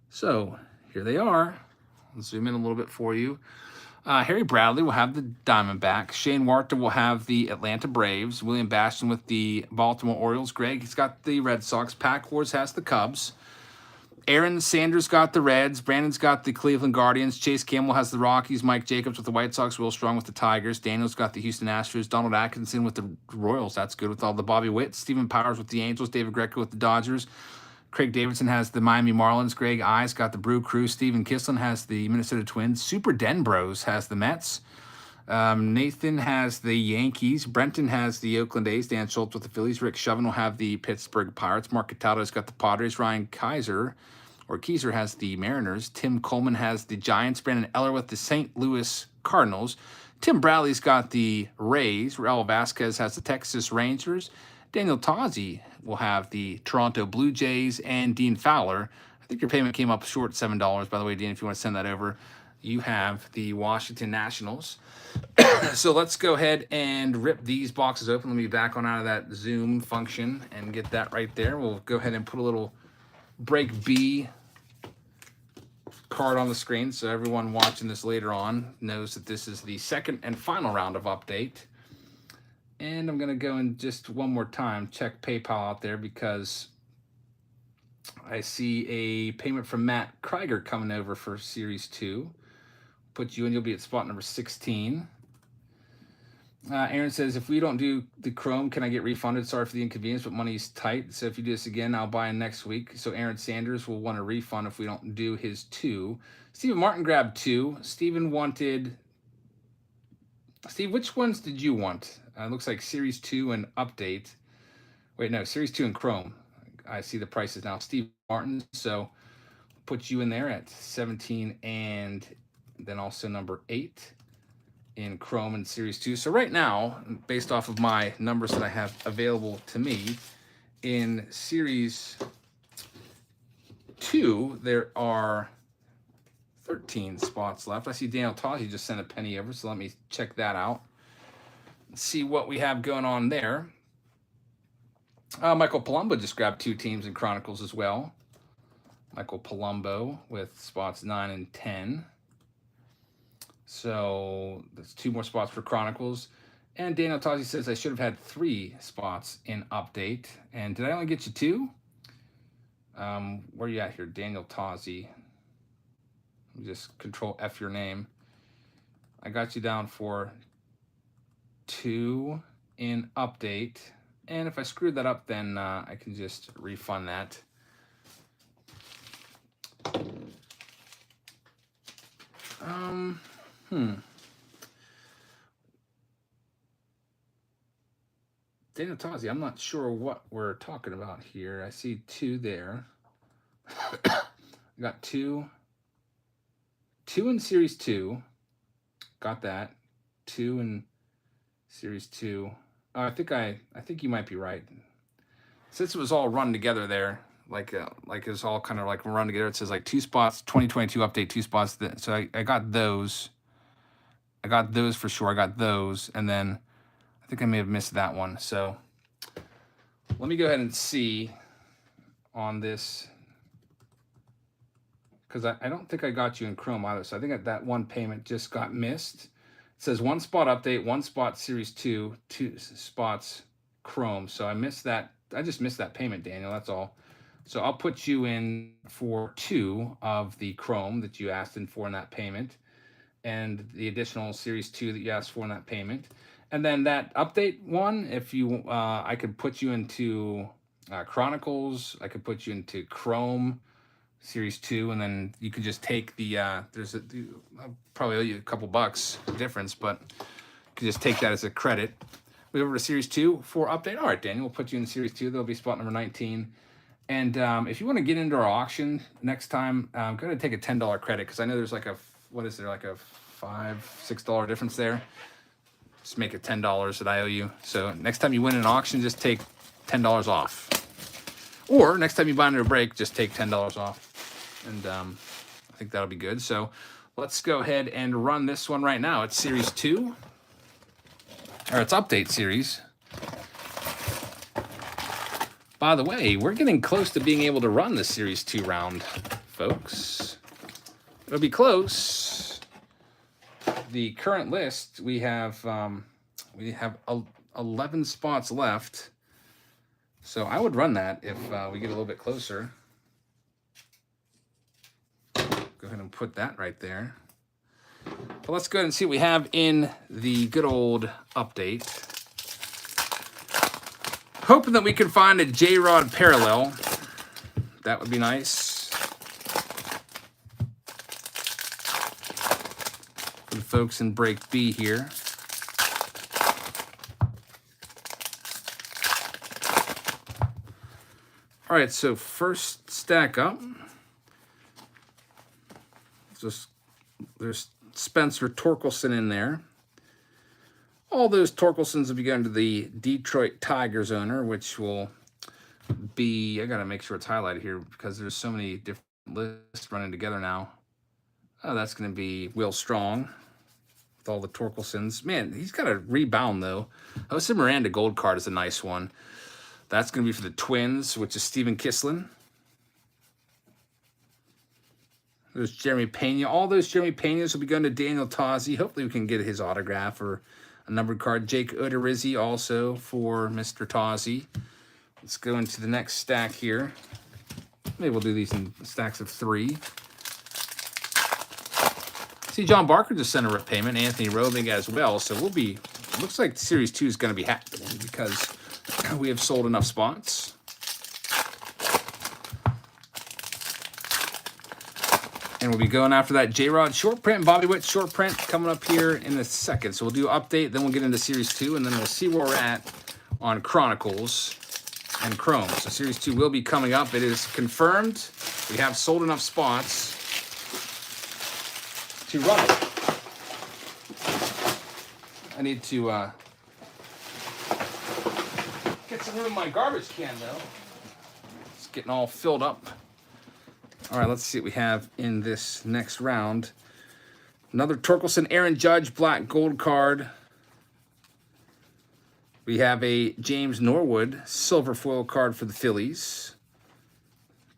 So here they are. I'll zoom in a little bit for you. Harry Bradley will have the Diamondbacks. Shane Warta will have the Atlanta Braves. William Bastion with the Baltimore Orioles. Greg, he's got the Red Sox. Pack Wars has the Cubs. Aaron Sanders got the Reds. Brandon's got the Cleveland Guardians. Chase Campbell has the Rockies. Mike Jacobs with the White Sox. Will Strong with the Tigers. Daniel's got the Houston Astros. Donald Atkinson with the Royals. That's good with all the Bobby Witt. Stephen Powers with the Angels. David Greco with the Dodgers. Craig Davidson has the Miami Marlins. Greg Eyes got the Brew Crew. Steven Kislin has the Minnesota Twins. Super Den Bros has the Mets. Nathan has the Yankees. Brenton has the Oakland A's. Dan Schultz with the Phillies. Rick Shovin will have the Pittsburgh Pirates. Mark Cataldo's got the Padres. Ryan Keiser has the Mariners. Tim Coleman has the Giants. Brandon Eller with the St. Louis Cardinals. Tim Bradley's got the Rays. Raul Vasquez has the Texas Rangers. Daniel Tozzi will have the Toronto Blue Jays. And Dean Fowler, I think your payment came up short $7. By the way, Dean, if you want to send that over, you have the Washington Nationals. So let's go ahead and rip these boxes open. Let me back on out of that Zoom function and get that right there. We'll go ahead and put a little break B card on the screen so everyone watching this later on knows that this is the second and final round of update. And I'm going to go and just one more time check PayPal out there because I see a payment from Matt Krieger coming over for Series 2. Put you in, you'll be at spot number 16. Aaron says, if we don't do the Chrome, can I get refunded? Sorry for the inconvenience, but money's tight. So if you do this again, I'll buy in next week. So Aaron Sanders will want a refund if we don't do his 2. Stephen Martin grabbed 2. Stephen wanted... Steve, which ones did you want? Looks like Series 2 and Update. Wait, no, Series 2 and Chrome. I see the prices now. Steve Martin, so put you in there at 17 and then also number 8 in Chrome and Series 2. So right now, based off of my numbers that I have available to me, in Series 2, there are 13 spots left. I see Daniel Tozzi just sent a penny over, so let me check that out. Let's see what we have going on there. Michael Palumbo just grabbed 2 teams in Chronicles as well. Michael Palumbo with spots 9 and 10. So that's 2 more spots for Chronicles. And Daniel Tozzi says I should have had 3 spots in Update. And did I only get you 2? Where are you at here, Daniel Tozzi? Just Control F your name. I got you down for 2 in Update. And if I screwed that up, then I can just refund that. Daniel Tozzi, I'm not sure what we're talking about here. I see 2 there. I got 2 in Series 2. Got that. 2 in Series 2. Oh, I think you might be right. Since it was all run together there, like it was all kind of like run together. It says like 2 spots, 2022 update, 2 spots. So I got those. I got those for sure. I got those, and then I think I may have missed that one. So let me go ahead and see on this, because I don't think I got you in Chrome either. So I think that one payment just got missed. It says 1 spot update, 1 spot Series 2, 2 spots Chrome. So I missed that. I just missed that payment, Daniel. That's all. So I'll put you in for 2 of the Chrome that you asked in that payment, and the additional Series 2 that you asked for in that payment. And then that update one, if you, I could put you into Chronicles. I could put you into Chrome Series 2, and then you could just take the, I'll probably owe you a couple bucks difference, but you could just take that as a credit. Move over to Series 2 for update. All right, Daniel, we'll put you in Series 2. There'll be spot number 19. And if you want to get into our auction next time, I'm going to take a $10 credit, because I know there's like a, what is there, like a $5, $6 difference there. Just make it $10 that I owe you. So next time you win an auction, just take $10 off. Or next time you buy into a break, just take $10 off. And I think that'll be good. So let's go ahead and run this one right now. It's Series 2. Or it's Update Series. By the way, we're getting close to being able to run the Series 2 round, folks. It'll be close. The current list, we have 11 spots left. So I would run that if we get a little bit closer. Go ahead and put that right there. But let's go ahead and see what we have in the good old update. Hoping that we can find a J-Rod parallel. That would be nice. For the folks in break B here. All right, so first stack up. There's Spencer Torkelson in there. All those Torkelsons will be going to the Detroit Tigers owner, which will be, I got to make sure it's highlighted here because there's so many different lists running together now. Oh, that's going to be Will Strong with all the Torkelsons. Man, he's got a rebound, though. Jose Miranda gold card is a nice one. That's going to be for the Twins, which is Steven Kislin. There's Jeremy Pena. All those Jeremy Penas will be going to Daniel Tozzi. Hopefully we can get his autograph or a numbered card. Jake Odorizzi also for Mr. Tozzi. Let's go into the next stack here. Maybe we'll do these in stacks of 3. See, John Barker just sent a repayment. Anthony Robing as well. So we'll be, looks like Series 2 is going to be happening because we have sold enough spots. And we'll be going after that J-Rod short print, Bobby Witt short print coming up here in a second. So we'll do update, then we'll get into Series 2, and then we'll see where we're at on Chronicles and Chrome. So Series 2 will be coming up. It is confirmed. We have sold enough spots to run it. I need to get some room in my garbage can, though. It's getting all filled up. All right, let's see what we have in this next round. Another Torkelson, Aaron Judge, black gold card. We have a James Norwood silver foil card for the Phillies.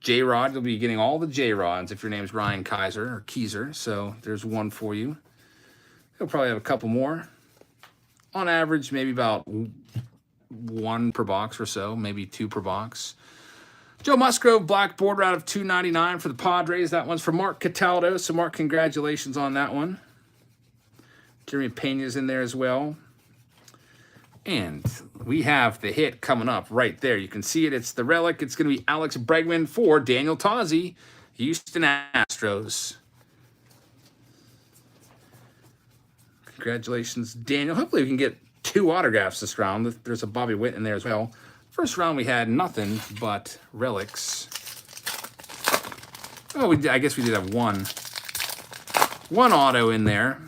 J-Rod, you'll be getting all the J-Rods if your name's Ryan Kaiser or Keyser. So there's one for you. He'll probably have a couple more. On average, maybe about 1 per box or so, maybe 2 per box. Joe Musgrove, black border out of $2.99 for the Padres. That one's for Mark Cataldo. So, Mark, congratulations on that one. Jeremy Pena's in there as well. And we have the hit coming up right there. You can see it. It's the relic. It's going to be Alex Bregman for Daniel Tozzi, Houston Astros. Congratulations, Daniel. Hopefully we can get 2 autographs this round. There's a Bobby Witt in there as well. First round we had nothing but relics. Oh, I guess we did have one auto in there.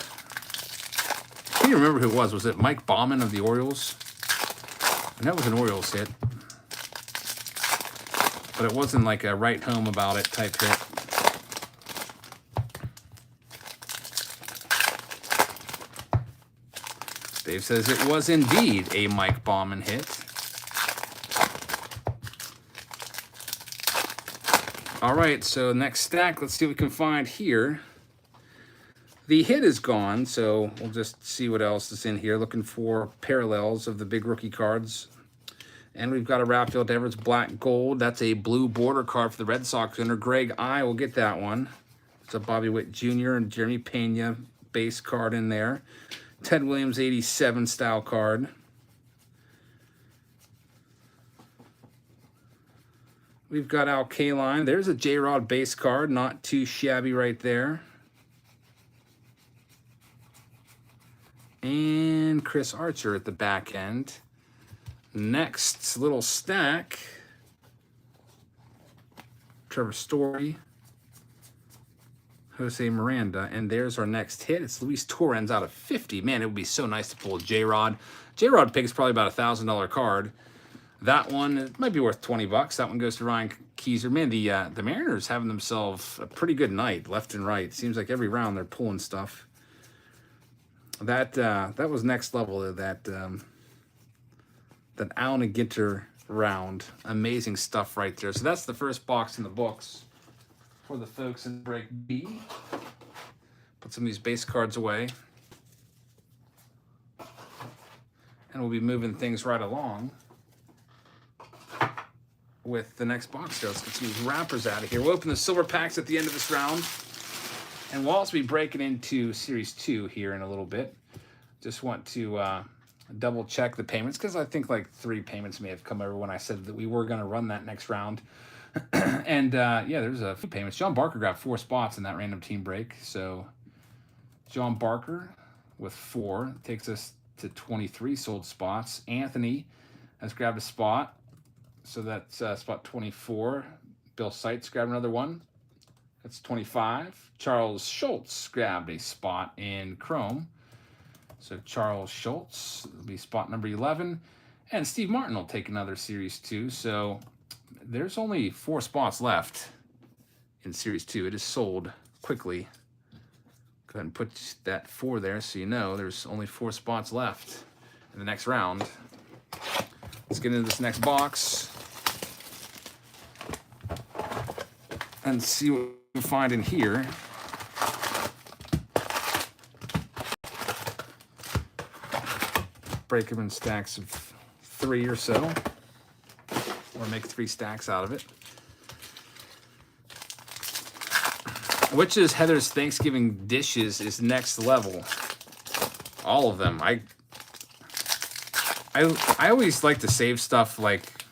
I can't remember who it was. Was it Mike Bauman of the Orioles? And that was an Orioles hit. But it wasn't like a write home about it type hit. Dave says it was indeed a Mike Bauman hit. All right, so next stack, let's see what we can find here. The hit is gone, so we'll just see what else is in here. Looking for parallels of the big rookie cards. And we've got a Rafael Devers black gold. That's a blue border card for the Red Sox owner. Greg I will get that one. It's a Bobby Witt Jr. and Jeremy Pena base card in there. Ted Williams 87 style card. We've got Al Kaline. There's a J-Rod base card. Not too shabby right there. And Chris Archer at the back end. Next little stack. Trevor Story. Jose Miranda. And there's our next hit. It's Luis Torrens out of 50. Man, it would be so nice to pull a J-Rod. J-Rod pick is probably about a $1,000 card. That one, it might be worth 20 bucks. That one goes to Ryan Keyser. Man, the Mariners having themselves a pretty good night, left and right. Seems like every round they're pulling stuff. That was next level. That Allen and Ginter round, amazing stuff right there. So that's the first box in the books for the folks in break B. Put some of these base cards away, and we'll be moving things right along with the next box here. Let's get some of these wrappers out of here. We'll open the silver packs at the end of this round. And we'll also be breaking into Series 2 here in a little bit. Just want to double check the payments because I think like 3 payments may have come over when I said that we were going to run that next round. And yeah, there's a few payments. John Barker got 4 spots in that random team break. So John Barker with 4. Takes us to 23 sold spots. Anthony has grabbed a spot. So that's spot 24. Bill Seitz grabbed another one. That's 25. Charles Schultz grabbed a spot in Chrome. So Charles Schultz will be spot number 11. And Steve Martin will take another Series 2. So there's only 4 spots left in Series 2. It is sold quickly. Go ahead and put that 4 there so you know there's only 4 spots left in the next round. Let's get into this next box and see what we find in here. Break them in stacks of 3 or so, or make 3 stacks out of it. Which is Heather's Thanksgiving dishes is next level. All of them. I always like to save stuff like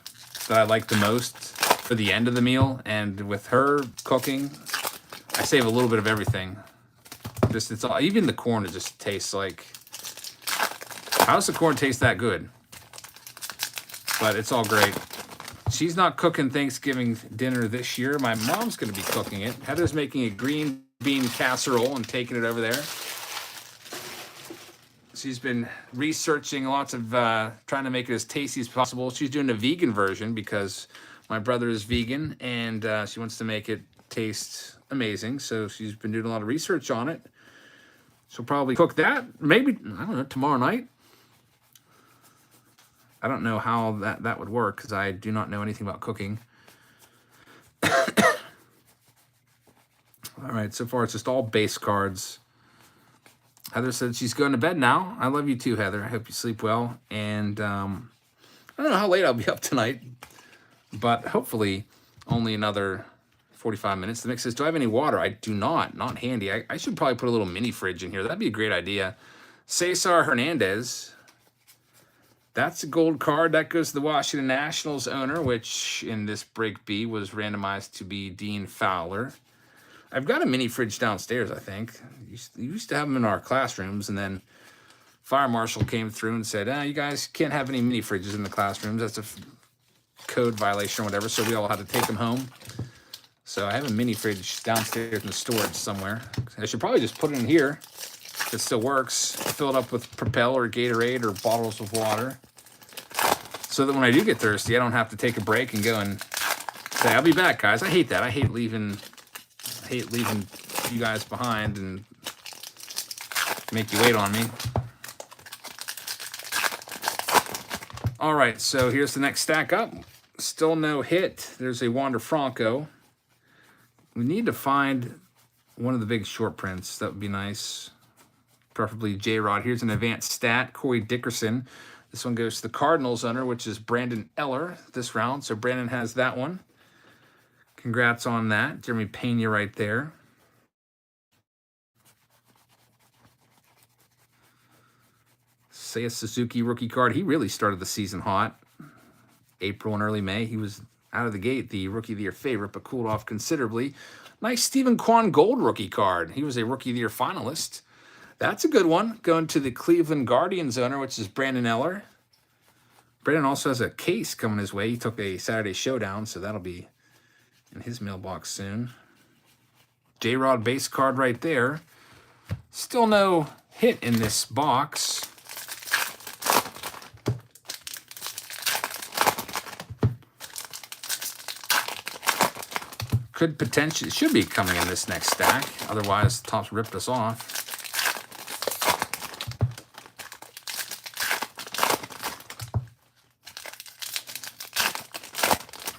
that I like the most for the end of the meal, and with her cooking, I save a little bit of everything. Just it's all, even the corn, it just tastes like. How does the corn taste that good? But it's all great. She's not cooking Thanksgiving dinner this year. My mom's going to be cooking it. Heather's making a green bean casserole and taking it over there. She's been researching lots of, trying to make it as tasty as possible. She's doing a vegan version because my brother is vegan and she wants to make it taste amazing. So she's been doing a lot of research on it. She'll probably cook that maybe, I don't know, tomorrow night. I don't know how that would work because I do not know anything about cooking. All right, so far it's just all base cards. Heather said she's going to bed now. I love you too, Heather. I hope you sleep well. And I don't know how late I'll be up tonight, but hopefully only another 45 minutes. The mix says, do I have any water? I do not. Not handy. I should probably put a little mini fridge in here. That'd be a great idea. Cesar Hernandez. That's a gold card. That goes to the Washington Nationals owner, which in this break B was randomized to be Dean Fowler. I've got a mini fridge downstairs, I think. We used to have them in our classrooms, and then Fire Marshal came through and said, you guys can't have any mini fridges in the classrooms. That's a code violation or whatever, so we all had to take them home. So I have a mini fridge downstairs in storage somewhere. I should probably just put it in here. It still works. Fill it up with Propel or Gatorade or bottles of water, so that when I do get thirsty, I don't have to take a break and go and say, I'll be back, guys. I hate that. I hate leaving you guys behind and make you wait on me. All right, so here's the next stack up. Still no hit. There's a Wander Franco. We need to find one of the big short prints. That would be nice. Preferably J-Rod. Here's an advanced stat, Corey Dickerson. This one goes to the Cardinals owner, which is Brandon Eller this round. So Brandon has that one. Congrats on that. Jeremy Pena right there. Seiya Suzuki rookie card. He really started the season hot. April and early May. He was out of the gate the Rookie of the Year favorite, but cooled off considerably. Nice Stephen Kwan Gold rookie card. He was a Rookie of the Year finalist. That's a good one. Going to the Cleveland Guardians owner, which is Brandon Eller. Brandon also has a case coming his way. He took a Saturday Showdown, so that'll be in his mailbox soon. J-Rod base card right there. Still no hit in this box. Could potentially, should be coming in this next stack. Otherwise, Topps ripped us off.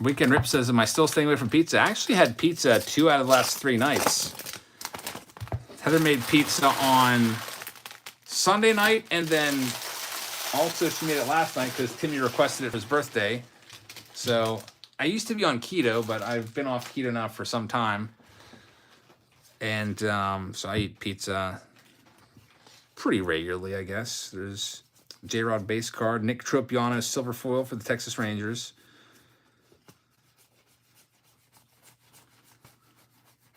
Weekend Rip says, am I still staying away from pizza? I actually had pizza 2 out of the last 3 nights. Heather made pizza on Sunday night, and then also she made it last night because Timmy requested it for his birthday. So I used to be on keto, but I've been off keto now for some time. And so I eat pizza pretty regularly, I guess. There's J-Rod base card, Nick Tropiano silver foil for the Texas Rangers.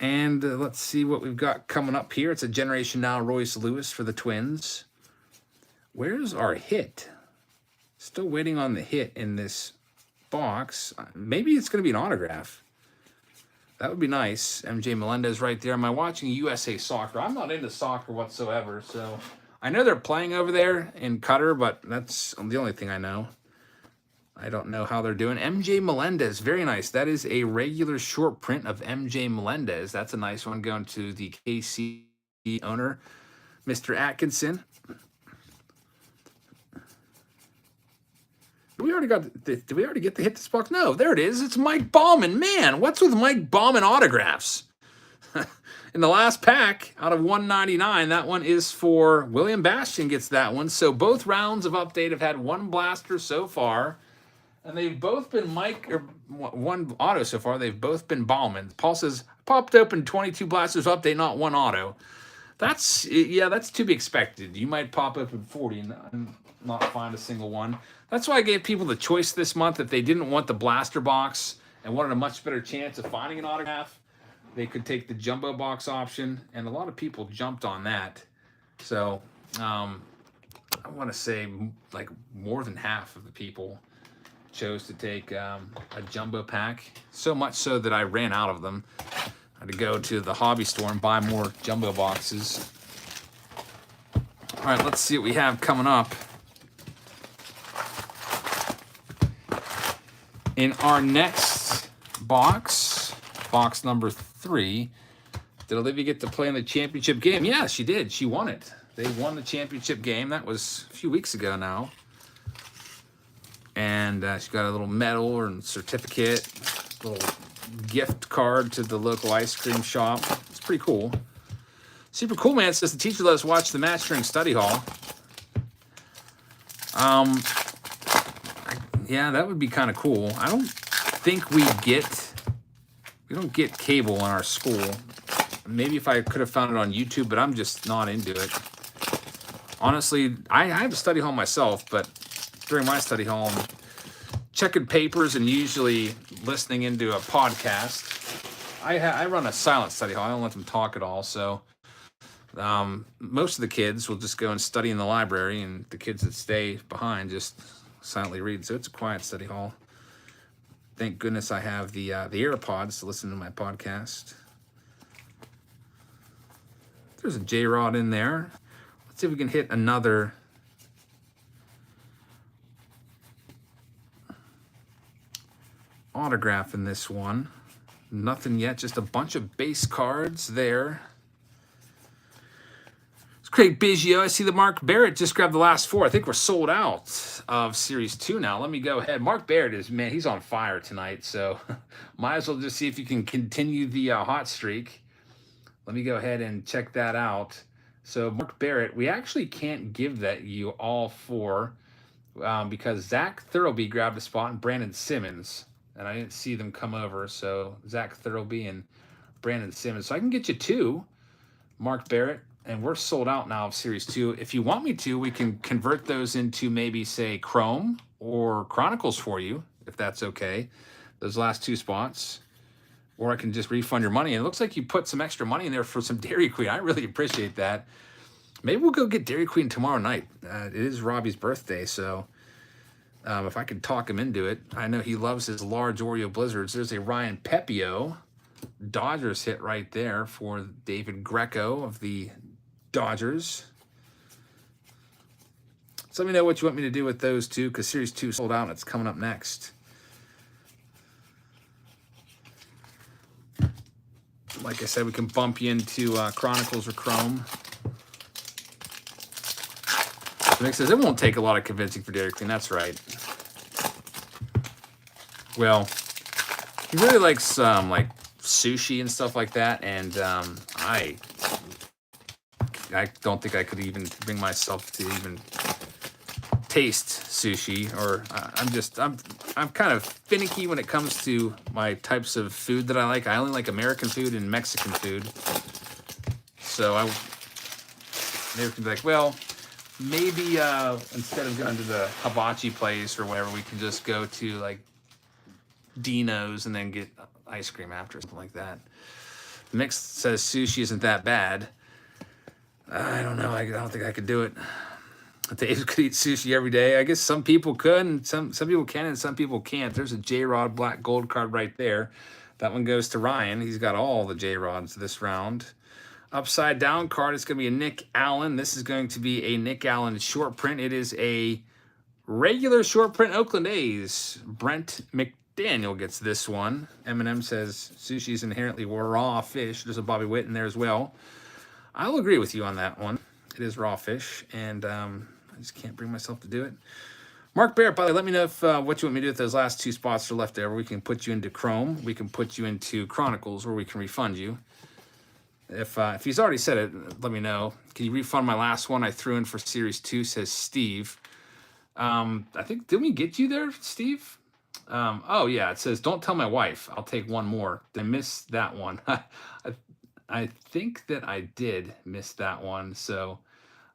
And let's see what we've got coming up here. It's a Generation Now Royce Lewis for the Twins. Where's our hit? Still waiting on the hit in this box. Maybe it's going to be an autograph. That would be nice. MJ Melendez right there. Am I watching USA Soccer? I'm not into soccer whatsoever, so I know they're playing over there in Qatar, but that's the only thing I know. I don't know how they're doing. MJ Melendez, very nice. That is a regular short print of MJ Melendez. That's a nice one going to the KC owner, Mr. Atkinson. Did we already get the hit this box? No, there it is. It's Mike Bauman. Man, what's with Mike Bauman autographs? In the last pack, out of 199, that one is for William Bastian gets that one. So both rounds of update have had one blaster so far. And they've both been one auto so far. They've both been Bauman. Paul says, popped open 22 blasters update, not one auto. That's to be expected. You might pop open 40 and not find a single one. That's why I gave people the choice this month. If they didn't want the blaster box and wanted a much better chance of finding an autograph, they could take the jumbo box option. And a lot of people jumped on that. So I want to say like more than half of the people chose to take a jumbo pack, so much so that I ran out of them. I had to go to the hobby store and buy more jumbo boxes. All right, let's see what we have coming up. In our next box, box number 3, did Olivia get to play in the championship game? Yeah, she did. She won it. They won the championship game. That was a few weeks ago now. And she got a little medal and certificate, little gift card to the local ice cream shop. It's pretty cool. Super Cool Man says the teacher let us watch the match during study hall. Yeah, that would be kind of cool. I don't think we don't get cable in our school. Maybe if I could have found it on YouTube, but I'm just not into it. Honestly, I have a study hall myself, but during my study hall, I'm checking papers and usually listening into a podcast. I run a silent study hall. I don't let them talk at all. So most of the kids will just go and study in the library, and the kids that stay behind just silently read. So it's a quiet study hall. Thank goodness I have the AirPods to listen to my podcast. There's a J-Rod in there. Let's see if we can hit another autograph in this one. Nothing yet, just a bunch of base cards there. It's Craig Biggio. I see that Mark Barrett just grabbed the last 4. I think we're sold out of Series 2 now. Let me go ahead. Mark Barrett is, man, he's on fire tonight, so might as well just see if you can continue the hot streak. Let me go ahead and check that out. So Mark Barrett, we actually can't give that you all 4 because Zach Thurlby grabbed a spot and Brandon Simmons. And I didn't see them come over, so Zach Thurlby and Brandon Simmons. So I can get you 2, Mark Barrett, and we're sold out now of Series 2. If you want me to, we can convert those into maybe, say, Chrome or Chronicles for you, if that's okay, those last 2 spots. Or I can just refund your money. And it looks like you put some extra money in there for some Dairy Queen. I really appreciate that. Maybe we'll go get Dairy Queen tomorrow night. It is Robbie's birthday, so if I could talk him into it. I know he loves his large Oreo Blizzards. There's a Ryan Pepio Dodgers hit right there for David Greco of the Dodgers. So let me know what you want me to do with those 2, because Series 2 sold out and it's coming up next. Like I said, we can bump you into Chronicles or Chrome. Nick says, it won't take a lot of convincing for Dairy Queen. That's right. Well, he really likes like sushi and stuff like that, and I don't think I could even bring myself to even taste sushi, or I'm kind of finicky when it comes to my types of food that I like. I only like American food and Mexican food. So I maybe can be like, well, maybe instead of going to the hibachi place or whatever, we can just go to like Dino's and then get ice cream after, something like that. Mix says sushi isn't that bad. I don't know. I don't think I could do it. Dave could eat sushi every day. I guess some people could, and some people can, and some people can't. There's a J-Rod Black Gold card right there. That one goes to Ryan. He's got all the J-Rods this round. Upside down card is going to be a Nick Allen. This is going to be a Nick Allen short print. It is a regular short print Oakland A's. Brent McDaniel gets this one. Eminem says sushi is inherently raw fish. There's a Bobby Witt in there as well. I'll agree with you on that one. It is raw fish, and I just can't bring myself to do it. Mark Barrett, by the way, let me know if what you want me to do with those last 2 spots that are left there. We can put you into Chrome. We can put you into Chronicles, or we can refund you. If he's already said it, let me know. Can you refund my last one I threw in for Series 2, says Steve. I think, didn't we get you there, Steve? Oh, yeah, it says, don't tell my wife. I'll take one more. Did I miss that one? I think that I did miss that one, so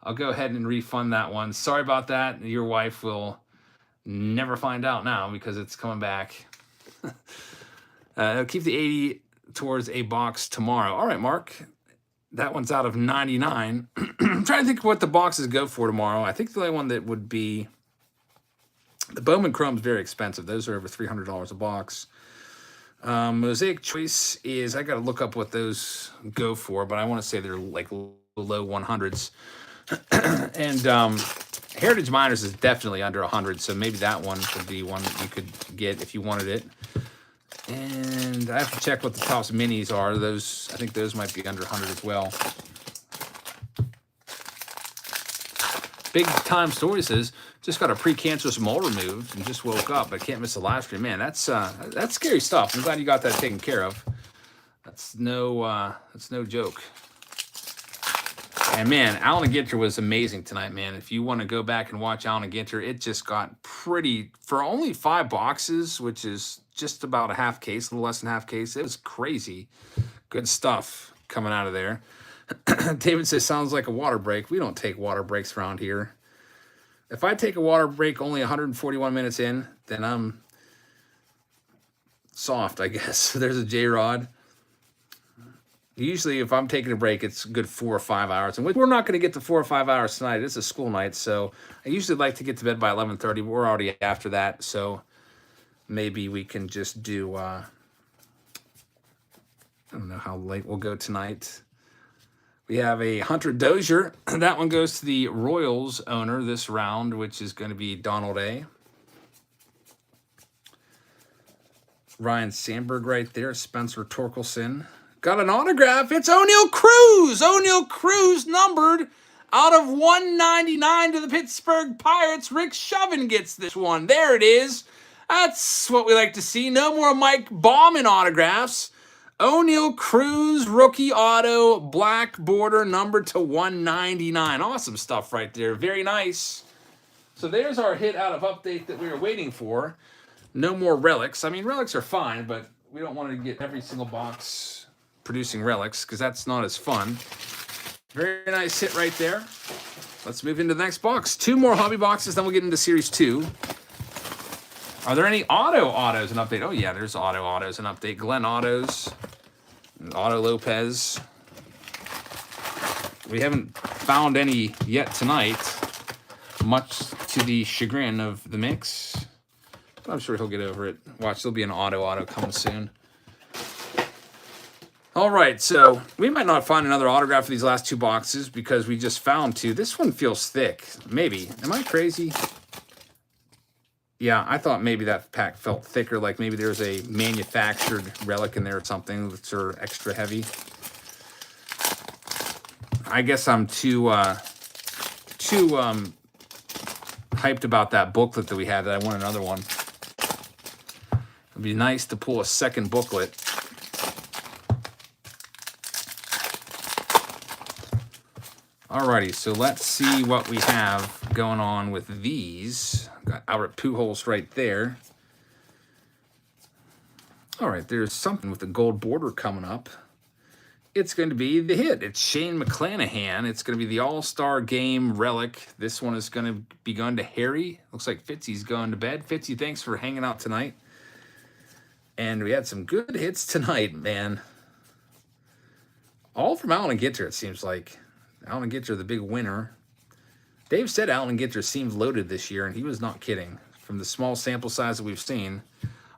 I'll go ahead and refund that one. Sorry about that. Your wife will never find out now because it's coming back. Keep the 80 towards a box tomorrow. All right, Mark. That one's out of 99. I'm trying to think of what the boxes go for tomorrow. I think the only one that would be the Bowman Chrome's very expensive. Those are over $300 a box. Mosaic Choice is, I got to look up what those go for, but I want to say they're like low 100s. And Heritage Miners is definitely under 100, so maybe that one could be one that you could get if you wanted it. And I have to check what the Topps Minis are. Those, I think those might be under 100 as well. Big Time Story says, just got a precancerous mole removed and just woke up. I can't miss the live stream. Man, that's scary stuff. I'm glad you got that taken care of. That's no joke. And man, Allen and Ginter was amazing tonight, man. If you want to go back and watch Allen and Ginter, it just got pretty, for only 5 boxes, which is just about a half case, a little less than half case. It was crazy. Good stuff coming out of there. David says, sounds like a water break. We don't take water breaks around here. If I take a water break only 141 minutes in, then I'm soft, I guess. There's a J-Rod. Usually, if I'm taking a break, it's a good 4 or 5 hours. And we're not going to get to 4 or 5 hours tonight. It's a school night, so I usually like to get to bed by 11:30, but we're already after that, so maybe we can just do, I don't know how late we'll go tonight. We have a Hunter Dozier. That one goes to the Royals owner this round, which is going to be Donald A. Ryan Sandberg right there. Spencer Torkelson. Got an autograph. It's O'Neal Cruz. O'Neal Cruz numbered out of 199 to the Pittsburgh Pirates. Rick Shovin gets this one. There it is. That's what we like to see. No more Mike Bauman autographs. O'Neal Cruz, rookie auto, black border, numbered to 199. Awesome stuff right there. Very nice. So there's our hit out of update that we were waiting for. No more relics. I mean, relics are fine, but we don't want to get every single box producing relics because that's not as fun. Very nice hit right there. Let's move into the next box. 2 more hobby boxes, then we'll get into Series 2. Are there any autos in update? Oh, yeah, there's autos in update. Glenn Autos, Otto Lopez. We haven't found any yet tonight, much to the chagrin of the mix. But I'm sure he'll get over it. Watch, there'll be an auto coming soon. All right, so we might not find another autograph for these last 2 boxes because we just found 2. This one feels thick. Maybe. Am I crazy? Yeah, I thought maybe that pack felt thicker, like maybe there's a manufactured relic in there or something that's sort of extra heavy. I guess I'm too hyped about that booklet that we had that I want another one. It'd be nice to pull a second booklet. Alrighty, so let's see what we have going on with these. Got Albert Pujols right there. All right, there's something with the gold border coming up. It's going to be the hit. It's Shane McClanahan. It's going to be the All-Star Game relic. This one is going to be going to Harry. Looks like Fitzy's going to bed. Fitzy, thanks for hanging out tonight. And we had some good hits tonight, man. All from Allen and Ginter, it seems like. Allen and Ginter, the big winner. Dave said Allen and Ginter seemed loaded this year, and he was not kidding. From the small sample size that we've seen,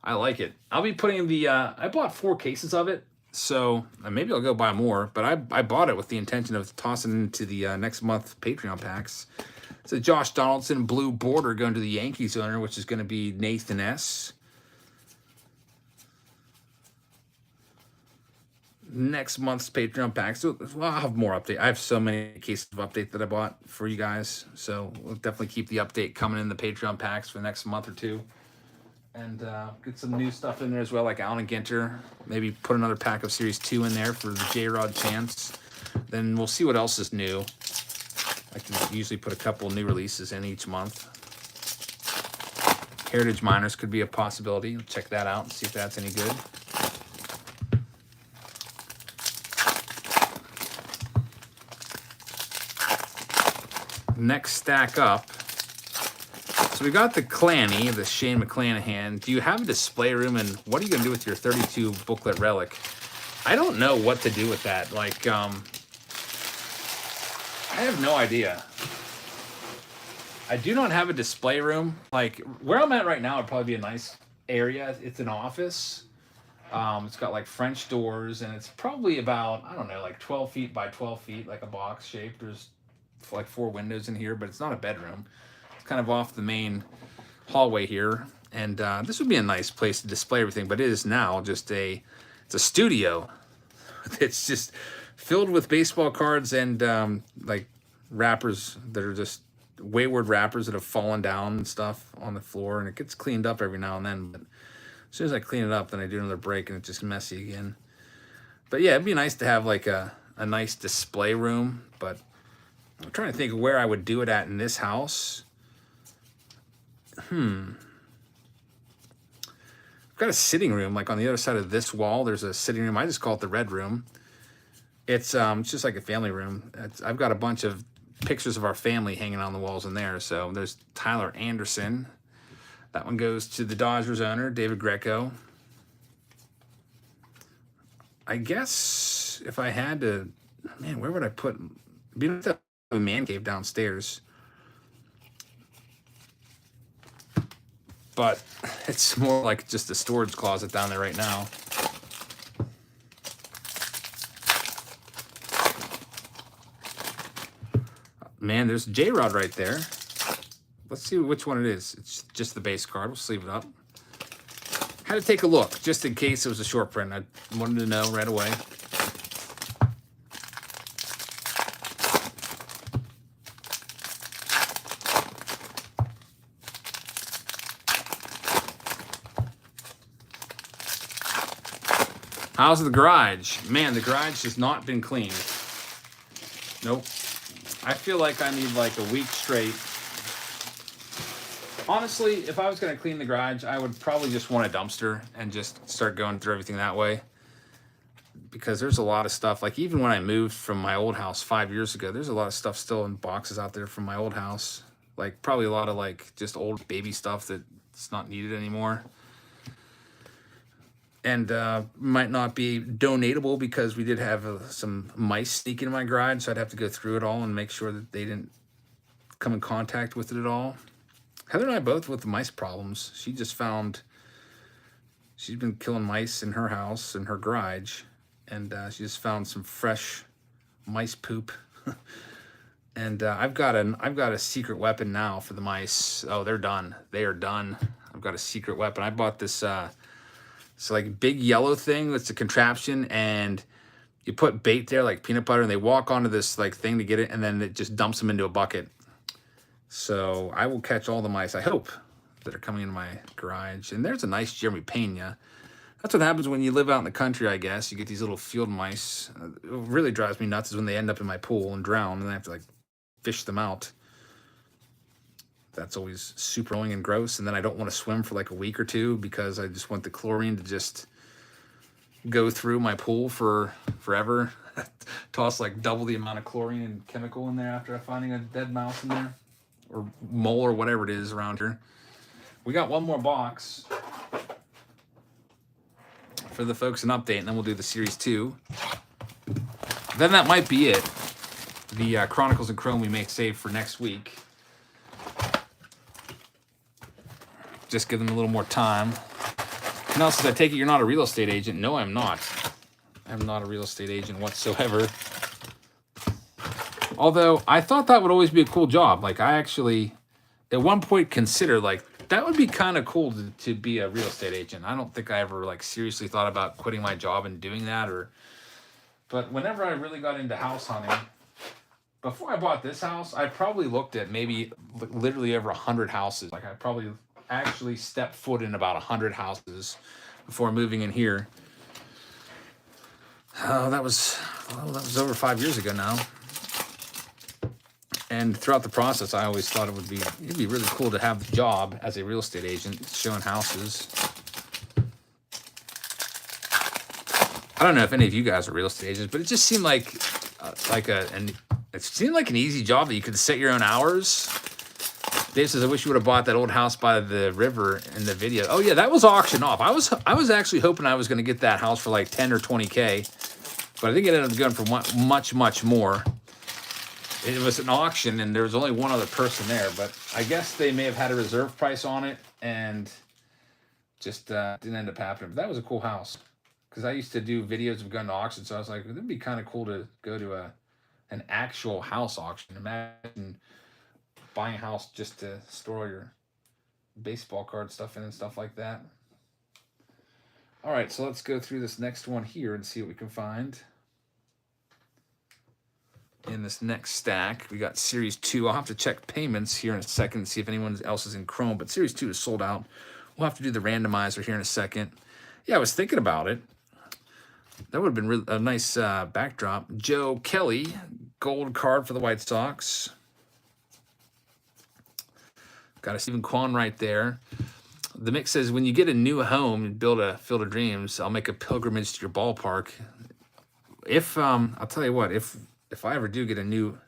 I like it. I'll be putting the, I bought 4 cases of it, so maybe I'll go buy more, but I bought it with the intention of tossing into the next month Patreon packs. It's a Josh Donaldson blue border going to the Yankees owner, which is going to be Nathan S. Next month's Patreon packs. So I'll have more update. I have so many cases of update that I bought for you guys, so we'll definitely keep the update coming in the Patreon packs for the next month or two, and get some new stuff in there as well, like Allen and Ginter. Maybe put another pack of Series 2 in there for the J-Rod chance. Then we'll see what else is new. I can usually put a couple new releases in each month. Heritage Miners could be a possibility. Check that out and see if that's any good. Next stack up. So we got the Clanny, the Shane McClanahan. Do you have a display room, and what are you going to do with your 32 booklet relic? I don't know what to do with that. Like, I have no idea. I do not have a display room. Like, where I'm at right now would probably be a nice area. It's an office. It's got like French doors, and it's probably about, I don't know, like 12 feet by 12 feet, like a box shape. There's like 4 windows in here, but it's not a bedroom. It's kind of off the main hallway here, and this would be a nice place to display everything, but it is now just it's a studio. It's just filled with baseball cards and like wrappers that are just wayward wrappers that have fallen down and stuff on the floor, and it gets cleaned up every now and then, but as soon as I clean it up, then I do another break and it's just messy again. But yeah, it'd be nice to have like a nice display room, but I'm trying to think of where I would do it at in this house. I've got a sitting room, like on the other side of this wall, there's a sitting room. I just call it the red room. It's just like a family room. I've got a bunch of pictures of our family hanging on the walls in there. So there's Tyler Anderson. That one goes to the Dodgers owner, David Greco. I guess if I had to, man, where would I put? Be a man cave downstairs, but it's more like just a storage closet down there right now. Man, there's J-Rod right there. Let's see which one it is. It's just the base card. We'll sleeve it up. Had to take a look just in case it was a short print. I wanted to know right away. How's the garage? Man, the garage has not been cleaned. Nope. I feel like I need like a week straight. Honestly, if I was going to clean the garage, I would probably just want a dumpster and just start going through everything that way. Because there's a lot of stuff, like even when I moved from my old house 5 years ago, there's a lot of stuff still in boxes out there from my old house. Like probably a lot of like just old baby stuff that's not needed anymore. And might not be donatable because we did have some mice sneak into my garage, so I'd have to go through it all and make sure that they didn't come in contact with it at all. Heather and I both with the mice problems. She's been killing mice in her house, in her garage, and she just found some fresh mice poop. And I've got a secret weapon now for the mice. Oh, they're done. They are done. I've got a secret weapon. I bought this it's like big yellow thing that's a contraption, and you put bait there like peanut butter, and they walk onto this like thing to get it, and then it just dumps them into a bucket. So I will catch all the mice, I hope, that are coming into my garage. And there's a nice Jeremy Pena. That's what happens when you live out in the country, I guess. You get these little field mice. It really drives me nuts is when they end up in my pool and drown, and I have to like fish them out. That's always super annoying and gross. And then I don't want to swim for like a week or two because I just want the chlorine to just go through my pool for forever. Toss like double the amount of chlorine and chemical in there after finding a dead mouse in there, or mole or whatever it is around here. We got one more box for the folks an update, and then we'll do the Series 2. then that might be it. The Chronicles and Chrome we may save for next week. Just give them a little more time. Nelson, I take it you're not a real estate agent. No, I'm not. I'm not a real estate agent whatsoever. Although I thought that would always be a cool job. Like I actually, at one point, considered like that would be kind of cool to be a real estate agent. I don't think I ever like seriously thought about quitting my job and doing that. But whenever I really got into house hunting, before I bought this house, I probably looked at maybe literally over 100 houses. Like I probably actually stepped foot in about 100 houses before moving in here. Oh, that was over 5 years ago now. And throughout the process, I always thought it'd be really cool to have the job as a real estate agent showing houses. I don't know if any of you guys are real estate agents, but it just seemed like an easy job that you could set your own hours. Dave says, I wish you would have bought that old house by the river in the video. Oh yeah, that was auctioned off. I was actually hoping I was going to get that house for like 10 or 20K, but I think it ended up going for much, much more. It was an auction and there was only one other person there, but I guess they may have had a reserve price on it and just didn't end up happening. But that was a cool house because I used to do videos of going to auctions, so I was like, it'd be kind of cool to go to an actual house auction. Imagine buying a house just to store your baseball card stuff in and stuff like that. All right, so let's go through this next one here and see what we can find. In this next stack, we got Series 2. I'll have to check payments here in a second, see if anyone else is in Chrome, but Series 2 is sold out. We'll have to do the randomizer here in a second. Yeah, I was thinking about it. That would have been a nice backdrop. Joe Kelly, gold card for the White Sox. Got a Stephen Kwan right there. The mix says, when you get a new home and build a Field of Dreams, I'll make a pilgrimage to your ballpark. I'll tell you what, if I ever do get a new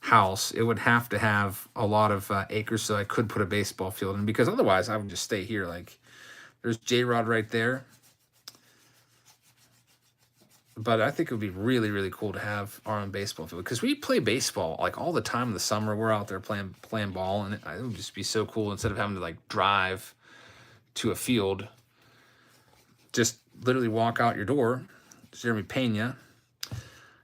house, it would have to have a lot of acres so I could put a baseball field in, because otherwise I would just stay here. Like, there's J-Rod right there. But I think it would be really, really cool to have our own baseball field, because we play baseball like all the time in the summer. We're out there playing ball, and it would just be so cool instead of having to like drive to a field. Just literally walk out your door. Jeremy Pena.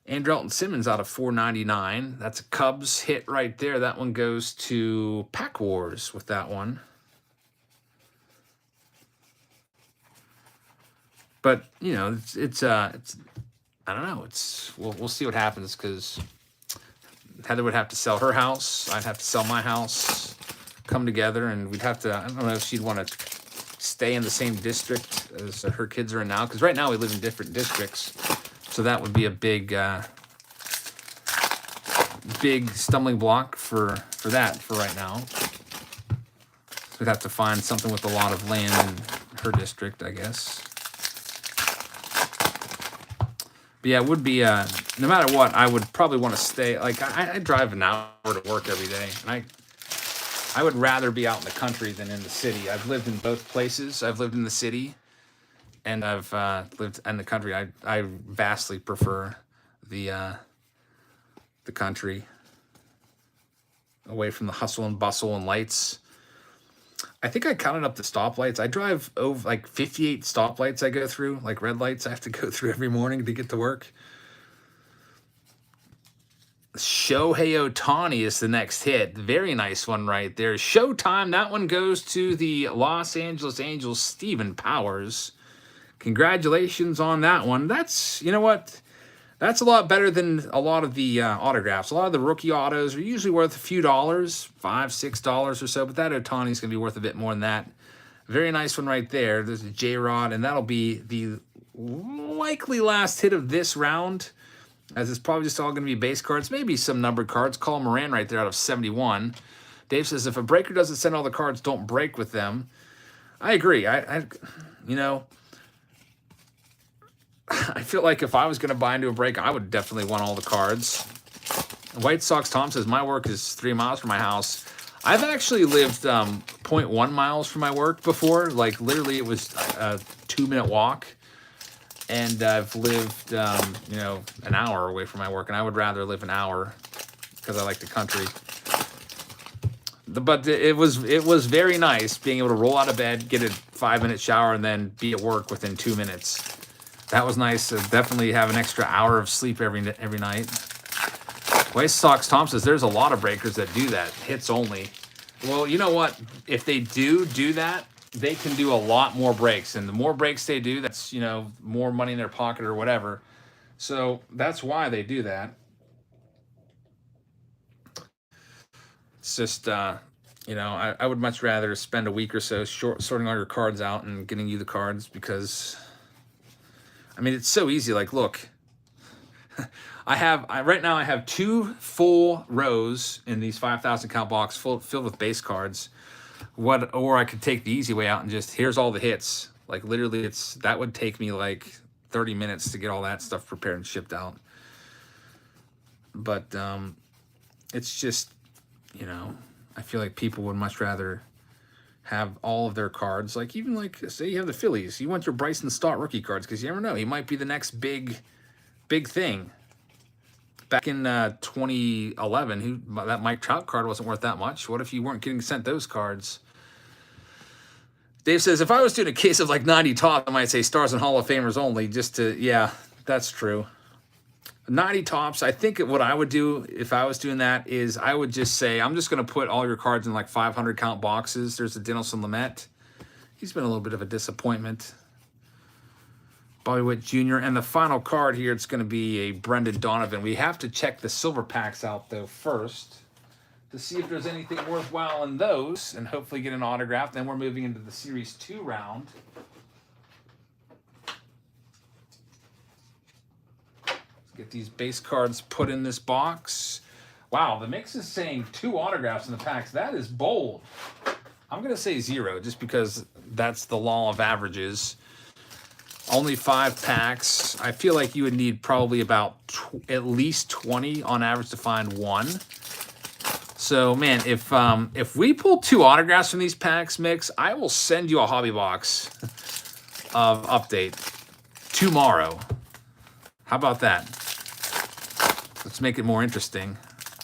Andrelton Simmons out of 499. That's a Cubs hit right there. That one goes to Pack Wars with that one. But you know, it's I don't know. We'll see what happens, because Heather would have to sell her house. I'd have to sell my house. Come together, and we'd have to. I don't know if she'd want to stay in the same district as her kids are in now, because right now we live in different districts. So that would be a big stumbling block for right now. So we'd have to find something with a lot of land in her district, I guess. But yeah, it would be, no matter what, I would probably want to stay. Like, I drive an hour to work every day, and I would rather be out in the country than in the city. I've lived in both places. I've lived in the city, and I've lived in the country. I vastly prefer the country, away from the hustle and bustle and lights. I think I counted up the stoplights. I drive over like 58 stoplights I go through, like red lights I have to go through every morning to get to work. Shohei Ohtani is the next hit. Very nice one right there. Showtime. That one goes to the Los Angeles Angels, Stephen Powers. Congratulations on that one. That's, you know what? That's a lot better than a lot of the autographs. A lot of the rookie autos are usually worth a few dollars, $5, $6 or so, but that Ohtani's going to be worth a bit more than that. Very nice one right there. There's a J-Rod, and that'll be the likely last hit of this round, as it's probably just all going to be base cards, maybe some numbered cards. Colin Moran right there out of 71. Dave says, if a breaker doesn't send all the cards, don't break with them. I agree. You know, I feel like if I was going to buy into a break, I would definitely want all the cards. White Sox Tom says, my work is 3 miles from my house. I've actually lived 0.1 miles from my work before. Like, literally, it was a 2-minute walk. and I've lived, you know, an hour away from my work, and I would rather live an hour because I like the country. But it was very nice being able to roll out of bed, get a 5-minute shower, and then be at work within 2 minutes. That was nice. Definitely have an extra hour of sleep every night. Waste Socks Tom says there's a lot of breakers that do that, hits only. Well, you know what? If they do that, they can do a lot more breaks, and the more breaks they do, that's, you know, more money in their pocket or whatever. So that's why they do that. It's just, you know, I would much rather spend a week or so sorting all your cards out and getting you the cards, because, I mean, it's so easy. Like, look, right now I have 2 full rows in these 5,000 count box filled with base cards. Or I could take the easy way out and just, here's all the hits. Like, literally, that would take me like 30 minutes to get all that stuff prepared and shipped out. But it's just, you know, I feel like people would much rather have all of their cards. Like, even like, say you have the Phillies, you want your Bryson Stott rookie cards, because you never know, he might be the next big thing. Back in 2011, that Mike Trout card wasn't worth that much. What if you weren't getting sent those cards? Dave says, if I was doing a case of like 90 top, I might say Stars and Hall of Famers only, just to, yeah, that's true. 90 tops, I think what I would do if I was doing that is I would just say, I'm just going to put all your cards in like 500 count boxes. There's a Dinelson Lamet. He's been a little bit of a disappointment. Bobby Witt Jr. And the final card here, it's going to be a Brendan Donovan. We have to check the silver packs out, though, first to see if there's anything worthwhile in those and hopefully get an autograph. Then we're moving into the Series 2 round. Get these base cards put in this box. Wow, the mix is saying 2 autographs in the packs. That is bold. I'm going to say 0 just because that's the law of averages. Only 5 packs. I feel like you would need probably about at least 20 on average to find 1. So, man, if we pull 2 autographs from these packs, Mix, I will send you a hobby box of update tomorrow. How about that? Let's make it more interesting.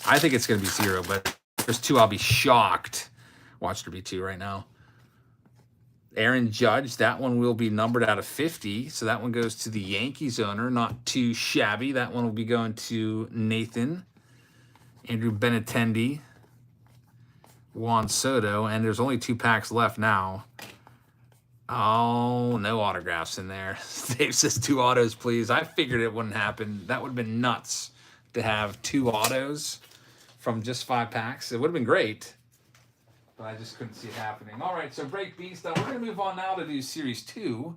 I think it's going to be 0, but if there's 2, I'll be shocked. Watch there be 2 right now. Aaron Judge, that one will be numbered out of 50. So that one goes to the Yankees owner. Not too shabby. That one will be going to Nathan. Andrew Benintendi. Juan Soto. And there's only 2 packs left now. Oh, no autographs in there. Dave says 2 autos, please. I figured it wouldn't happen. That would have been nuts to have 2 autos from just 5 packs. It would have been great, but I just couldn't see it happening. All right, so break B stuff. We're going to move on now to do Series 2.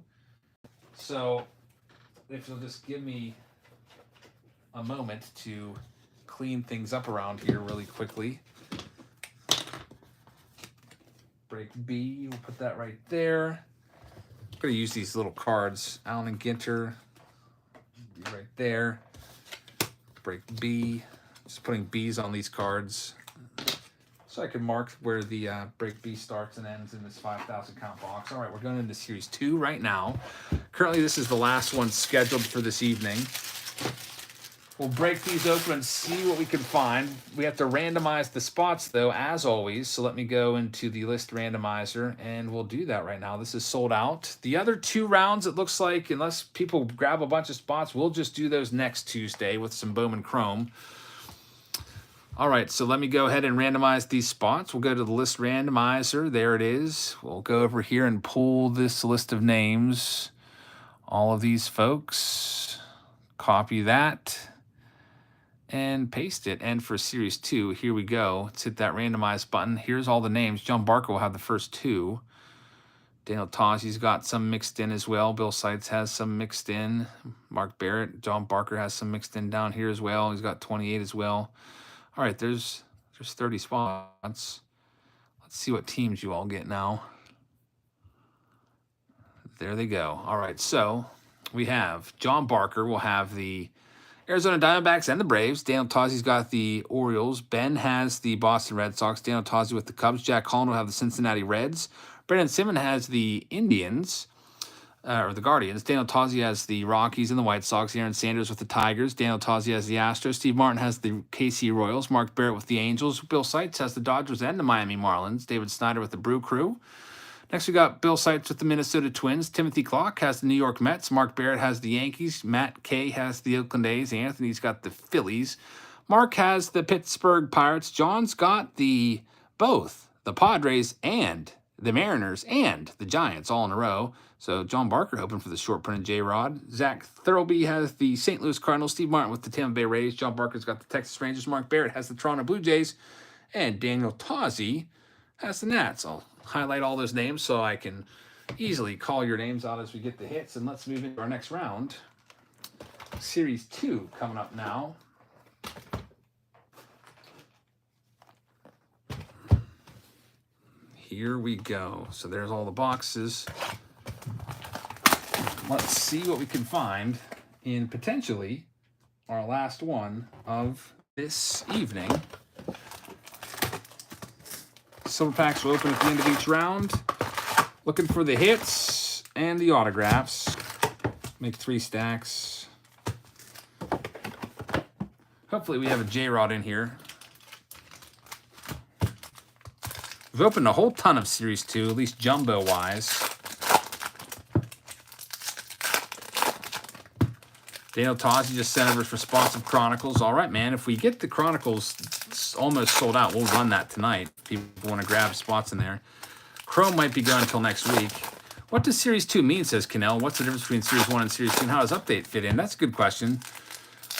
So if you'll just give me a moment to clean things up around here really quickly. Break B, we'll put that right there. I'm going to use these little cards. Allen and Ginter, right there. Break B. Just putting B's on these cards so I can mark where the break B starts and ends in this 5,000 count box. All right, we're going into Series 2 right now. Currently, this is the last one scheduled for this evening. We'll break these open and see what we can find. We have to randomize the spots, though, as always. So let me go into the list randomizer, and we'll do that right now. This is sold out. The other 2 rounds, it looks like, unless people grab a bunch of spots, we'll just do those next Tuesday with some Bowman Chrome. All right, so let me go ahead and randomize these spots. We'll go to the list randomizer. There it is. We'll go over here and pull this list of names. All of these folks. Copy that. And paste it. And for Series 2, here we go. Let's hit that randomize button. Here's all the names. John Barker will have the first 2. Daniel Tozzi's got some mixed in as well. Bill Seitz has some mixed in. Mark Barrett, John Barker has some mixed in down here as well. He's got 28 as well. All right, there's 30 spots. Let's see what teams you all get now. There they go. All right, so we have John Barker will have the Arizona Diamondbacks and the Braves. Daniel Tozzi's got the Orioles. Ben has the Boston Red Sox. Daniel Tozzi with the Cubs. Jack Holland will have the Cincinnati Reds. Brandon Simmons has the Indians. or the Guardians. Daniel Tozzi has the Rockies and the White Sox. Aaron Sanders with the Tigers. Daniel Tozzi has the Astros. Steve Martin has the KC Royals. Mark Barrett with the Angels. Bill Seitz has the Dodgers and the Miami Marlins. David Snyder with the Brew Crew. Next, we got Bill Seitz with the Minnesota Twins. Timothy Clark has the New York Mets. Mark Barrett has the Yankees. Matt Kay has the Oakland A's. Anthony's got the Phillies. Mark has the Pittsburgh Pirates. John's got both the Padres and the Mariners and the Giants all in a row. So John Barker hoping for the short printed J-Rod. Zach Thurlby has the St. Louis Cardinals. Steve Martin with the Tampa Bay Rays. John Barker's got the Texas Rangers. Mark Barrett has the Toronto Blue Jays. And Daniel Tozzi has the Nats. I'll highlight all those names so I can easily call your names out as we get the hits. And let's move into our next round. Series 2 coming up now. Here we go. So there's all the boxes. Let's see what we can find in potentially our last one of this evening. Silver packs will open at the end of each round. Looking for the hits and the autographs. Make 3 stacks. Hopefully we have a J-Rod in here. We've opened a whole ton of Series 2, at least jumbo-wise. Daniel Tozzi just sent over his responsive Chronicles. All right, man, if we get the Chronicles almost sold out, we'll run that tonight. People want to grab spots in there. Chrome might be going until next week. What does Series 2 mean, says Cannell? What's the difference between Series 1 and Series 2, and how does Update fit in? That's a good question.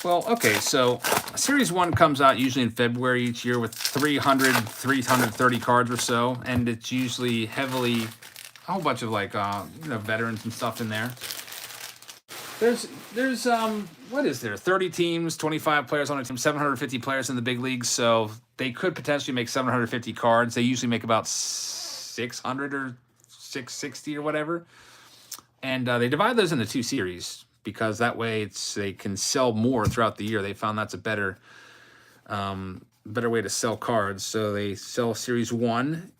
Well, okay, so Series 1 comes out usually in February each year with 330 cards or so, and it's usually heavily, a whole bunch of like, veterans and stuff in there. There's what is there? 30 teams, 25 players on a team, 750 players in the big leagues, so they could potentially make 750 cards. They usually make about 600 or 660 or whatever, and they divide those into 2 series because that way they can sell more throughout the year. They found that's a better way to sell cards. So they sell Series 1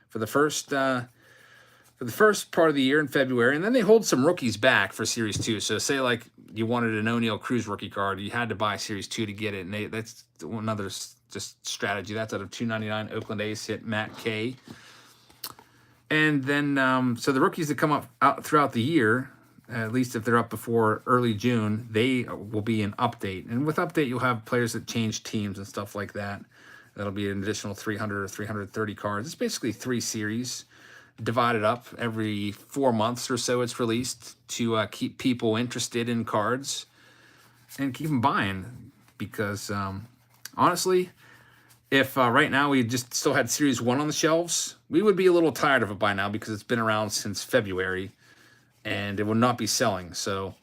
for the first part of the year in February, and then they hold some rookies back for Series 2. So say like you wanted an O'Neill Cruz rookie card, you had to buy Series 2 to get it, and that's another just strategy. That's out of $299. Oakland A's hit Matt Kay. And then so the rookies that come up out throughout the year, at least if they're up before early June, they will be an update. And with update, you'll have players that change teams and stuff like that. That'll be an additional 300 or 330 cards. It's basically 3 series divided up every 4 months or so. It's released to keep people interested in cards and keep them buying. Because honestly, if right now we just still had Series 1 on the shelves, we would be a little tired of it by now because it's been around since February. And it will not be selling. So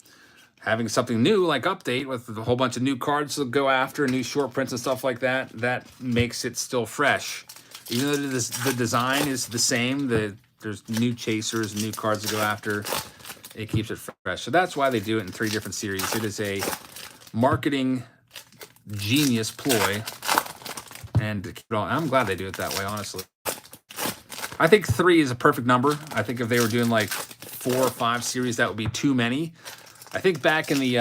having something new like Update with a whole bunch of new cards to go after, new short prints and stuff like that, that makes it still fresh. Even though the design is the same, there's new chasers, new cards to go after, it keeps it fresh. So that's why they do it in 3 different series. It is a marketing genius ploy. And I'm glad they do it that way, honestly. I think 3 is a perfect number. I think if they were doing like 4 or 5 series, that would be too many. I think back in the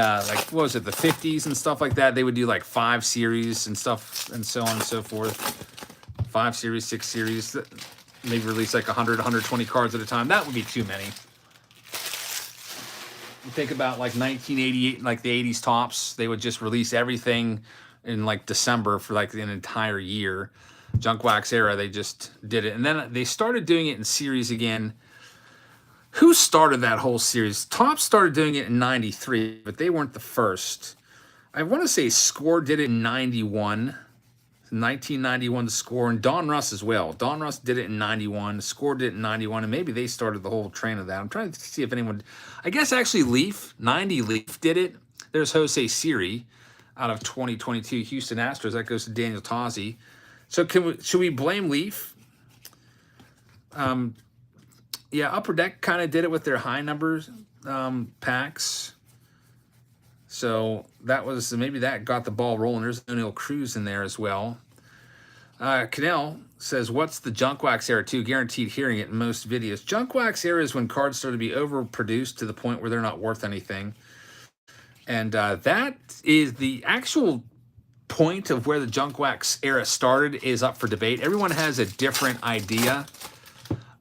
what was it, the 50s and stuff like that, they would do like 5 series and stuff and so on and so forth. 5 series, 6 series. Maybe release like 100, 120 cards at a time. That would be too many. You think about like 1988, like the 80s tops, they would just release everything in like December for like an entire year. Junk Wax era, they just did it. And then they started doing it in series again. Who started that whole series? Topps started doing it in 93, but they weren't the first. I want to say Score did it in 91. 1991 to Score, and Don Russ as well. Don Russ did it in 91. Score did it in 91, and maybe they started the whole train of that. I'm trying to see if anyone... I guess actually Leaf, 90 Leaf did it. There's Jose Siri out of 2022 Houston Astros. That goes to Daniel Tozzi. So should we blame Leaf? Yeah, Upper Deck kind of did it with their high numbers packs. So that was, maybe that got the ball rolling. There's O'Neill Cruz in there as well. Canal says, what's the junk wax era 2? Guaranteed hearing it in most videos. Junk wax era is when cards start to be overproduced to the point where they're not worth anything. And that is the actual point of where the junk wax era started is up for debate. Everyone has a different idea.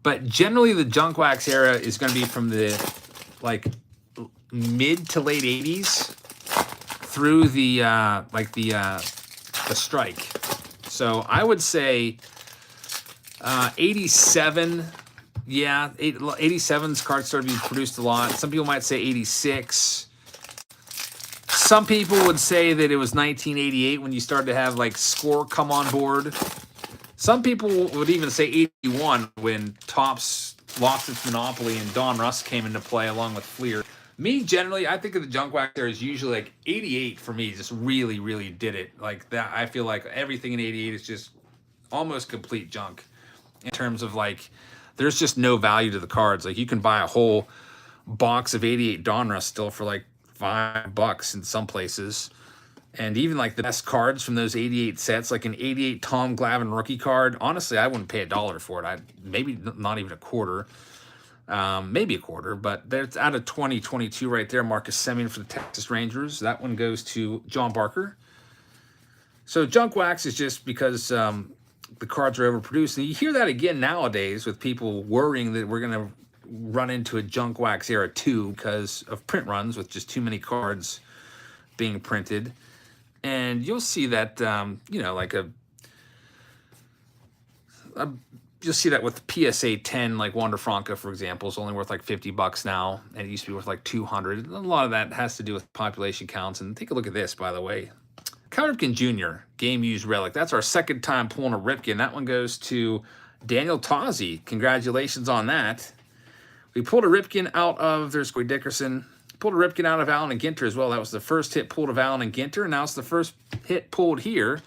But generally, the junk wax era is going to be from the like mid to late 80s through the strike. So I would say 87. Yeah, 87's cards started to be produced a lot. Some people might say 86. Some people would say that it was 1988 when you started to have like Score come on board. Some people would even say 81 when Topps lost its monopoly and Don Russ came into play along with Fleer. Me, generally, I think of the junk wax era is usually like 88 for me, just really, really did it. Like that, I feel like everything in 88 is just almost complete junk in terms of like, there's just no value to the cards. Like you can buy a whole box of 88 Donruss still for like $5 in some places. And even like the best cards from those 88 sets, like an 88 Tom Glavine rookie card, honestly, I wouldn't pay $1 for it. Maybe not even a quarter. Maybe a quarter, but there's out of 2022 right there. Marcus Semien for the Texas Rangers. That one goes to John Barker. So junk wax is just because the cards are overproduced. And you hear that again nowadays with people worrying that we're going to run into a junk wax era 2 because of print runs with just too many cards being printed. And you'll see that, like you'll see that with PSA 10, like Wander Franco, for example, is only worth like $50 now, and it used to be worth like 200. A lot of that has to do with population counts. And take a look at this, by the way. Cal Ripken Jr., game used relic. That's our second time pulling a Ripken. That one goes to Daniel Tozzi. Congratulations on that. We pulled a Ripken out of, there's Corey Dickerson. Pulled a Ripken out of Allen and Ginter as well. That was the first hit pulled of Allen and Ginter. Now it's the first hit pulled here.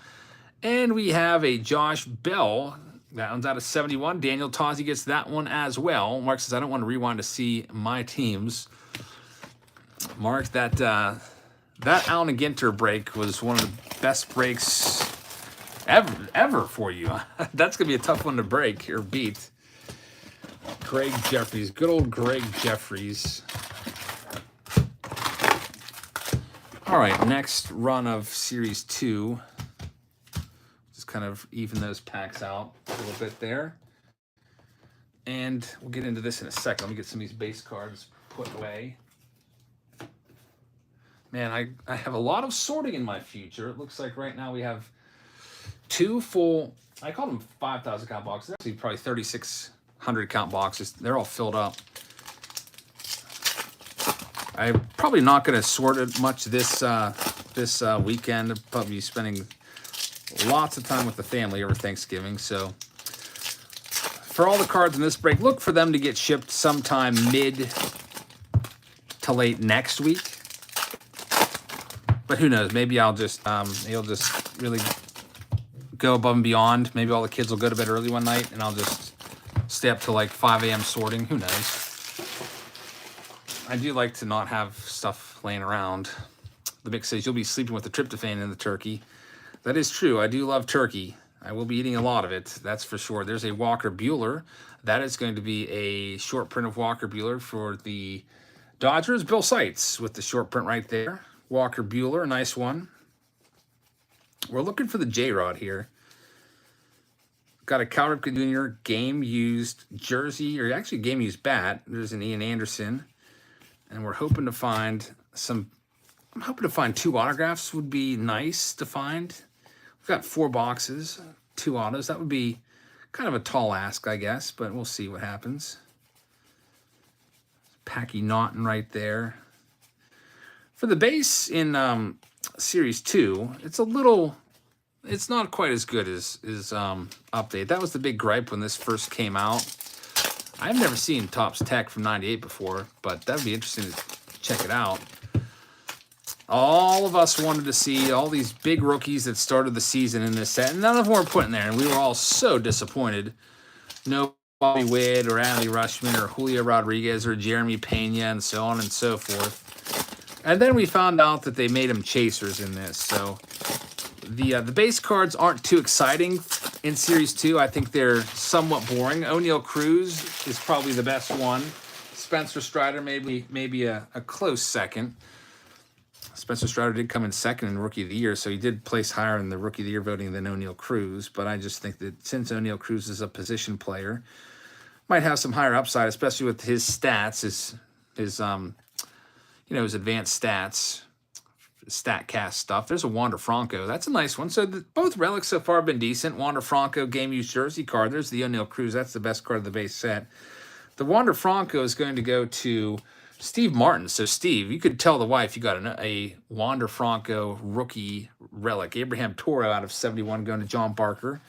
And we have a Josh Bell. That one's out of 71. Daniel Tozzi gets that one as well. Mark says, I don't want to rewind to see my teams. Mark, that Allen and Ginter break was one of the best breaks ever for you. That's going to be a tough one to break or beat. Greg Jeffries. Good old Greg Jeffries. All right, next run of Series 2. Just kind of even those packs out a little bit there. And we'll get into this in a second. Let me get some of these base cards put away. Man, I have a lot of sorting in my future. It looks like right now we have 2 full, I call them 5,000 count boxes. Actually, probably 3,600 count boxes. They're all filled up. I'm probably not going to sort it much this weekend. I'll probably be spending lots of time with the family over Thanksgiving. So for all the cards in this break, look for them to get shipped sometime mid to late next week. But who knows? Maybe I'll just really go above and beyond. Maybe all the kids will go to bed early one night, and I'll just stay up till like 5 a.m. sorting. Who knows? I do like to not have stuff laying around. The Mick says you'll be sleeping with the tryptophan in the turkey. That is true. I do love turkey. I will be eating a lot of it. That's for sure. There's a Walker Buehler. That is going to be a short print of Walker Buehler for the Dodgers. Bill Seitz with the short print right there. Walker Buehler, nice one. We're looking for the J-Rod here. Got a Cal Ripken Jr. game-used jersey, or actually game-used bat. There's an Ian Anderson. And we're hoping to find some, I'm hoping to find 2 autographs would be nice to find. We've got 4 boxes, 2 autos. That would be kind of a tall ask, I guess, but we'll see what happens. Packy Naughton right there. For the base in Series 2, it's not quite as good as Update. That was the big gripe when this first came out. I've never seen Topps Tech from 98 before, but that would be interesting to check it out. All of us wanted to see all these big rookies that started the season in this set, and none of them were put in there, and we were all so disappointed. No Bobby Witt or Adley Rushman or Julio Rodriguez or Jeremy Pena and so on and so forth. And then we found out that they made them chasers in this, so the base cards aren't too exciting In Series 2, I think they're somewhat boring. O'Neal Cruz is probably the best one. Spencer Strider, maybe a close second. Spencer Strider did come in second in Rookie of the Year, so he did place higher in the Rookie of the Year voting than O'Neal Cruz. But I just think that since O'Neal Cruz is a position player, might have some higher upside, especially with his stats, his advanced stats, StatCast stuff. There's a Wander Franco. That's a nice one. So both relics so far have been decent. Wander Franco game used jersey card. There's the O'Neal Cruz. That's the best card of the base set. The Wander Franco is going to go to Steve Martin. So, Steve, you could tell the wife you got a Wander Franco rookie relic. Abraham Toro out of 71 going to John Barker.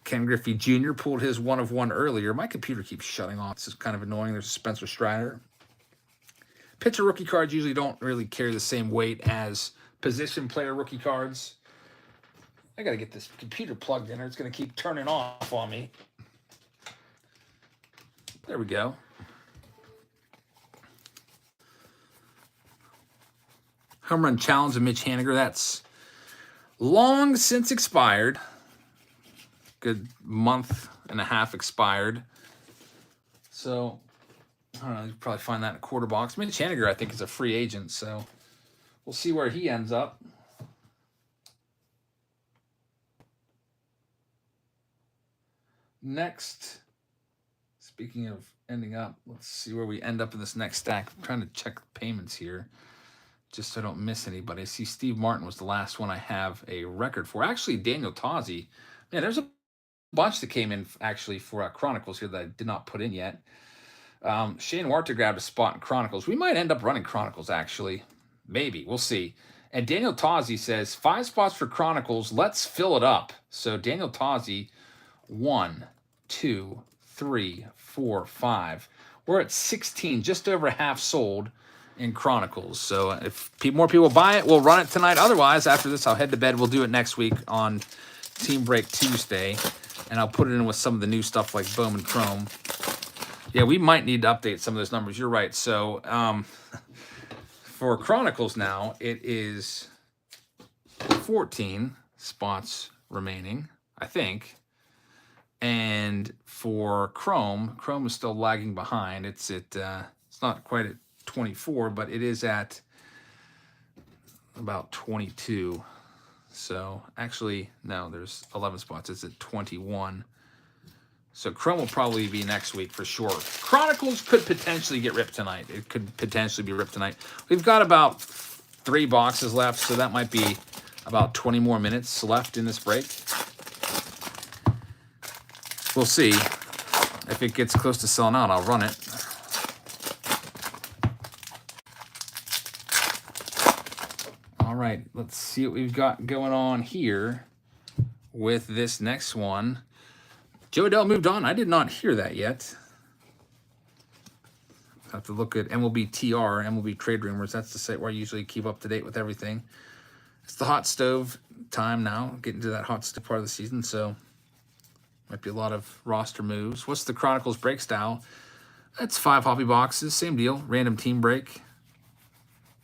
Ken Griffey Jr. pulled his 1/1 earlier. My computer keeps shutting off. This is kind of annoying. There's Spencer Strider. Pitcher rookie cards usually don't really carry the same weight as position player rookie cards. I got to get this computer plugged in or it's going to keep turning off on me. There we go. Home Run Challenge of Mitch Haniger. That's long since expired. Good month and a half expired. So, I don't know. You can probably find that in a quarter box. Mitch Haniger, I think, is a free agent. So, we'll see where he ends up. Next, speaking of ending up, let's see where we end up in this next stack. I'm trying to check the payments here just so I don't miss anybody. I see Steve Martin was the last one I have a record for. Actually, Daniel Tozzi. Man, there's a bunch that came in actually for Chronicles here that I did not put in yet. Shane Warter grabbed a spot in Chronicles. We might end up running Chronicles, actually. Maybe. We'll see. And Daniel Tozzi says, 5 spots for Chronicles. Let's fill it up. So Daniel Tozzi, 1, 2, 3, 4, 5. We're at 16, just over half sold in Chronicles. So if more people buy it, we'll run it tonight. Otherwise, after this, I'll head to bed. We'll do it next week on Team Break Tuesday. And I'll put it in with some of the new stuff like Bowman Chrome. Yeah, we might need to update some of those numbers. You're right. So for Chronicles now, it is 14 spots remaining, I think. And for Chrome is still lagging behind. It's not quite at 24, but it is at about 22. So actually, no, there's 11 spots. It's at 21. So Chrome will probably be next week for sure. Chronicles could potentially get ripped tonight. It could potentially be ripped tonight. We've got about 3 boxes left, so that might be about 20 more minutes left in this break. We'll see. If it gets close to selling out, I'll run it. All right, let's see what we've got going on here with this next one. Joe Adele moved on. I did not hear that yet. I have to look at MLB TR, MLB Trade Rumors. That's the site where I usually keep up to date with everything. It's the hot stove time now, getting to that hot stove part of the season, so might be a lot of roster moves. What's the Chronicles break style? That's 5 hobby boxes, same deal, random team break.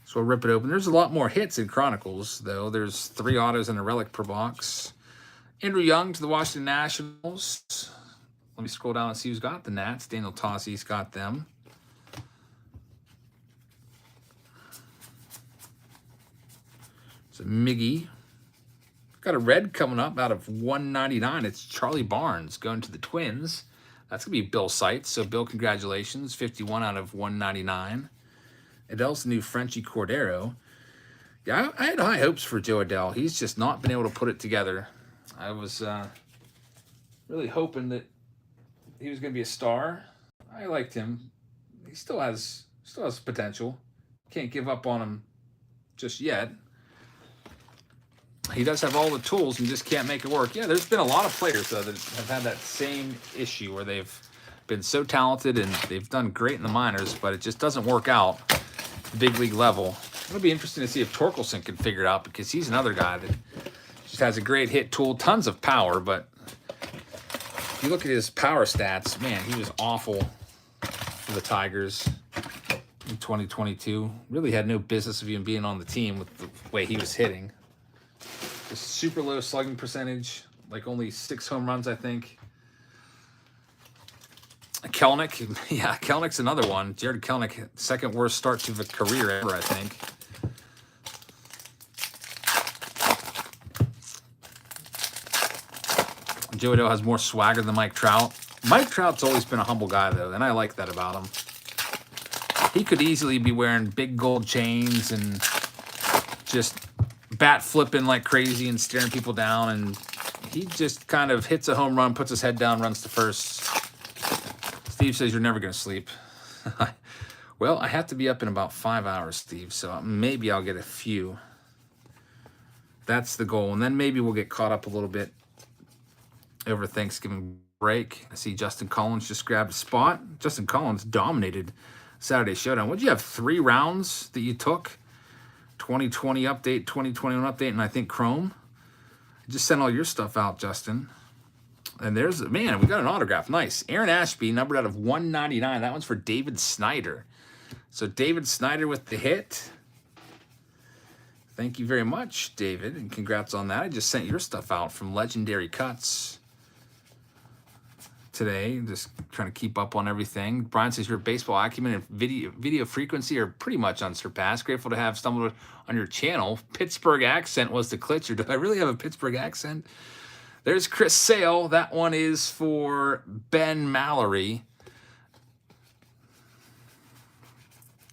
So we'll rip it open. There's a lot more hits in Chronicles, though. There's 3 autos and a relic per box. Andrew Young to the Washington Nationals. Let me scroll down and see who's got the Nats. Daniel Tozzi's got them. So Miggy. Got a red coming up out of 199. It's Charlie Barnes going to the Twins. That's going to be Bill Seitz. So, Bill, congratulations. 51 out of 199. Adele's the new Frenchie Cordero. Yeah, I had high hopes for Joe Adele. He's just not been able to put it together. I was really hoping that he was going to be a star. I liked him. He still has potential. Can't give up on him just yet. He does have all the tools and just can't make it work. Yeah, there's been a lot of players, though, that have had that same issue where they've been so talented and they've done great in the minors, but it just doesn't work out at the big league level. It'll be interesting to see if Torkelson can figure it out because he's another guy that just has a great hit tool, tons of power, but if you look at his power stats, man, he was awful for the Tigers in 2022. Really had no business of even being on the team with the way he was hitting. Just super low slugging percentage, like only 6 home runs, I think. Kelnick, yeah, Kelnick's another one. Jared Kelnick, second worst start to the career ever, I think. Joe Adele has more swagger than Mike Trout. Mike Trout's always been a humble guy, though, and I like that about him. He could easily be wearing big gold chains and just bat flipping like crazy and staring people down, and he just kind of hits a home run, puts his head down, runs to first. Steve says you're never going to sleep. Well, I have to be up in about 5 hours, Steve, so maybe I'll get a few. That's the goal, and then maybe we'll get caught up a little bit over Thanksgiving break. I see Justin Collins just grabbed a spot. Justin Collins dominated Saturday Showdown. What did you have, 3 rounds that you took? 2020 update, 2021 update, and I think Chrome. Just sent all your stuff out, Justin. And there's, man, we got an autograph. Nice. Aaron Ashby, numbered out of 199. That one's for David Snyder. So David Snyder with the hit. Thank you very much, David, and congrats on that. I just sent your stuff out from Legendary Cuts today. Just trying to keep up on everything. Brian says your baseball acumen and video frequency are pretty much unsurpassed. Grateful to have stumbled on your channel. Pittsburgh accent was the glitch. Do I really have a Pittsburgh accent? There's Chris Sale. That one is for Ben Mallory.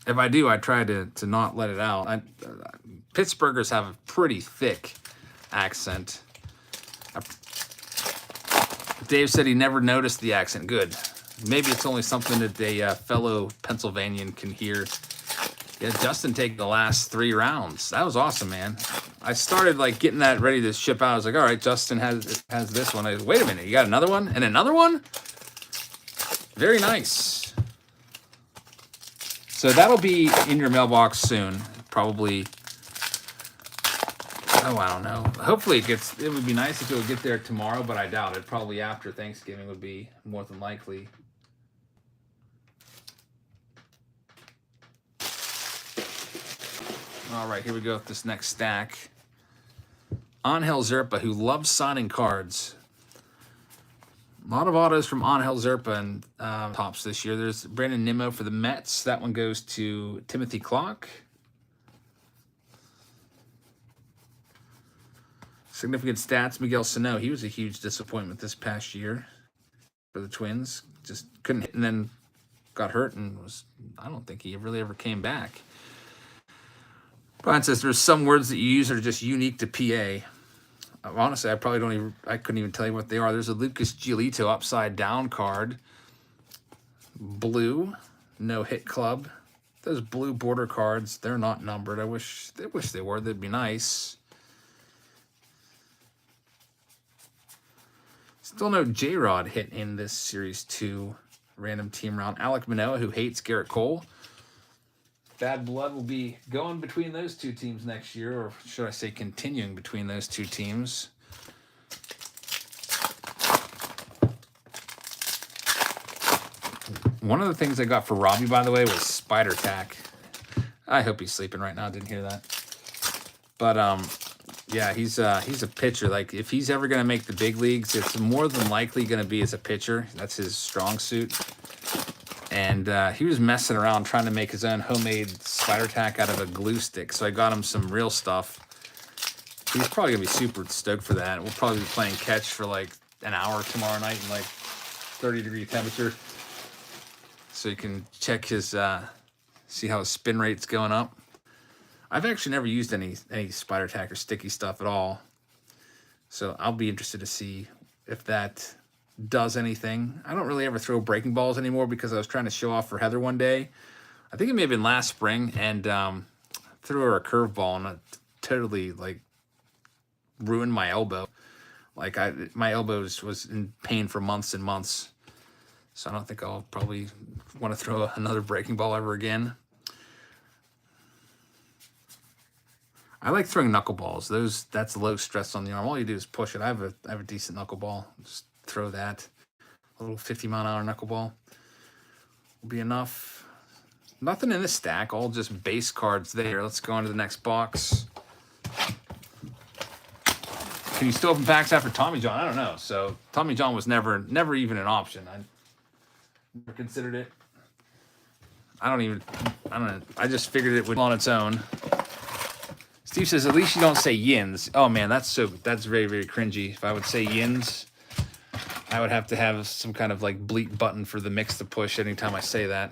If I do, I try to not let it out. Pittsburghers have a pretty thick accent. Dave said he never noticed the accent. Good. Maybe it's only something that a fellow Pennsylvanian can hear. Yeah, Justin taking the last 3 rounds. That was awesome, man. I started like getting that ready to ship out. I was like, all right, Justin has this one. Wait a minute, you got another one? And another one? Very nice. So that'll be in your mailbox soon. Probably, oh, I don't know. Hopefully it would be nice if it would get there tomorrow, but I doubt it. Probably after Thanksgiving would be more than likely. All right, here we go with this next stack. Angel Zerpa, who loves signing cards. A lot of autos from Angel Zerpa and tops this year. There's Brandon Nimmo for the Mets. That one goes to Timothy Clock. Significant stats, Miguel Sano. He was a huge disappointment this past year for the Twins. Just couldn't hit and then got hurt and I don't think he really ever came back. Brian says there's some words that you use that are just unique to PA. Honestly, I couldn't even tell you what they are. There's a Lucas Giolito upside down card. Blue, no hit club. Those blue border cards, they're not numbered. I wish they were. They'd be nice. Still no J-Rod hit in this Series 2 random team round. Alek Manoah, who hates Garrett Cole. Bad blood will be going between those 2 teams next year, or should I say continuing between those 2 teams. One of the things I got for Robbie, by the way, was Spider Tack. I hope he's sleeping right now. Didn't hear that. But yeah, he's a pitcher. Like if he's ever going to make the big leagues, it's more than likely going to be as a pitcher. That's his strong suit. And he was messing around trying to make his own homemade spider tack out of a glue stick. So I got him some real stuff. He's probably going to be super stoked for that. We'll probably be playing catch for like an hour tomorrow night in like 30-degree temperature. So you can check his, see how his spin rate's going up. I've actually never used any spider tack or sticky stuff at all. So I'll be interested to see if that does anything. I don't really ever throw breaking balls anymore because I was trying to show off for Heather one day. I think it may have been last spring, and threw her a curveball and it totally like ruined my elbow. Like my elbow was in pain for months and months. So I don't think I'll probably want to throw another breaking ball ever again. I like throwing knuckleballs. That's low stress on the arm. All you do is push it. I have a decent knuckleball. Just throw that. A little 50-mile-an-hour knuckleball will be enough. Nothing in this stack. All just base cards there. Let's go on to the next box. can you still open packs after Tommy John? I don't know. So Tommy John was never even an option. I never considered it. I don't know. I just figured it would on its own. Steve says, at least you don't say yins. Oh man, that's very, very cringy. If I would say yins, I would have to have some kind of like bleep button for the mix to push anytime I say that.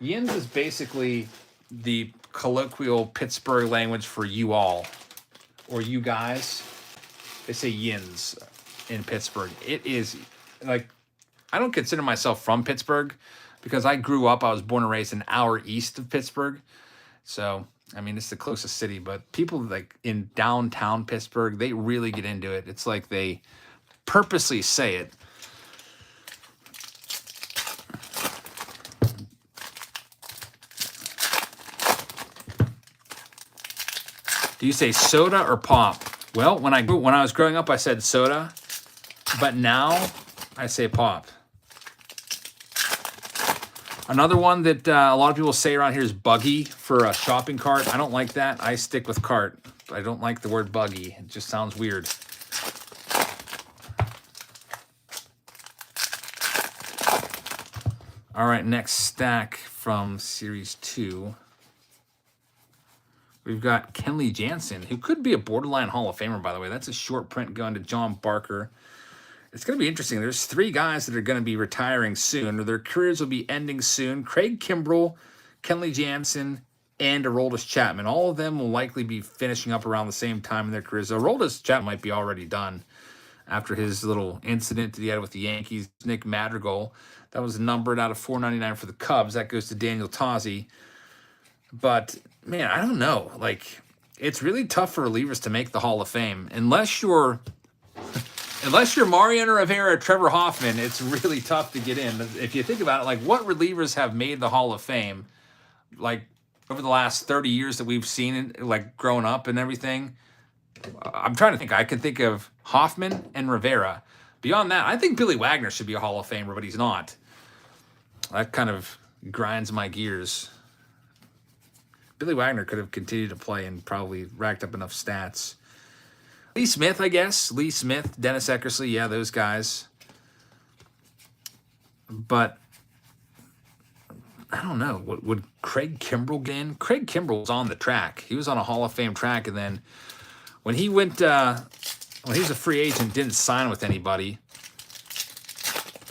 Yins is basically the colloquial Pittsburgh language for you all or you guys. They say yins in Pittsburgh. It is like, I don't consider myself from Pittsburgh because I grew up, I was born and raised an hour east of Pittsburgh. So, I mean, it's the closest city, but people like in downtown Pittsburgh, they really get into it. It's like they purposely say it. Do you say soda or pop? Well, when I was growing up, I said soda, but now I say pop. Another one that a lot of people say around here is buggy for a shopping cart. I don't like that. I stick with cart. I don't like the word buggy. It just sounds weird. All right, next stack from Series 2. We've got Kenley Jansen, who could be a borderline Hall of Famer, by the way. That's a short print going to John Barker. It's going to be interesting. There's 3 guys that are going to be retiring soon, or their careers will be ending soon. Craig Kimbrell, Kenley Jansen, and Aroldis Chapman. All of them will likely be finishing up around the same time in their careers. Aroldis Chapman might be already done after his little incident that he had with the Yankees. Nick Madrigal, that was numbered out of 499 for the Cubs. That goes to Daniel Tozzi. But, man, I don't know. Like, it's really tough for relievers to make the Hall of Fame. Unless you're Mariano Rivera or Trevor Hoffman, it's really tough to get in. If you think about it, like, what relievers have made the Hall of Fame, like, over the last 30 years that we've seen it, like, growing up and everything? I'm trying to think. I can think of Hoffman and Rivera. Beyond that, I think Billy Wagner should be a Hall of Famer, but he's not. That kind of grinds my gears. Billy Wagner could have continued to play and probably racked up enough stats. Lee Smith, I guess. Lee Smith, Dennis Eckersley, yeah, those guys. But I don't know. Would Craig Kimbrell get in? Craig Kimbrell was on the track. He was on a Hall of Fame track, and then when he went, when he was a free agent, didn't sign with anybody.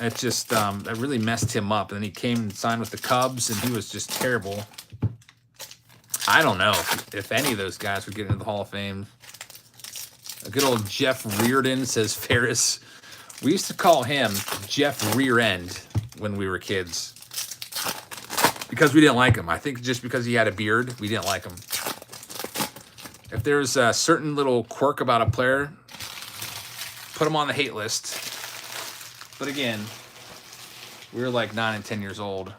It just that really messed him up. And then he came and signed with the Cubs, and he was just terrible. I don't know if any of those guys would get into the Hall of Fame. A good old Jeff Reardon, says Ferris. We used to call him Jeff Rear End when we were kids because we didn't like him. I think just because he had a beard, we didn't like him. If there's a certain little quirk about a player, put him on the hate list. But again, we were like 9 and 10 years old.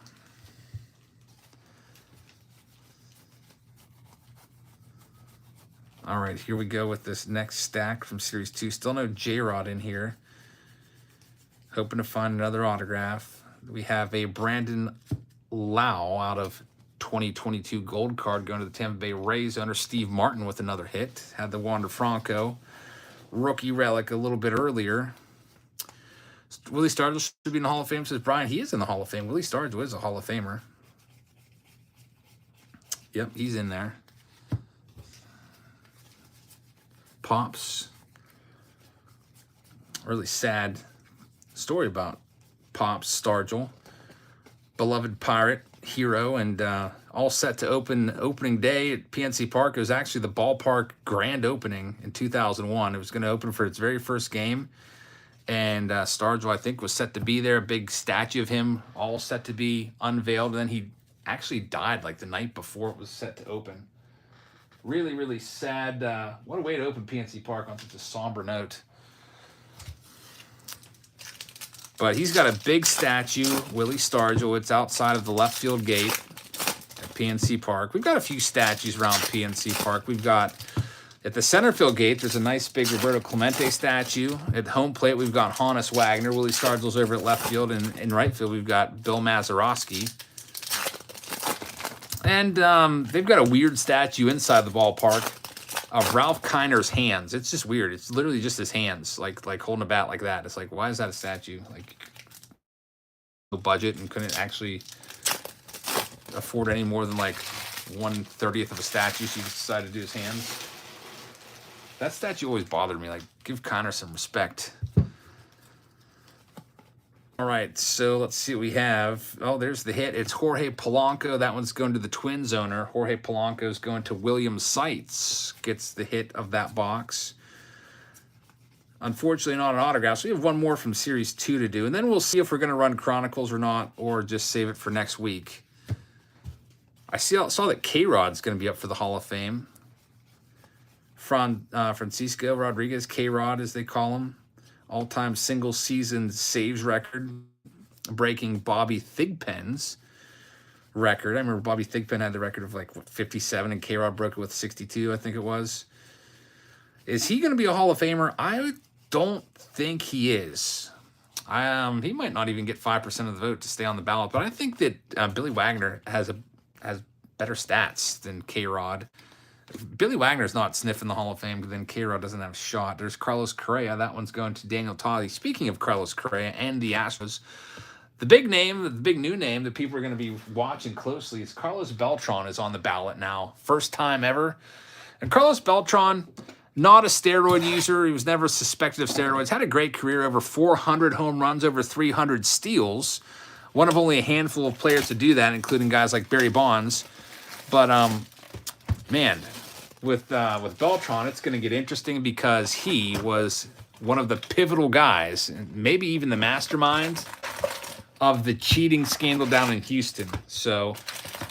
All right, here we go with this next stack from Series 2. Still no J-Rod in here. Hoping to find another autograph. We have a Brandon Lau out of 2022 gold card going to the Tampa Bay Rays under Steve Martin with another hit. Had the Wander Franco rookie relic a little bit earlier. Willie Stargell should be in the Hall of Fame, says Brian. He is in the Hall of Fame. Willie Stargell is a Hall of Famer. Yep, he's in there. Pops. Really sad story about Pops Stargell. Beloved Pirate, hero, and all set to opening day at PNC Park. It was actually the ballpark grand opening in 2001. It was going to open for its very first game. And Stargell, I think, was set to be there. A big statue of him all set to be unveiled. And then he actually died like the night before it was set to open. Really, really sad. What a way to open PNC Park on such a somber note. But he's got a big statue, Willie Stargell. It's outside of the left field gate at PNC Park. We've got a few statues around PNC Park. We've got, at the center field gate, there's a nice big Roberto Clemente statue. At home plate, we've got Honus Wagner. Willie Stargell's over at left field. And in right field, we've got Bill Mazeroski. And they've got a weird statue inside the ballpark of Ralph Kiner's hands. It's just weird. It's literally just his hands, like holding a bat like that. It's like, why is that a statue? Like, no budget and couldn't actually afford any more than like 1/30th of a statue, so you decided to do his hands. That statue always bothered me. Like, give Kiner some respect. All right, so let's see what we have. Oh, there's the hit. It's Jorge Polanco. That one's going to the Twins owner. Jorge Polanco is going to William Seitz. Gets the hit of that box. Unfortunately, not an autograph. So we have one more from Series 2 to do. And then we'll see if we're going to run Chronicles or not, or just save it for next week. I saw that K-Rod's going to be up for the Hall of Fame. Francisco Rodriguez, K-Rod as they call him. All-time single-season saves record, breaking Bobby Thigpen's record. I remember Bobby Thigpen had the record of like 57, and K-Rod broke it with 62, I think it was. Is he going to be a Hall of Famer? I don't think he is. He might not even get 5% of the vote to stay on the ballot, but I think that Billy Wagner has better stats than K-Rod. If Billy Wagner's not sniffing the Hall of Fame, then K-Rod doesn't have a shot. There's Carlos Correa. That one's going to Daniel Tolley. Speaking of Carlos Correa and the Astros, the big new name that people are going to be watching closely is Carlos Beltran is on the ballot now. First time ever. And Carlos Beltran, not a steroid user. He was never suspected of steroids. Had a great career, over 400 home runs, over 300 steals. One of only a handful of players to do that, including guys like Barry Bonds. But, man, with Beltran, it's going to get interesting because he was one of the pivotal guys, and maybe even the mastermind of the cheating scandal down in Houston. So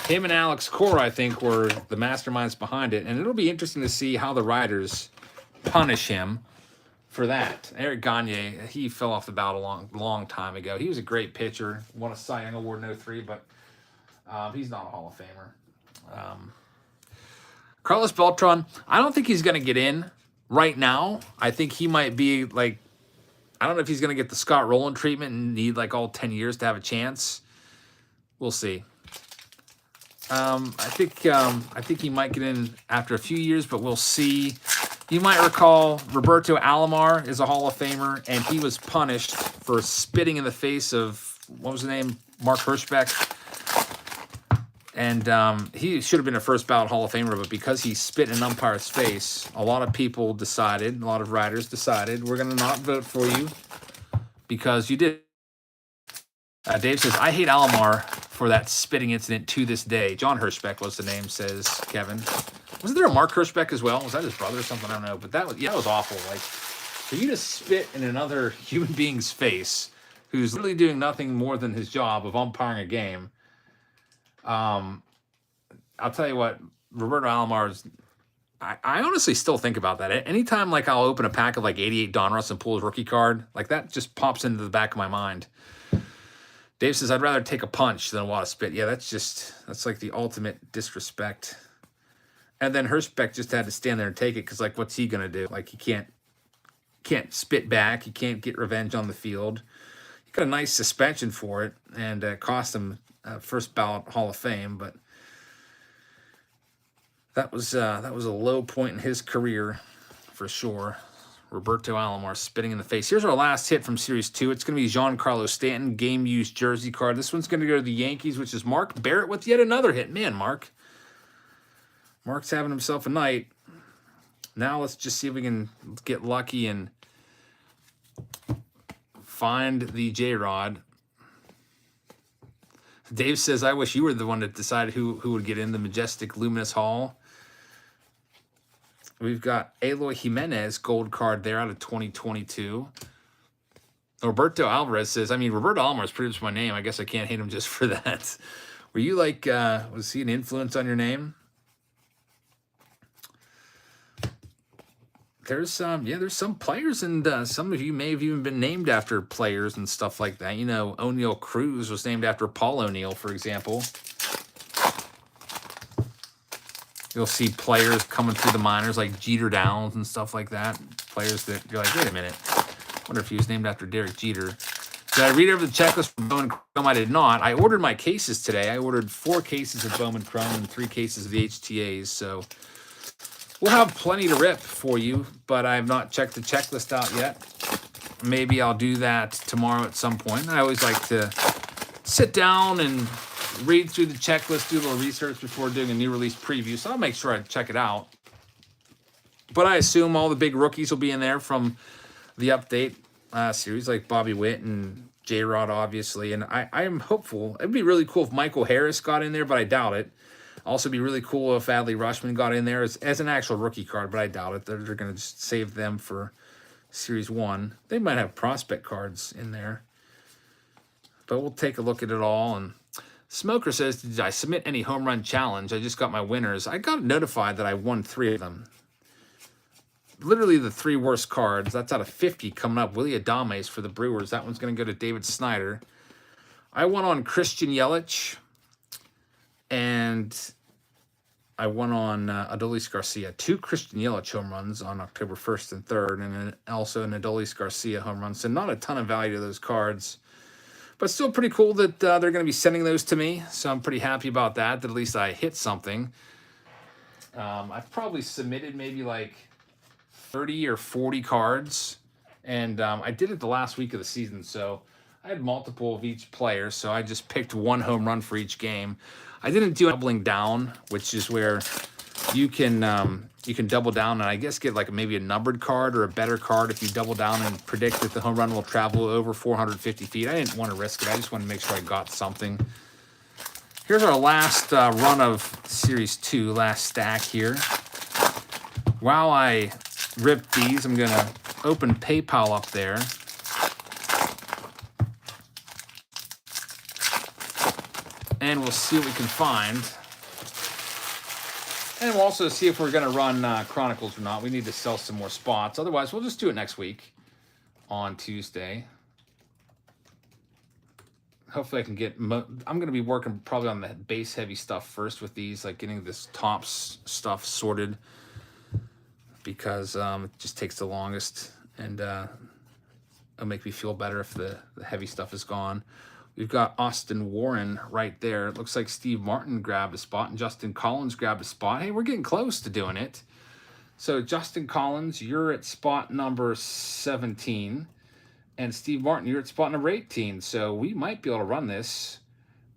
him and Alex Cora, I think, were the masterminds behind it. And it'll be interesting to see how the writers punish him for that. Eric Gagne, he fell off the ballot a long time ago. He was a great pitcher, won a Cy Young Award in 03, but he's not a Hall of Famer. Carlos Beltran, I don't think he's going to get in right now. I think he might be like, I don't know if he's going to get the Scott Rowland treatment and need like all 10 years to have a chance. We'll see. I think he might get in after a few years, but we'll see. You might recall Roberto Alomar is a Hall of Famer, and he was punished for spitting in the face of, what was the name, Mark Hirschbeck. And he should have been a first ballot Hall of Famer, but because he spit in an umpire's face, a lot of people decided, a lot of writers decided, we're going to not vote for you because you did. Dave says, I hate Alomar for that spitting incident to this day. John Hirschbeck was the name, says Kevin. Wasn't there a Mark Hirschbeck as well? Was that his brother or something? I don't know. But that was awful. Like, for you to spit in another human being's face who's literally doing nothing more than his job of umpiring a game. I'll tell you what, Roberto Alomar's, I honestly still think about that. Anytime like I'll open a pack of like 88 Donruss and pull his rookie card, like that just pops into the back of my mind. Dave says, I'd rather take a punch than a lot of spit. Yeah, that's like the ultimate disrespect. And then Hirschbeck just had to stand there and take it because like what's he gonna do? Like he can't spit back, he can't get revenge on the field. He got a nice suspension for it and cost him first ballot Hall of Fame, but that was a low point in his career for sure. Roberto Alomar spitting in the face. Here's our last hit from Series 2. It's going to be Giancarlo Stanton, game-used jersey card. This one's going to go to the Yankees, which is Mark Barrett with yet another hit. Man, Mark's having himself a night. Now let's just see if we can get lucky and find the J-Rod. Dave says, I wish you were the one that decided who would get in the majestic Luminous Hall. We've got Eloy Jimenez gold card there out of 2022. Roberto Alvarez says, I mean, Roberto Alvarez is pretty much my name. I guess I can't hate him just for that. Were you like, was he an influence on your name? There's some players, and some of you may have even been named after players and stuff like that. You know, O'Neal Cruz was named after Paul O'Neal, for example. You'll see players coming through the minors like Jeter Downs and stuff like that. Players that you're like, wait a minute. I wonder if he was named after Derek Jeter. Did I read over the checklist for Bowman Chrome? I did not. I ordered my cases today. I ordered 4 cases of Bowman Chrome and 3 cases of the HTAs. So we'll have plenty to rip for you, but I have not checked the checklist out yet. Maybe I'll do that tomorrow at some point. I always like to sit down and read through the checklist, do a little research before doing a new release preview, so I'll make sure I check it out. But I assume all the big rookies will be in there from the update series, like Bobby Witt and J-Rod, obviously. And I am hopeful. It'd be really cool if Michael Harris got in there, but I doubt it. Also be really cool if Adley Rushman got in there as an actual rookie card, but I doubt it. They're going to just save them for Series 1. They might have prospect cards in there. But we'll take a look at it all. And Smoker says, did I submit any home run challenge? I just got my winners. I got notified that I won 3 of them. Literally the 3 worst cards. That's out of 50 coming up. Willie Adames for the Brewers. That one's going to go to David Snyder. I won on Christian Yelich. And I won on Adolis Garcia. 2 Christian Yelich home runs on October 1st and 3rd. And then also an Adolis Garcia home run. So not a ton of value to those cards. But still pretty cool that they're going to be sending those to me. So I'm pretty happy about that at least I hit something. I've probably submitted maybe like 30 or 40 cards, and I did it the last week of the season, so I had multiple of each player, so I just picked 1 home run for each game. I didn't do doubling down, which is where you can double down and I guess get like maybe a numbered card or a better card if you double down and predict that the home run will travel over 450 feet. I didn't want to risk it. I just wanted to make sure I got something. Here's our last run of Series 2, last stack here. While I rip these, I'm going to open PayPal up there. And we'll see what we can find. And we'll also see if we're going to run Chronicles or not. We need to sell some more spots. Otherwise, we'll just do it next week on Tuesday. Hopefully I can get... I'm going to be working probably on the base heavy stuff first with these, like getting this tops stuff sorted. Because it just takes the longest, and it'll make me feel better if the heavy stuff is gone. We've got Austin Warren right there. It looks like Steve Martin grabbed a spot, and Justin Collins grabbed a spot. Hey, we're getting close to doing it. So Justin Collins, you're at spot number 17, and Steve Martin, you're at spot number 18. So we might be able to run this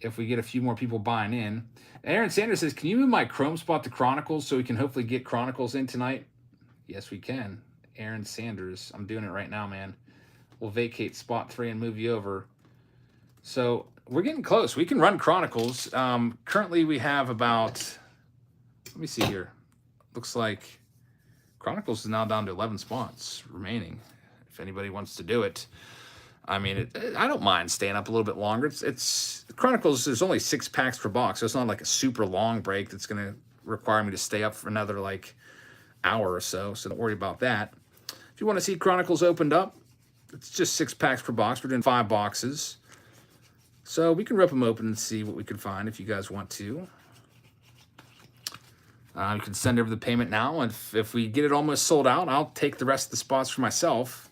if we get a few more people buying in. Aaron Sanders says, can you move my Chrome spot to Chronicles so we can hopefully get Chronicles in tonight? Yes, we can. Aaron Sanders. I'm doing it right now, man. We'll vacate spot 3 and move you over. So we're getting close. We can run Chronicles. Currently, we have about... Let me see here. Looks like Chronicles is now down to 11 spots remaining. If anybody wants to do it. I mean, I don't mind staying up a little bit longer. It's Chronicles, there's only 6 packs per box, so it's not like a super long break that's going to require me to stay up for another, like... hour or so don't worry about that. If you want to see Chronicles opened up, it's just 6 packs per box. We're doing 5 boxes, so we can rip them open and see what we can find if you guys want to. You can send over the payment now, and if we get it almost sold out, I'll take the rest of the spots for myself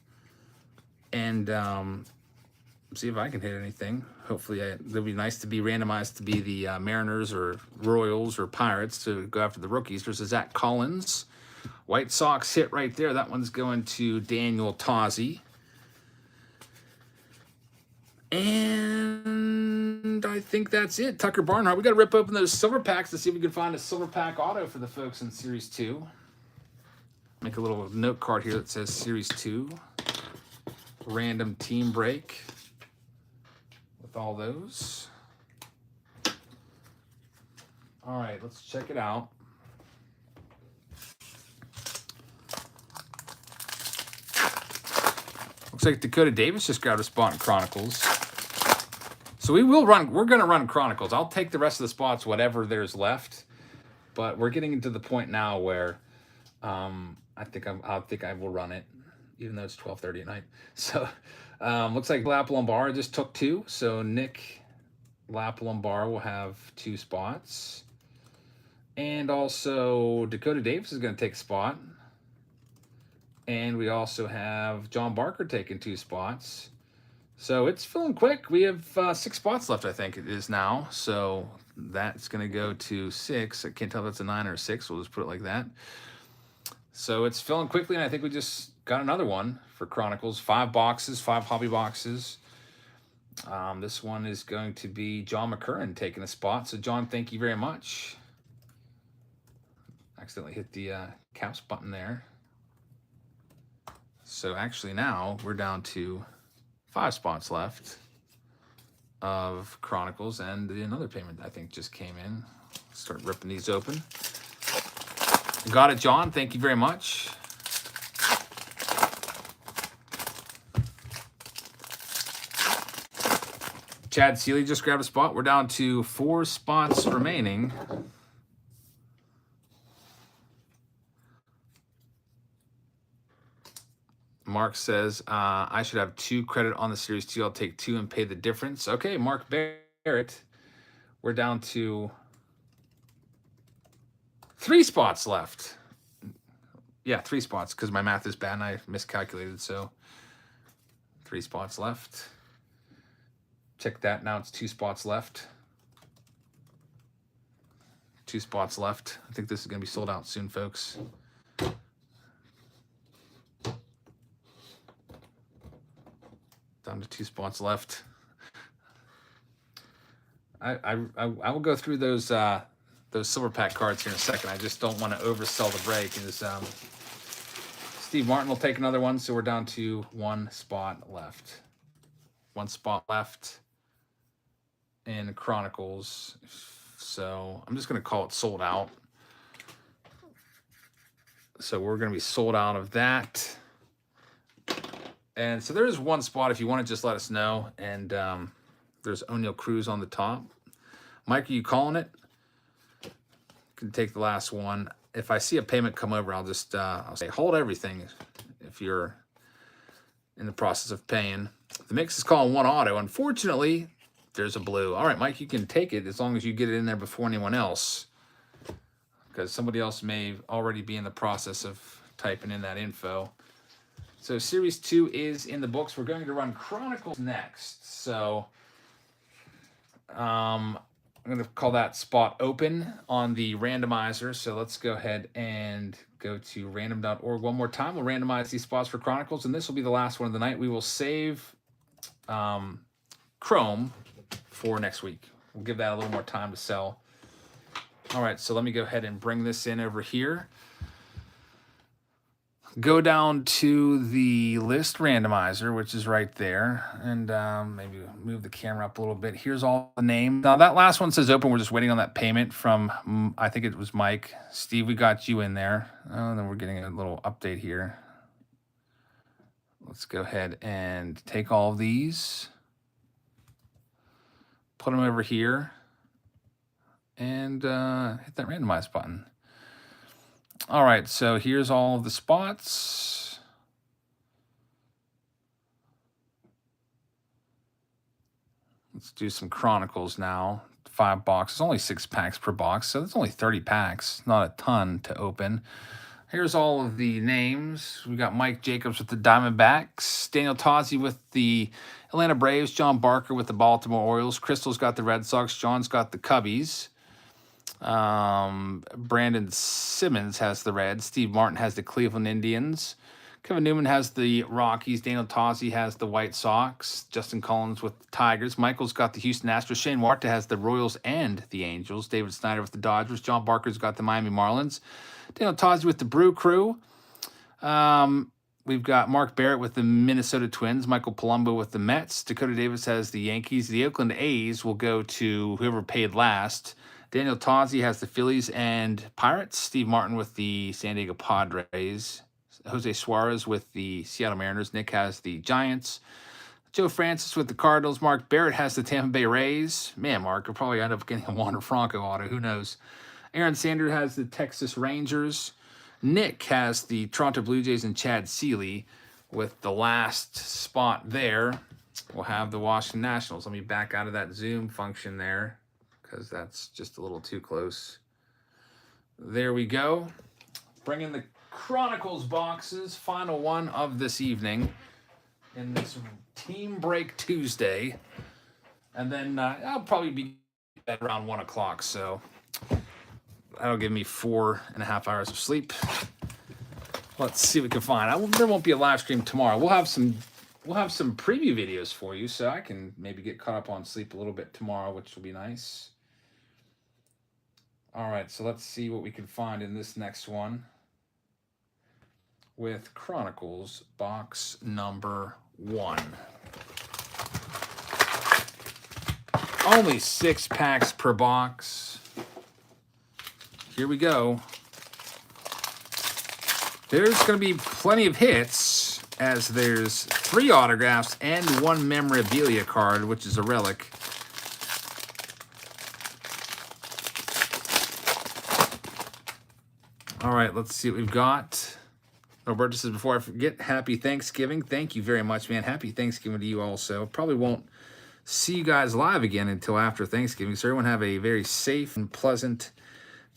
and see if I can hit anything. Hopefully it'll be nice to be randomized to be the Mariners or Royals or Pirates to go after the rookies. There's Zach Collins. White Sox hit right there. That one's going to Daniel Tozzi. And I think that's it. Tucker Barnhart. We got to rip open those silver packs to see if we can find a silver pack auto for the folks in Series 2. Make a little note card here that says Series 2. Random team break with all those. All right, let's check it out. Looks like Dakota Davis just grabbed a spot in Chronicles. So we're going to run Chronicles. I'll take the rest of the spots, whatever there's left. But we're getting into the point now where I think I will run it, even though it's 12:30 at night. So looks like Lapalumbar just took 2. So Nick Lapalumbar will have 2 spots. And also Dakota Davis is going to take a spot. And we also have John Barker taking 2 spots. So it's filling quick. We have 6 spots left, I think it is now. So that's going to go to 6. I can't tell if it's a 9 or a 6. We'll just put it like that. So it's filling quickly, and I think we just got another one for Chronicles. 5 boxes, 5 hobby boxes. This one is going to be John McCurran taking a spot. So, John, thank you very much. Accidentally hit the caps button there. So, actually, now we're down to 5 spots left of Chronicles, and another payment I think just came in. Start ripping these open. Got it, John. Thank you very much. Chad Seeley just grabbed a spot. We're down to 4 spots remaining. Mark says, I should have 2 credit on the Series 2. I'll take 2 and pay the difference. Okay, Mark Barrett. We're down to 3 spots left. Yeah, 3 spots, because my math is bad and I miscalculated. So 3 spots left. Check that. Now it's 2 spots left. 2 spots left. I think this is going to be sold out soon, folks. Down to 2 spots left. I will go through those silver pack cards here in a second. I just don't want to oversell the break. And Steve Martin will take another one, so we're down to 1 spot left. 1 spot left in Chronicles. So I'm just going to call it sold out. So we're going to be sold out of that. And so there is 1 spot if you want to just let us know. And there's O'Neal Cruz on the top. Mike, are you calling it? Can take the last one. If I see a payment come over, I'll just I'll say hold everything if you're in the process of paying. The mix is calling 1 auto. Unfortunately, there's a blue. All right, Mike, you can take it as long as you get it in there before anyone else, because somebody else may already be in the process of typing in that info. So Series 2 is in the books. We're going to run Chronicles next. So I'm going to call that spot open on the randomizer. So let's go ahead and go to random.org one more time. We'll randomize these spots for Chronicles, and this will be the last one of the night. We will save Chrome for next week. We'll give that a little more time to sell. All right, so let me go ahead and bring this in over here. Go down to the list randomizer, which is right there, and maybe move the camera up a little bit. Here's all the names. Now, that last one says open. We're just waiting on that payment from, I think it was Mike. Steve, we got you in there. And then we're getting a little update here. Let's go ahead and take all of these, put them over here, and hit that randomize button. All right, so here's all of the spots. Let's do some Chronicles now. 5 boxes, only 6 packs per box, so that's only 30 packs. Not a ton to open. Here's all of the names. We got Mike Jacobs with the Diamondbacks, Daniel Tozzi with the Atlanta Braves, John Barker with the Baltimore Orioles, Crystal's got the Red Sox, John's got the Cubbies. Brandon Simmons has the Reds. Steve Martin has the Cleveland Indians. Kevin Newman has the Rockies. Daniel Tozzi has the White Sox. Justin Collins with the Tigers. Michael's got the Houston Astros. Shane Warte has the Royals and the Angels. David Snyder with the Dodgers. John Barker's got the Miami Marlins. Daniel Tozzi with the Brew Crew. We've got Mark Barrett with the Minnesota Twins. Michael Palumbo with the Mets. Dakota Davis has the Yankees. The Oakland A's will go to whoever paid last. Daniel Tozzi has the Phillies and Pirates. Steve Martin with the San Diego Padres. Jose Suarez with the Seattle Mariners. Nick has the Giants. Joe Francis with the Cardinals. Mark Barrett has the Tampa Bay Rays. Man, Mark, will probably end up getting a Wander Franco auto. Who knows? Aaron Sanders has the Texas Rangers. Nick has the Toronto Blue Jays and Chad Seeley with the last spot there. We'll have the Washington Nationals. Let me back out of that zoom function there, because that's just a little too close. There we go. Bring in the Chronicles boxes. Final one of this evening in this Team Break Tuesday. And then I'll probably be at around 1 o'clock, so that'll give me 4.5 hours of sleep. Let's see what we can find. There won't be a live stream tomorrow. We'll have some preview videos for you, so I can maybe get caught up on sleep a little bit tomorrow, which will be nice. All right, so let's see what we can find in this next one with Chronicles box number 1. Only 6 packs per box. Here we go. There's going to be plenty of hits, as there's 3 autographs and 1 memorabilia card, which is a relic. All right, let's see what we've got. Roberto says, before I forget, happy Thanksgiving. Thank you very much, man. Happy Thanksgiving to you also. Probably won't see you guys live again until after Thanksgiving, so everyone have a very safe and pleasant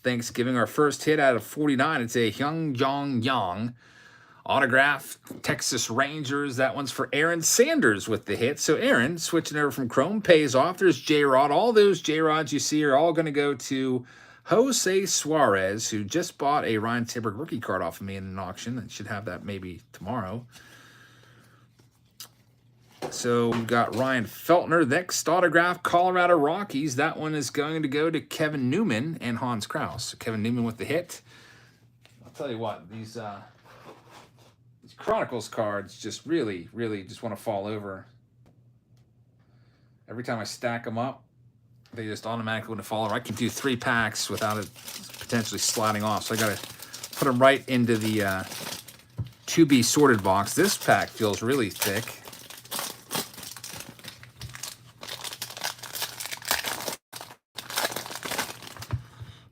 Thanksgiving. Our first hit out of 49, it's a Yang autograph, Texas Rangers. That one's for Aaron Sanders with the hit. So Aaron, switching over from Chrome, pays off. There's J-Rod. All those J-Rods you see are all going to go to Jose Suarez, who just bought a Ryan Timberg rookie card off of me in an auction. I should have that maybe tomorrow. So we've got Ryan Feltner, next autograph, Colorado Rockies. That one is going to go to Kevin Newman and Hans Kraus. So Kevin Newman with the hit. I'll tell you what, these Chronicles cards just really just want to fall over. Every time I stack them up, they just automatically want to fall over. I can do 3 packs without it potentially sliding off. So I got to put them right into the to be sorted box. This pack feels really thick.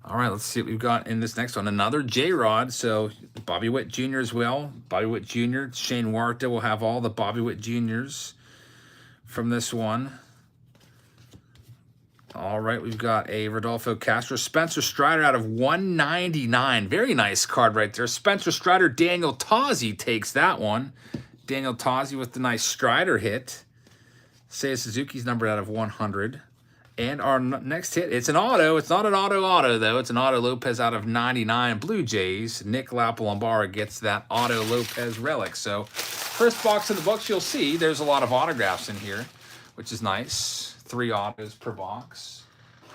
All right, let's see what we've got in this next one. Another J-Rod, so Bobby Witt Jr. as well. Bobby Witt Jr., Shane Huerta will have all the Bobby Witt Jr.'s from this one. All right, we've got a Rodolfo Castro, Spencer Strider out of 199. Very nice card right there. Spencer Strider, Daniel Tozzi takes that one. Daniel Tozzi with the nice Strider hit. Seiya Suzuki's numbered out of 100. And our next hit, it's an auto. It's not an auto, though. It's an Auto Lopez out of 99 Blue Jays. Nick Lapalombara gets that Auto Lopez relic. So first box in the books, you'll see there's a lot of autographs in here, which is nice. 3 autos per box.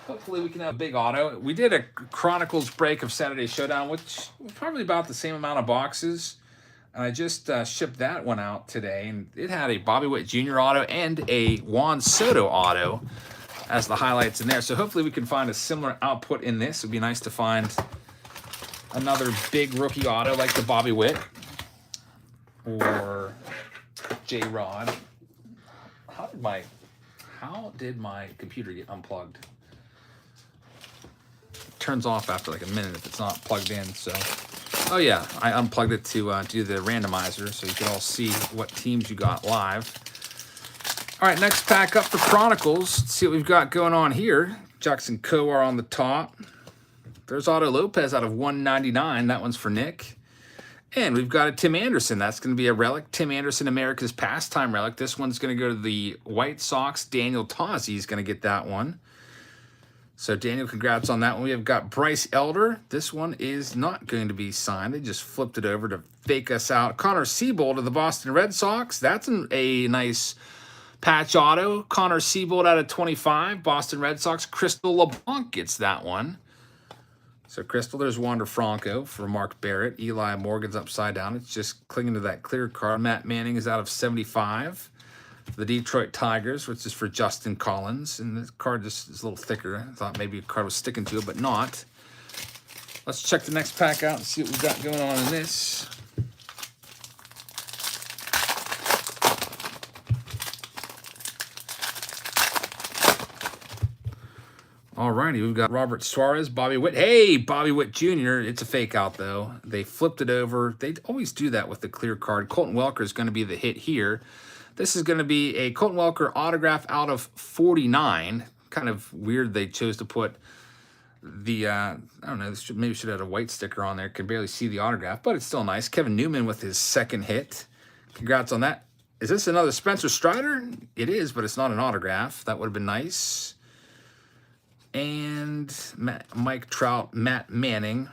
Hopefully we can have a big auto. We did a Chronicles break of Saturday Showdown, which was probably about the same amount of boxes. And I just shipped that one out today. And it had a Bobby Witt Jr. auto and a Juan Soto auto as the highlights in there. So hopefully we can find a similar output in this. It would be nice to find another big rookie auto like the Bobby Witt or J-Rod. How did my computer get unplugged? It turns off after like a minute if it's not plugged in. So, oh yeah, I unplugged it to do the randomizer so you can all see what teams you got live. All right, next pack up for Chronicles. Let's see what we've got going on here. Jackson Kowar on the top. There's Auto Lopez out of 199. That one's for Nick. And we've got a Tim Anderson. That's going to be a relic. Tim Anderson, America's Pastime relic. This one's going to go to the White Sox. Daniel Tozzi is going to get that one. So, Daniel, congrats on that one. We have got Bryce Elder. This one is not going to be signed. They just flipped it over to fake us out. Connor Seabold of the Boston Red Sox. That's a nice patch auto. Connor Seabold out of 25. Boston Red Sox. Crystal LeBlanc gets that one. So, Crystal, there's Wander Franco for Mark Barrett. Eli Morgan's upside down. It's just clinging to that clear card. Matt Manning is out of 75. The Detroit Tigers, which is for Justin Collins. And the card just is a little thicker. I thought maybe a card was sticking to it, but not. Let's check the next pack out and see what we've got going on in this. Alrighty, we've got Robert Suarez, Bobby Witt. Hey, Bobby Witt Jr. It's a fake out, though. They flipped it over. They always do that with the clear card. Colton Welker is going to be the hit here. This is going to be a Colton Welker autograph out of 49. Kind of weird they chose to put the, I don't know, this maybe should have had a white sticker on there. Can barely see the autograph, but it's still nice. Kevin Newman with his second hit. Congrats on that. Is this another Spencer Strider? It is, but it's not an autograph. That would have been nice. And Mike Trout, Matt Manning,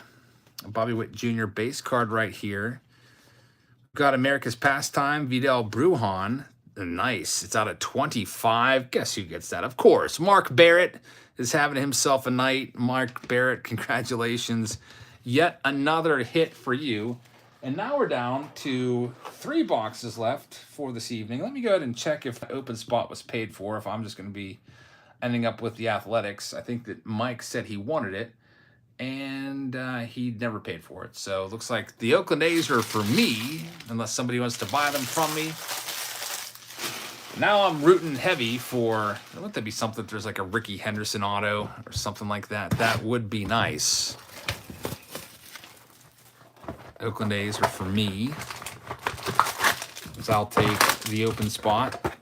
Bobby Witt Jr. base card right here. Got America's Pastime, Vidal Brujan. Nice. It's out of 25. Guess who gets that? Of course, Mark Barrett is having himself a night. Mark Barrett, congratulations. Yet another hit for you. And now we're down to 3 boxes left for this evening. Let me go ahead and check if the open spot was paid for, if I'm just going to be ending up with the Athletics. I think that Mike said he wanted it, and he never paid for it. So it looks like the Oakland A's are for me, unless somebody wants to buy them from me. Now I'm rooting heavy for, wouldn't that be something if there's like a Ricky Henderson auto or something like that? That would be nice. Oakland A's are for me, so I'll take the open spot.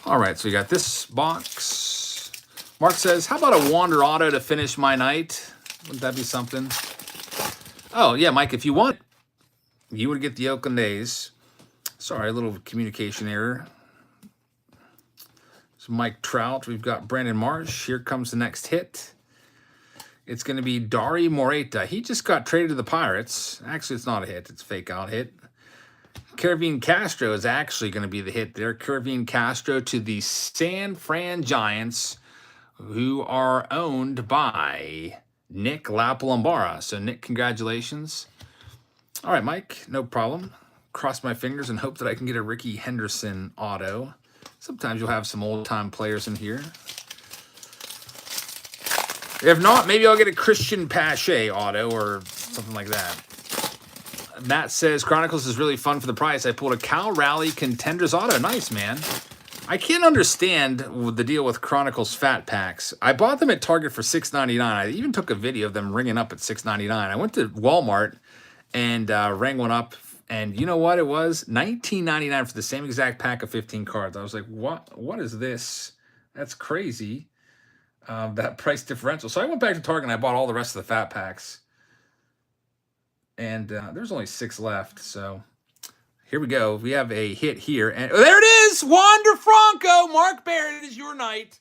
All right, so we got this box. Mark says, how about a Wander auto to finish my night? Wouldn't that be something? Oh, yeah, Mike, if you want, you would get the Oakland A's. Sorry, a little communication error. So Mike Trout, we've got Brandon Marsh. Here comes the next hit. It's going to be Dari Moreta. He just got traded to the Pirates. Actually, it's not a hit. It's a fake out hit. Kervin Castro is actually going to be the hit there. Kervin Castro to the San Fran Giants, who are owned by Nick Lapalambara. So, Nick, congratulations. All right, Mike, no problem. Cross my fingers and hope that I can get a Ricky Henderson auto. Sometimes you'll have some old-time players in here. If not, maybe I'll get a Christian Pache auto or something like that. Matt says, Chronicles is really fun for the price. I pulled a Cal Rally Contenders auto. Nice, man. I can't understand the deal with Chronicles Fat Packs. I bought them at Target for $6.99. I even took a video of them ringing up at $6.99. I went to Walmart and rang one up. And you know what it was? $19.99 for the same exact pack of 15 cards. I was like, what is this? That's crazy, that price differential. So I went back to Target and I bought all the rest of the Fat Packs. And there's only 6 left, so here we go. We have a hit here. And there it is! Wander Franco! Mark Barrett, it is your night.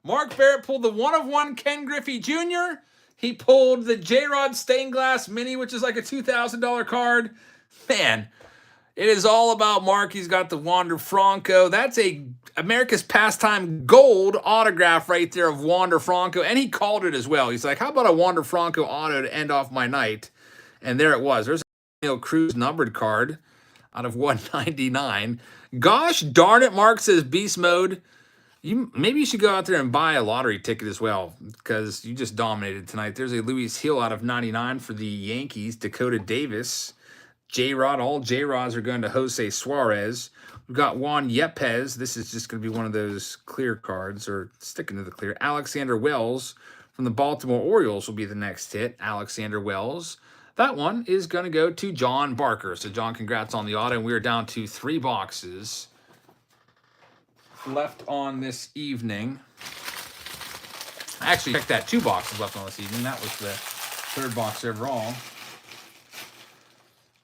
Mark Barrett pulled the 1/1 Ken Griffey Jr. He pulled the J-Rod Stained Glass Mini, which is like a $2,000 card. Man, it is all about Mark. He's got the Wander Franco. That's a America's Pastime Gold autograph right there of Wander Franco. And he called it as well. He's like, how about a Wander Franco auto to end off my night? And there it was. There's a Neil Cruz numbered card out of 199. Gosh darn it, Mark says Beast Mode. Maybe you should go out there and buy a lottery ticket as well, because you just dominated tonight. There's a Luis Hill out of 99 for the Yankees. Dakota Davis. J-Rod. All J-Rods are going to Jose Suarez. We've got Juan Yepes. This is just going to be one of those clear cards, or sticking to the clear. Alexander Wells from the Baltimore Orioles will be the next hit. Alexander Wells. That one is going to go to John Barker. So, John, congrats on the auto. And we are down to 3 boxes left on this evening. I actually checked that 2 boxes left on this evening. That was the 3rd box overall.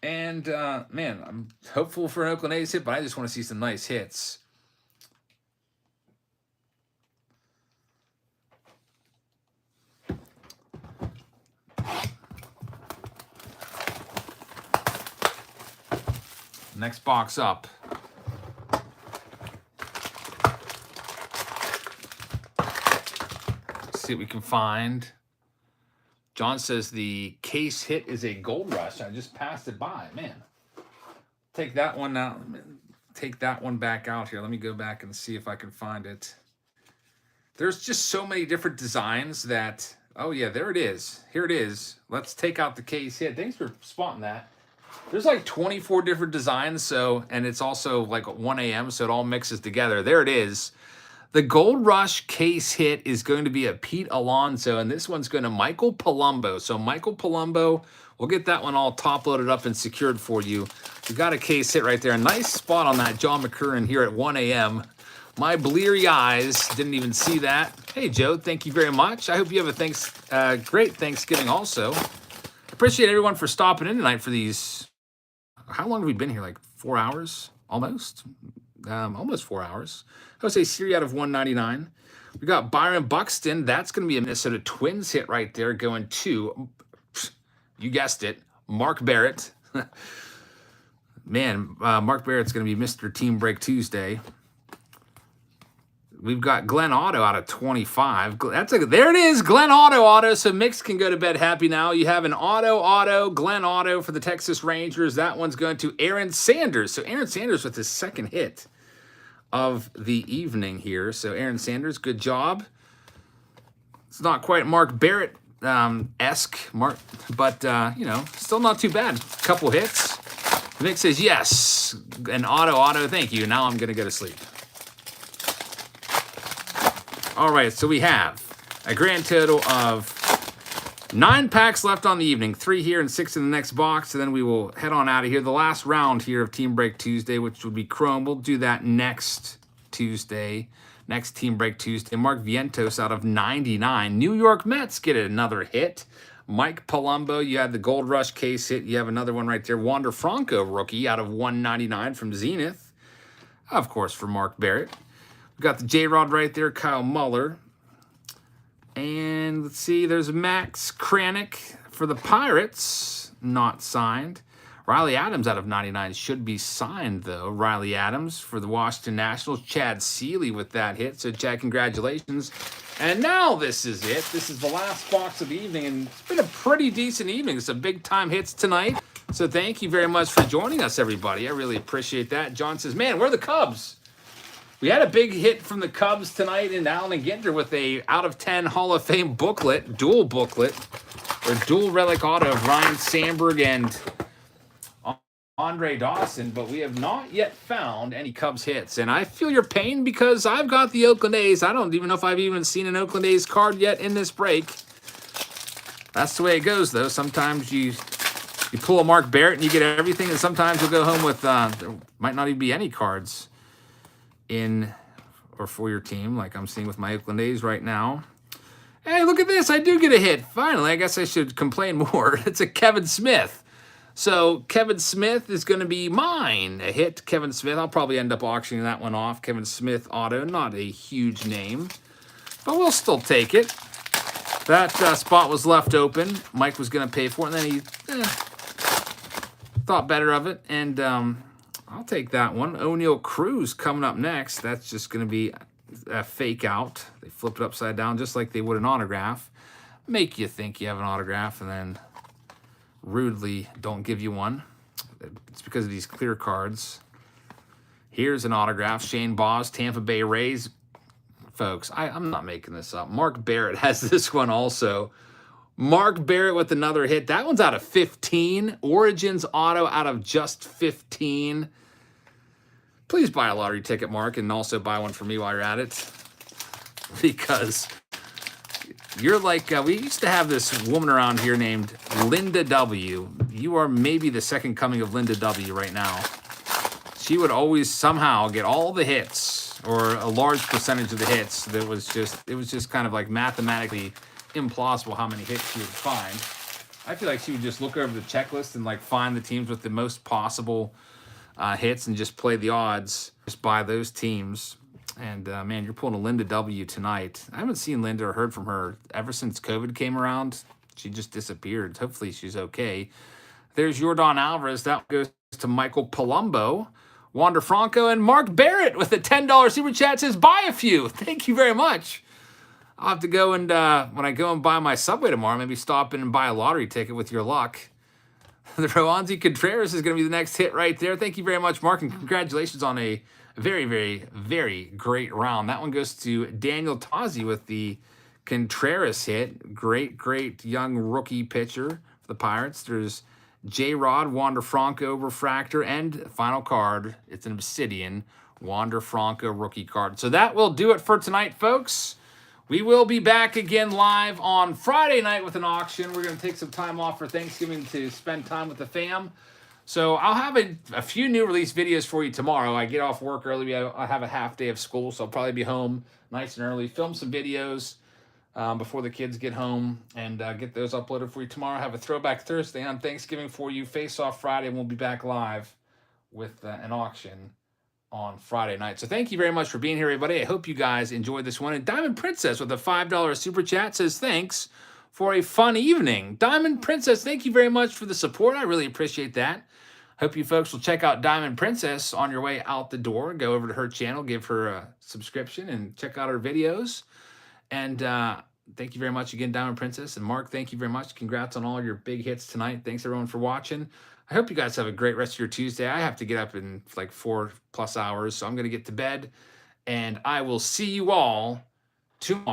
And, man, I'm hopeful for an Oakland A's hit, but I just want to see some nice hits. Next box up. Let's see what we can find. John says the case hit is a Gold Rush. I just passed it by. Man. Take that one out. Take that one back out here. Let me go back and see if I can find it. There's just so many different designs that... Oh, yeah, there it is. Here it is. Let's take out the case hit. Thanks for spotting that. There's like 24 different designs, so, and it's also like 1 a.m., so it all mixes together. There it is. The Gold Rush case hit is going to be a Pete Alonso, and this one's going to Michael Palumbo. So Michael Palumbo, we'll get that one all top-loaded up and secured for you. We got a case hit right there. A nice spot on that John McCurran here at 1 a.m. My bleary eyes didn't even see that. Hey, Joe, thank you very much. I hope you have a great Thanksgiving also. Appreciate everyone for stopping in tonight for these. How long have we been here? Like 4 hours? Almost? almost 4 hours. Jose Siri out of 199. We got Byron Buxton. That's going to be a Minnesota Twins hit right there, going to, you guessed it, Mark Barrett. Man, Mark Barrett's going to be Mr. Team Break Tuesday. We've got Glenn Otto out of 25. There it is, Glenn Otto. So Mix can go to bed happy now. You have an Glenn Otto for the Texas Rangers. That one's going to Aaron Sanders. So Aaron Sanders with his second hit of the evening here. So Aaron Sanders, good job. It's not quite Mark Barrett esque, but still not too bad. Couple hits. Nick says yes, and Otto, thank you. Now I'm gonna go to sleep. All right, so we have a grand total of 9 packs left on the evening, 3 here and 6 in the next box, and then we will head on out of here. The last round here of Team Break Tuesday, which would be Chrome. We'll do that next Tuesday, next Team Break Tuesday. Mark Vientos out of 99. New York Mets get another hit. Mike Palumbo, you had the Gold Rush case hit. You have another one right there. Wander Franco, rookie, out of 199 from Zenith. Of course, for Mark Barrett. We've got the J-Rod right there, Kyle Muller. And let's see, there's Max Kranick for the Pirates, not signed. Riley Adams out of 99 should be signed, though. Riley Adams for the Washington Nationals. Chad Seeley with that hit. So, Chad, congratulations. And now this is it. This is the last box of the evening, and it's been a pretty decent evening. Some big-time hits tonight. So thank you very much for joining us, everybody. I really appreciate that. John says, man, where are the Cubs? We had a big hit from the Cubs tonight in Allen and Ginter with a out of 10 Hall of Fame booklet, dual booklet, or dual relic auto of Ryan Sandberg and Andre Dawson, but we have not yet found any Cubs hits. And I feel your pain because I've got the Oakland A's. I don't even know if I've even seen an Oakland A's card yet in this break. That's the way it goes, though. Sometimes you pull a Mark Barrett and you get everything, and sometimes you'll go home with there might not even be any cards in or for your team, like I'm seeing with my Oakland A's right now. Hey, look at this. I do get a hit. Finally, I guess I should complain more. It's a Kevin Smith. So Kevin Smith is going to be mine. A hit, Kevin Smith. I'll probably end up auctioning that one off. Kevin Smith auto, not a huge name, but we'll still take it. That spot was left open. Mike was going to pay for it, and then he thought better of it, and I'll take that one. O'Neal Cruz coming up next. That's just going to be a fake out. They flip it upside down just like they would an autograph. Make you think you have an autograph, and then rudely don't give you one. It's because of these clear cards. Here's an autograph. Shane Boss, Tampa Bay Rays. Folks, I'm not making this up. Mark Barrett has this one also. Mark Barrett with another hit. That one's out of 15. Origins auto out of just 15. Please buy a lottery ticket, Mark, and also buy one for me while you're at it. Because you're like, we used to have this woman around here named Linda W. You are maybe the second coming of Linda W. right now. She would always somehow get all the hits, or a large percentage of the hits. It was just kind of like mathematically implausible how many hits she would find. I feel like she would just look over the checklist and like find the teams with the most possible hits and just play the odds just by those teams. And man, you're pulling a Linda W tonight. I haven't seen Linda or heard from her ever since COVID came around. She just disappeared. Hopefully she's okay. There's Yordan Alvarez. That goes to Michael Palumbo. Wander Franco and Mark Barrett with a $10 super chat says, buy a few. Thank you very much. I'll have to go and, when I go and buy my Subway tomorrow, maybe stop in and buy a lottery ticket with your luck. The Roanzi Contreras is going to be the next hit right there. Thank you very much, Mark, and congratulations on a very, very, very great round. That one goes to Daniel Tozzi with the Contreras hit. Great, great young rookie pitcher for the Pirates. There's J-Rod, Wander Franco, Refractor, and final card. It's an Obsidian, Wander Franco rookie card. So that will do it for tonight, folks. We will be back again live on Friday night with an auction. We're going to take some time off for Thanksgiving to spend time with the fam. So I'll have a few new release videos for you tomorrow. I get off work early. I have a half day of school, so I'll probably be home nice and early. Film some videos before the kids get home and get those uploaded for you tomorrow. Have a Throwback Thursday on Thanksgiving for you. Face Off Friday, and we'll be back live with an auction on Friday night. So thank you very much for being here, everybody. I hope you guys enjoyed this one. And Diamond Princess with a $5 super chat says thanks for a fun evening. Diamond Princess, thank you very much for the support. I really appreciate that. Hope you folks will check out Diamond Princess on your way out the door. Go over to her channel, give her a subscription, and check out her videos. And thank you very much again, Diamond Princess. And Mark, thank you very much. Congrats on all your big hits tonight. Thanks, everyone, for watching. I hope you guys have a great rest of your Tuesday. I have to get up in like 4+ hours, so I'm going to get to bed. And I will see you all tomorrow.